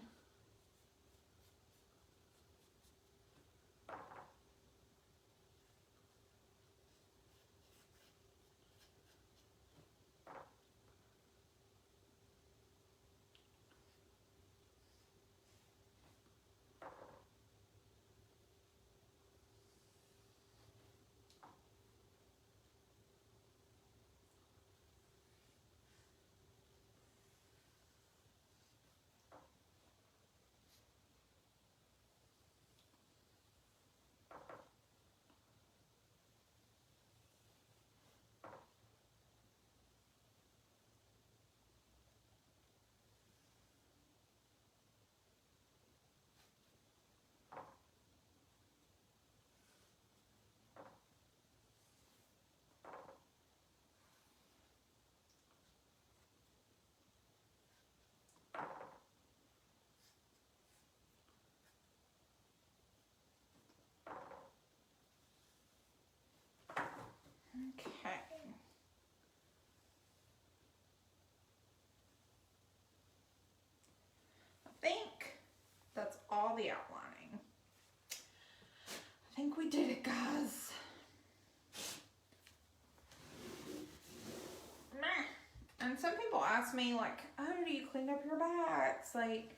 all the outlining. I think we did it, guys. And some people ask me, like, oh, do you clean up your backs? Like,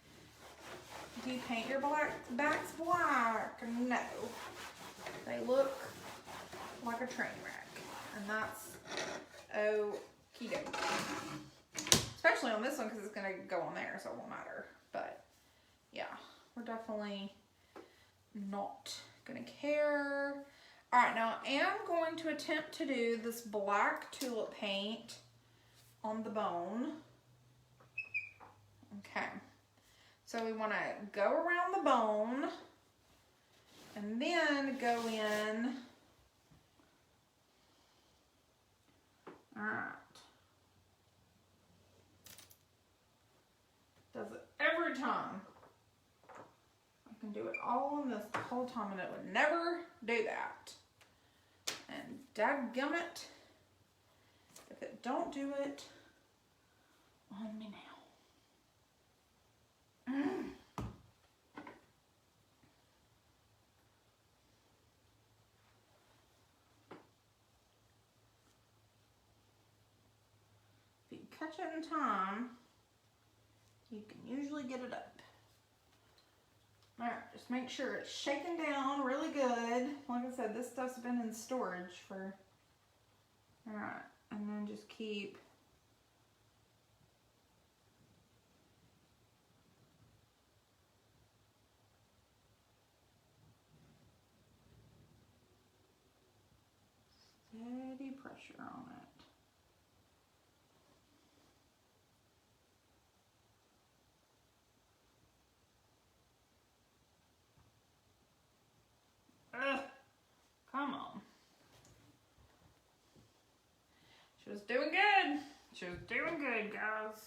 do you paint your backs black? No. They look like a train wreck. And that's okie dokie. Especially on this one because it's going to go on there, so it won't matter. But, yeah, we're definitely not going to care. Alright, now I am going to attempt to do this black tulip paint on the bone. Okay. So we want to go around the bone and then go in. Alright. Does it every time. I can do it all on this the whole time and it would never do that. And dadgummit, if it don't do it on me now. If you catch it in time, you can usually get it up. Alright, just make sure it's shaken down really good. Like I said, this stuff's been in storage for... Alright, and then just keep... steady pressure on it. Ugh, come on. She was doing good. She was doing good, guys.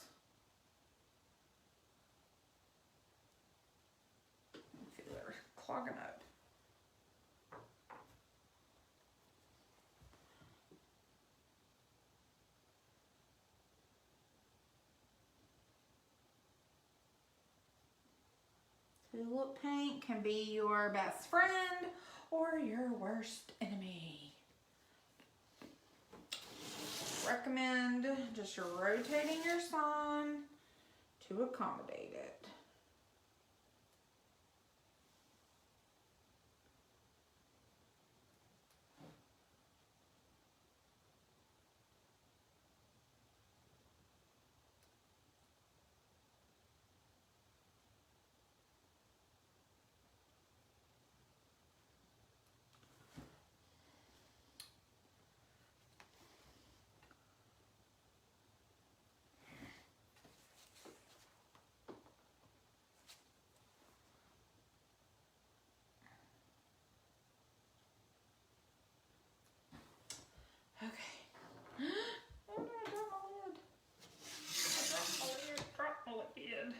I feel her clogging up. Tulip paint can be your best friend or your worst enemy. Recommend just rotating your sign to accommodate it. Okay. Oh no, I dropped my lid. I dropped my lid.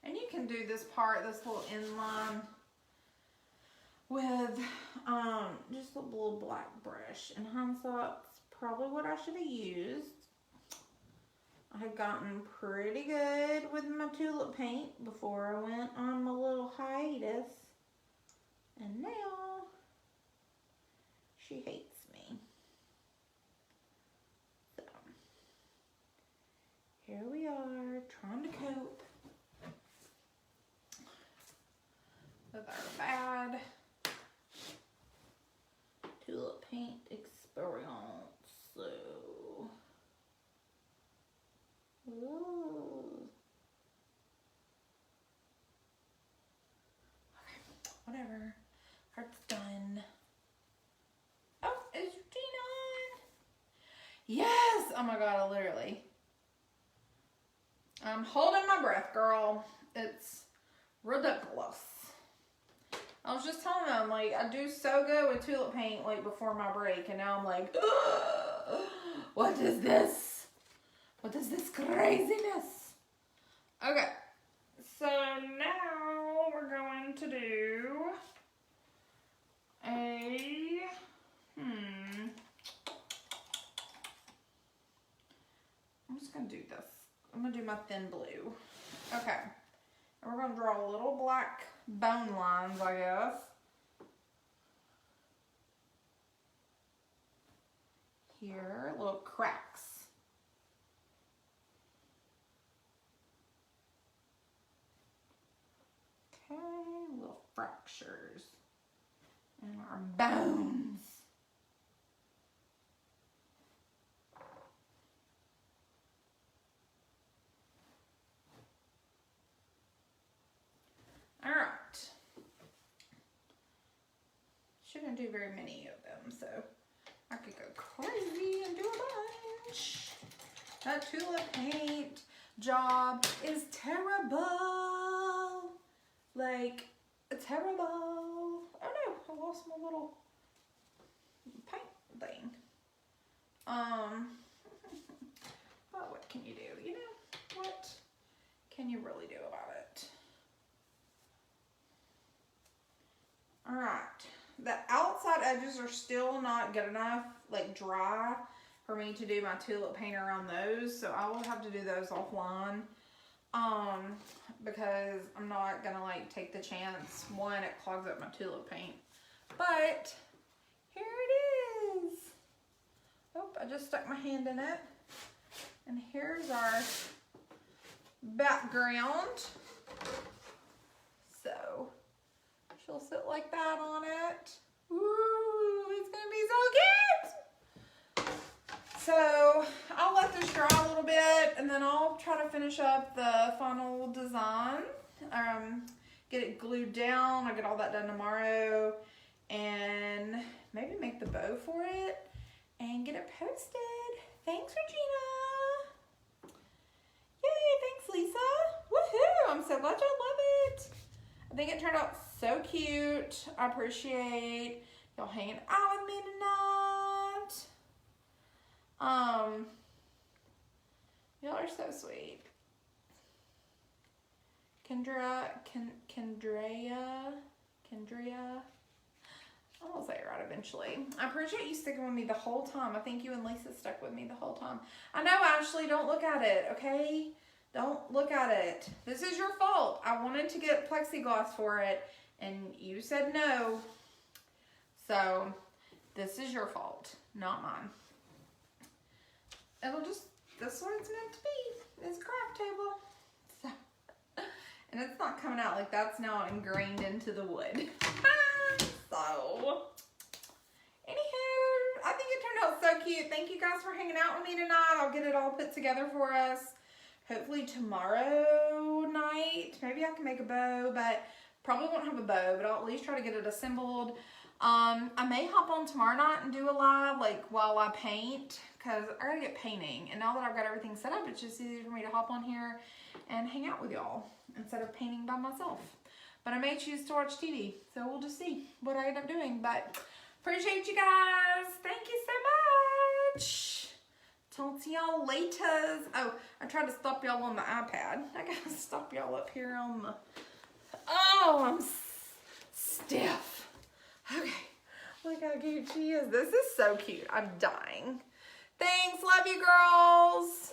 And you can do this part, this little inline, with just a little black brush. In hindsight, it's probably what I should have used. I had gotten pretty good with my tulip paint before I went on my little hiatus. And now, she hates me. So, here we are, trying to cope with our bad tulip paint experience. So, ooh. Okay, whatever. Heart's done. Oh, it's Regina. Oh my God, I'm holding my breath, girl. It's ridiculous. I was just telling them, like, I do so good with tulip paint, like, before my break, and now I'm like, ugh, what is this? What is this craziness? Okay, so now we're going to do I'm just going to do this. I'm going to do my thin blue. Okay. And we're going to draw little black bone lines, I guess. Here, little cracks. Okay, little fractures in our bones. All right. Shouldn't do very many of them, so I could go crazy and do a bunch. That tulip paint job is terrible. Like, terrible. Oh no, I lost my little paint thing. But what can you do? You know, what can you really do about it? All right, the outside edges are still not good enough, like dry, for me to do my tulip paint around those. So I will have to do those offline. Because I'm not gonna like take the chance. One, it clogs up my tulip paint. But here it is. Oh, I just stuck my hand in it. And here's our background. So she'll sit like that on it. Ooh, it's gonna be so cute. So I'll let this dry a little bit, and then I'll try to finish up the final design. Get it glued down. I'll get all that done tomorrow, and maybe make the bow for it and get it posted. Thanks, Regina. Yay, thanks, Lisa. Woohoo, I'm so glad y'all love it. I think it turned out so cute. I appreciate y'all hanging out with me tonight. Y'all are so sweet. Kendria. I'll say it right eventually. I appreciate you sticking with me the whole time. I think you and Lisa stuck with me the whole time. I know, Ashley, don't look at it, okay? Don't look at it. This is your fault. I wanted to get plexiglass for it, and you said no. So, this is your fault, not mine. It'll just, that's what it's meant to be. It's a craft table. So, and it's not coming out like that's now ingrained into the wood. So, anywho, I think it turned out so cute. Thank you guys for hanging out with me tonight. I'll get it all put together for us. Hopefully tomorrow night. Maybe I can make a bow, but probably won't have a bow, but I'll at least try to get it assembled. I may hop on tomorrow night and do a live, like, while I paint, because I gotta get painting. And now that I've got everything set up, it's just easier for me to hop on here and hang out with y'all instead of painting by myself. But I may choose to watch TV, so we'll just see what I end up doing. But appreciate you guys. Thank you so much. Talk to y'all later. Oh, I tried to stop y'all on the iPad. I gotta stop y'all up here on the... Oh, I'm stiff. Okay. Look how cute she is. This is so cute. I'm dying. Thanks. Love you, girls.